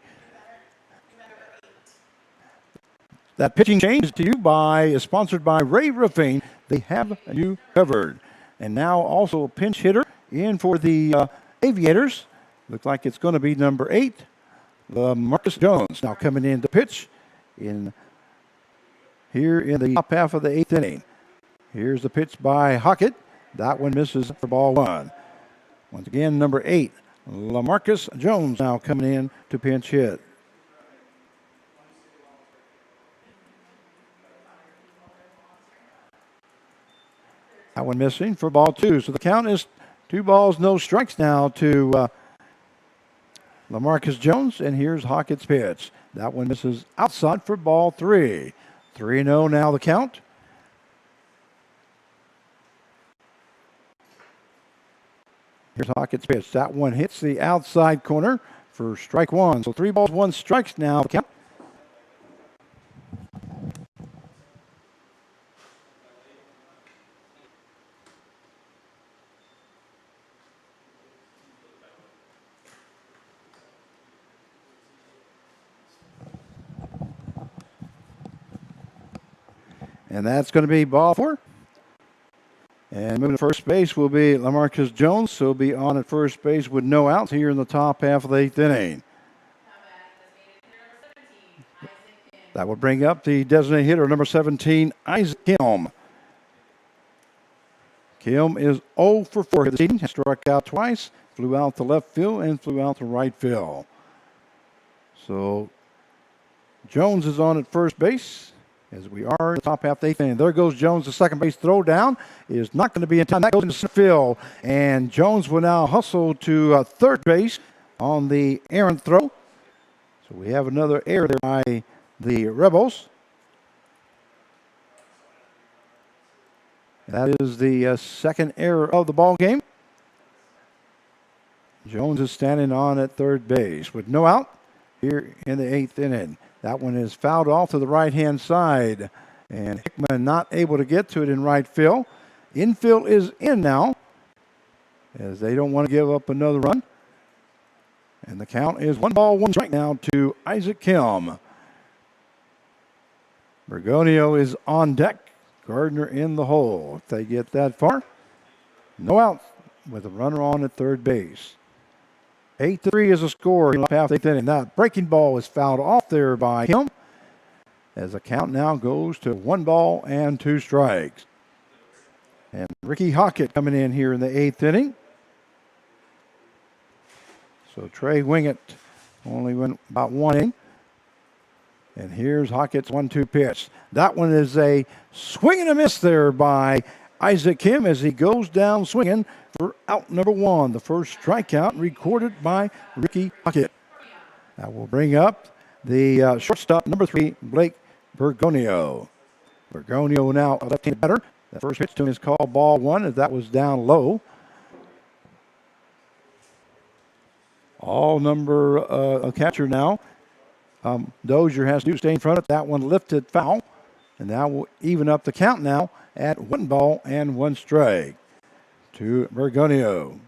That pitching change to you is sponsored by Ray Roofing. They have you covered. And now also a pinch hitter in for the Aviators. Looks like it's going to be number 8. Marcus Jones now coming in to pitch here in the top half of the 8th inning. Here's the pitch by Hockett. That one misses for ball 1. Once again, number 8, LaMarcus Jones now coming in to pinch hit. That one missing for ball 2. So the count is 2 balls, no strikes now to LaMarcus Jones, and here's Hockett's pitch. That one misses outside for ball 3. 3-0 now the count. Here's Hockett's pitch. That one hits the outside corner for strike 1. So 3 balls, 1 strikes now the count. And that's going to be ball 4. And moving to first base will be LaMarcus Jones. So he'll be on at first base with no outs here in the top half of the 8th inning. That will bring up the designated hitter, number 17, Isaac Kim. Kim is 0 for 4 this season. Struck out twice, flew out to left field, and flew out to right field. So Jones is on at first base as we are in the top half of the 8th inning. There goes Jones. The second base throw down is not going to be in time. That goes into center field. And Jones will now hustle to third base on the errant throw. So we have another error there by the Rebels. That is the second error of the ball game. Jones is standing on at third base with no out here in the 8th inning. That one is fouled off to the right-hand side. And Hickman not able to get to it in right field. Infield is in now as they don't want to give up another run. And the count is 1 ball, 1 strike now to Isaac Kim. Bergonio is on deck. Gardner in the hole. If they get that far, no out with a runner on at third base. 8-3 is a score in the half of the 8th inning. That breaking ball is fouled off there by Kim as the count now goes to 1 ball and 2 strikes. And Ricky Hockett coming in here in the 8th inning. So Trey Wingett only went about 1 inning. And here's Hockett's 1-2 pitch. That one is a swing and a miss there by Isaac Kim as he goes down swinging for out number 1. The first strikeout recorded by Ricky Hockett. That will bring up the shortstop, number 3, Blake Bergonio. Bergonio now a left-handed batter. The first pitch to him is called ball one, as that was down low. All number a catcher now. Dozier has to stay in front of that one, lifted foul. And that will even up the count now at 1 ball and 1 strike to Bergonio.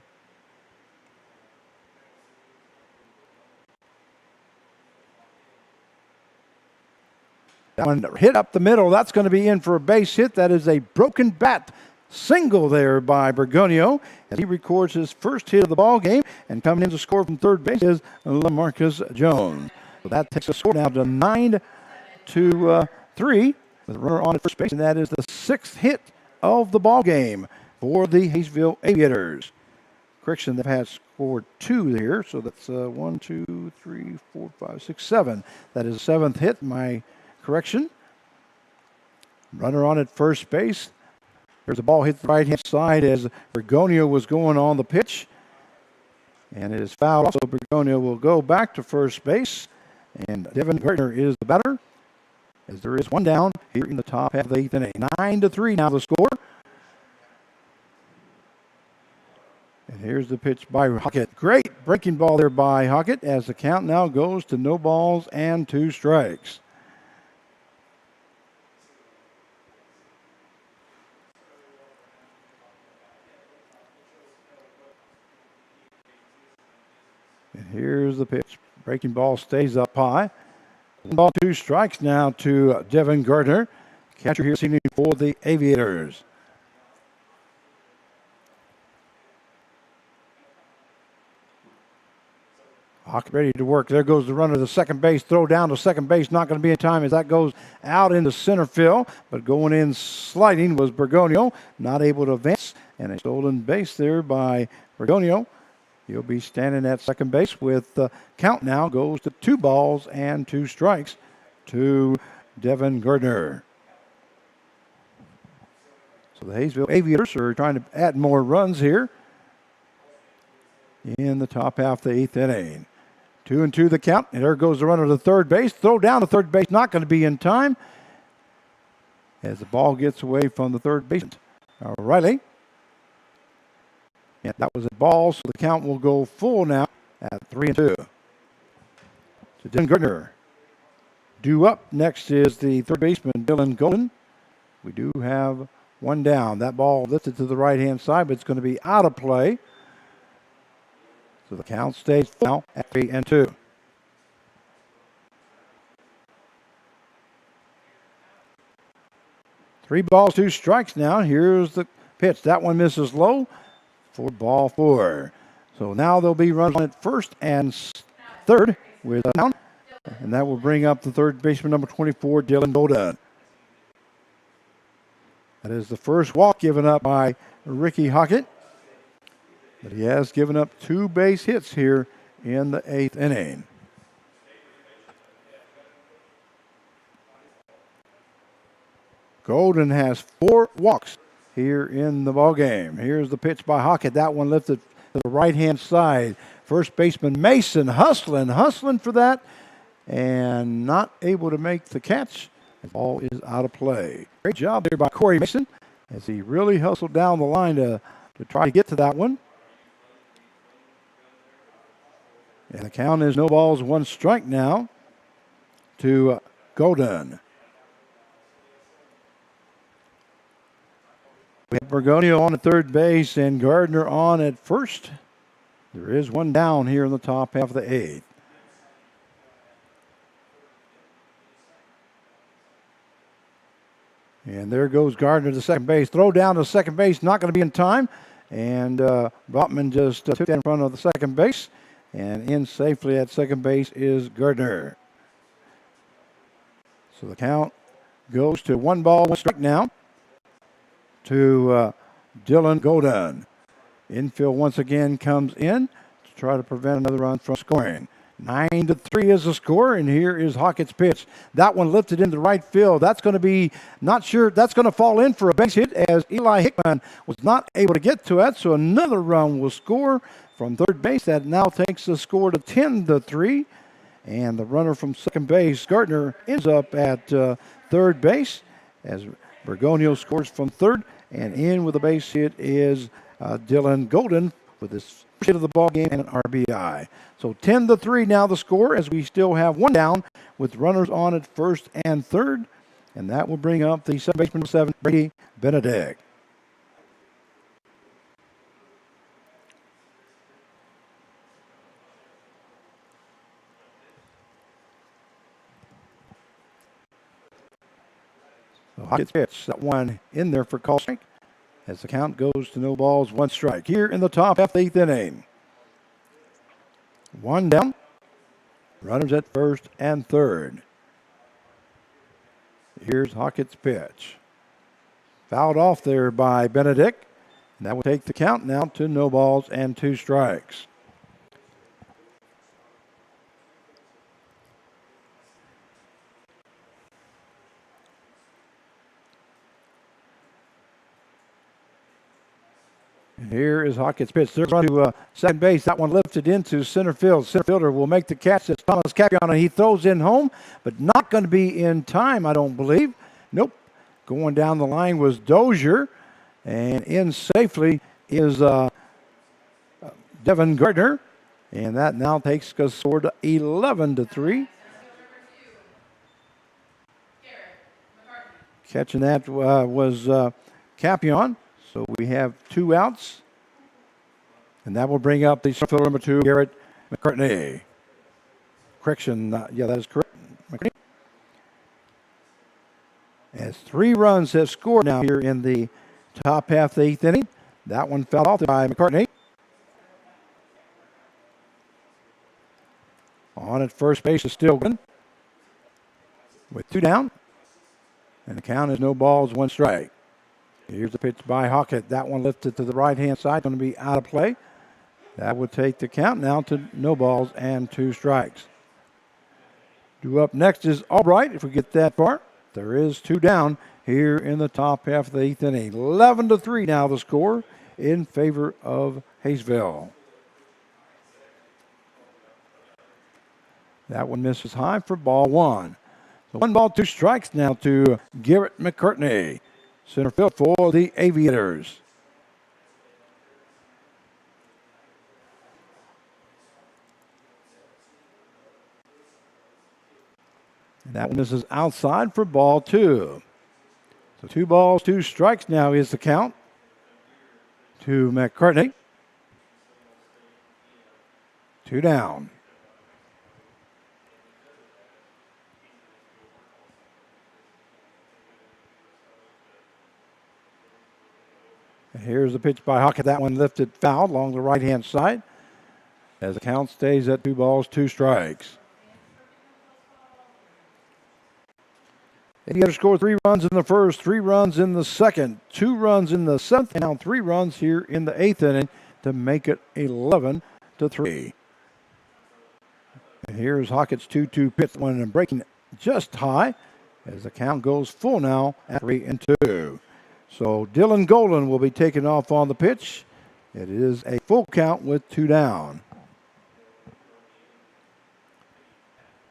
That one hit up the middle. That's going to be in for a base hit. That is a broken bat single there by Bergonio as he records his first hit of the ball game. And coming in to score from third base is LaMarcus Jones. So that takes the score now to 9-3 with a runner on at first base, and that is the 6th hit of the ball game for the Hayesville Aviators. Correction, they've had scored 2 there, so that's 1, 2, 3, 4, 5, 6, 7. That is the 7th hit. My correction. Runner on at first base. There's a ball hit the right-hand side as Bergonio was going on the pitch. And it is fouled. Also, Bergonio will go back to first base. And Devin Gardner is the batter, as there is one down here in the top half of the 8th inning. 9-3 now the score. And here's the pitch by Hockett. Great breaking ball there by Hockett as the count now goes to no balls and 2 strikes. And here's the pitch. Breaking ball stays up high. 1 ball, 2 strikes now to Devin Gardner. Catcher here seeming for the Aviators. Hawk ready to work. There goes the runner to second base. Throw down to second base. Not going to be in time as that goes out into center field. But going in sliding was Bergonio. Not able to advance. And a stolen base there by Bergonio. He'll be standing at second base with the count now goes to 2 balls and 2 strikes to Devin Gardner. So the Hayesville Aviators are trying to add more runs here in the top half of the 8th inning. 2-2 the count. And there goes the runner to third base. Throw down to third base. Not going to be in time as the ball gets away from the third baseman, Riley. And that was a ball, so the count will go full now at 3-2. To Devin Gardner. Due up next is the third baseman, Dylan Golden. We do have one down. That ball lifted to the right-hand side, but it's going to be out of play. So the count stays now at 3-2. Three balls, 2 strikes now. Here's the pitch. That one misses low. For ball 4. So now there'll be runs on at first and third with a down. And that will bring up the third baseman, number 24, Dylan Golden. That is the first walk given up by Ricky Hockett. But he has given up 2 base hits here in the 8th inning. Golden has 4 walks here in the ball game. Here's the pitch by Hockett. That one lifted to the right-hand side. First baseman Mason hustling for that, and not able to make the catch. The ball is out of play. Great job there by Corey Mason as he really hustled down the line to try to get to that one. And the count is no balls, 1 strike now to Golden. We have Bergonio on at third base and Gardner on at first. There is one down here in the top half of the 8th. And there goes Gardner to second base. Throw down to second base, not going to be in time. And Brotman just took that in front of the second base. And in safely at second base is Gardner. So the count goes to 1 ball, 1 strike now to Dylan Golden. Infield once again comes in to try to prevent another run from scoring. 9-3 is the score, and here is Hockett's pitch. That one lifted into right field. That's going to be, not sure, that's going to fall in for a base hit as Eli Hickman was not able to get to it, so another run will score from third base. That now takes the score to 10-3, and the runner from second base, Gardner, ends up at third base as Bergonio scores from third, And in with a base hit is Dylan Golden with his first hit of the ball game and an RBI. So 10-3 now the score, as we still have one down with runners on at first and third. And that will bring up the second baseman, 7, Brady Benedict. So Hawkins pitch, that one in there for call strike, as the count goes to no balls, 1 strike. Here in the top half of the 8th inning. 1 down. Runners at first and third. Here's Hawkins' pitch. Fouled off there by Benedict. And that will take the count now to no balls and 2 strikes. And here is Hawkins' pitch. They're run to second base. That one lifted into center field. Center fielder will make the catch. It's Thomas Capion, and he throws in home, but not going to be in time, I don't believe. Nope. Going down the line was Dozier, and in safely is Devin Gardner, and that now takes us toward 11-3. Catching that was Capion. So we have 2 outs. And that will bring up the center fielder number 2, Garrett McCartney. Correction, yeah, that is correct. McCartney. As 3 runs have scored now here in the top half of the 8th inning. That one fell off by McCartney. On at first base is Stillman with 2 down. And the count is no balls, 1 strike. Here's the pitch by Hawkins. That one lifted to the right-hand side, going to be out of play. That would take the count now to no balls and 2 strikes. Due up next is Albright, if we get that far. There is 2 down here in the top half of the 8th inning. 11-3 now the score in favor of Hayesville. That one misses high for ball 1. So 1 ball, 2 strikes now to Garrett McCartney. Center field for the Aviators. And that one misses outside for ball 2. So 2 balls, 2 strikes now is the count to McCartney. 2 down. And here's the pitch by Hawkins. That one lifted foul along the right-hand side as the count stays at 2 balls, 2 strikes. Aviators scored 3 runs in the first, 3 runs in the second, 2 runs in the 7th, and now 3 runs here in the 8th inning to make it 11-3. And here's Hawkins' 2-2 pitch, one and breaking just high as the count goes full now at 3-2. So Dylan Golden will be taken off on the pitch. It is a full count with 2 down.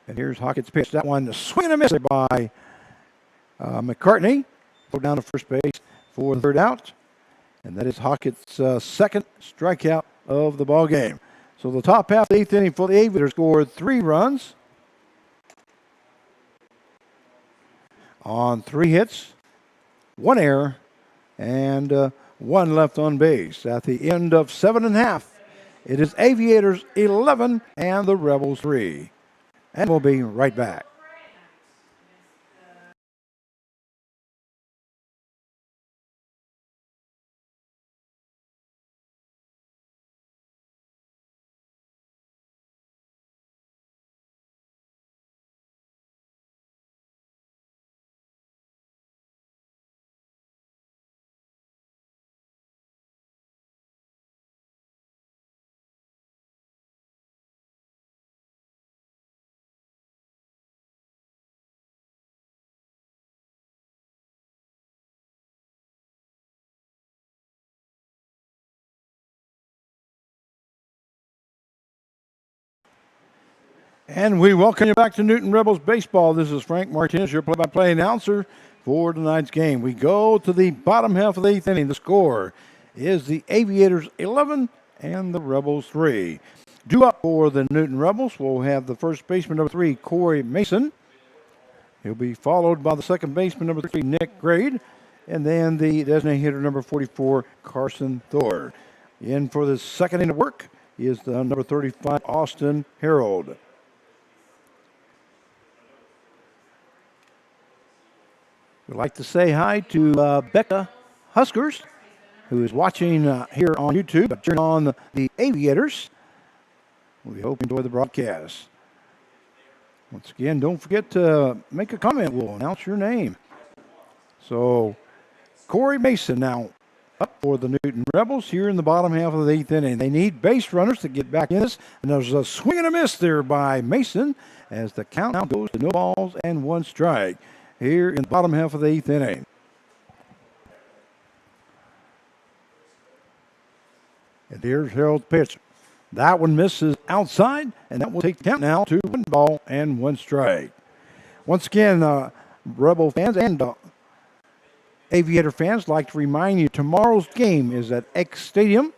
And here's Hawkins' pitch. That one swing and a miss by McCartney. Go down to first base for the 3rd out. And that is Hawkins' 2nd strikeout of the ball game. So the top half of the 8th inning for the Aviators scored 3 runs on 3 hits, 1 error, and 1 left on base. At the end of 7 1/2, it is Aviators 11 and the Rebels 3. And we'll be right back. And we welcome you back to Newton Rebels Baseball. This is Frank Martinez, your play-by-play announcer. for tonight's game. We go to the bottom half of the 8th inning. The score is the Aviators 11 and the Rebels 3. Due up for the Newton Rebels, we'll have the first baseman, number 3, Corey Mason. He'll be followed by the second baseman, number 3, Nick Grade, and then the designated hitter, number 44, Carson Thor. In for the second inning of work is the number 35, Austin Harold. We'd like to say hi to Becca Huskers, who is watching here on YouTube, but turn on the Aviators. We hope you enjoy the broadcast. Once again, don't forget to make a comment. We'll announce your name. So, Corey Mason now up for the Newton Rebels here in the bottom half of the 8th inning. They need base runners to get back in this, and there's a swing and a miss there by Mason as the count now goes to no balls and 1 strike here in the bottom half of the 8th inning. And here's Harold's pitch. That one misses outside, and that will take the count now to 1 ball and 1 strike. Once again, Rebel fans and Aviator fans, like to remind you tomorrow's game is at X Stadium.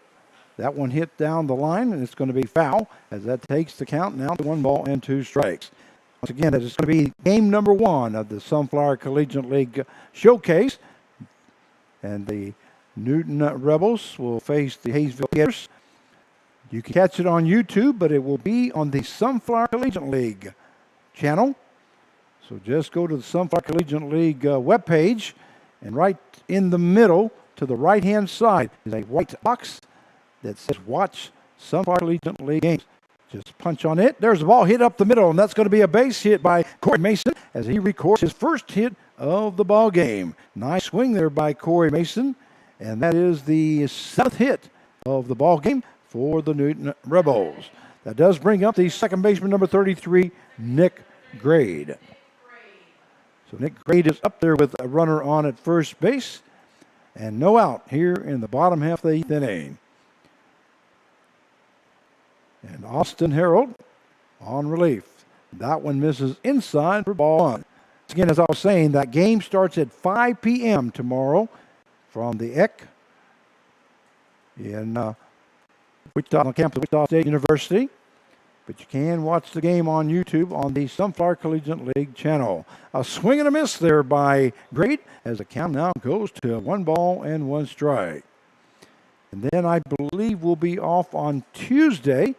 That one hit down the line, and it's going to be foul as that takes the count now to 1 ball and 2 strikes. Once again, that is going to be game number 1 of the Sunflower Collegiate League Showcase. And the Newton Rebels will face the Hayesville Gators. You can catch it on YouTube, but it will be on the Sunflower Collegiate League channel. So just go to the Sunflower Collegiate League webpage, and right in the middle to the right-hand side is a white box that says Watch Sunflower Collegiate League Games. Just punch on it. There's the ball hit up the middle, and that's going to be a base hit by Corey Mason as he records his first hit of the ball game. Nice swing there by Corey Mason, and that is the 7th hit of the ball game for the Newton Rebels. That does bring up the second baseman, number 33, Nick Grade. So Nick Grade is up there with a runner on at first base, and no out here in the bottom half of the 8th inning. And Austin Harold on relief. That one misses inside for ball 1. Again, as I was saying, that game starts at 5 p.m. tomorrow from the ECK in Wichita, on campus of Wichita State University. But you can watch the game on YouTube on the Sunflower Collegiate League channel. A swing and a miss there by Grade as the count now goes to 1 ball and 1 strike. And then I believe we'll be off on Tuesday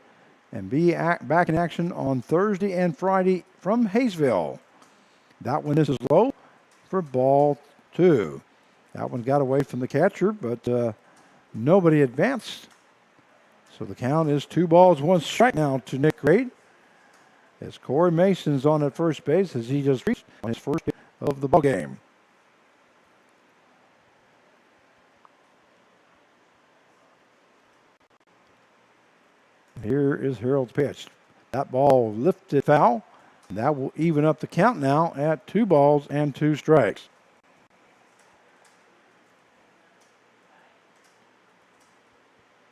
and be back in action on Thursday and Friday from Hayesville. That one is low for ball 2. That one got away from the catcher, but nobody advanced. So the count is 2 balls, 1 strike now to Nick Grade. As Corey Mason's on at first base as he just reached on his first hit of the ball game. Here is Harold's pitch. That ball lifted foul, and that will even up the count now at 2 balls and 2 strikes.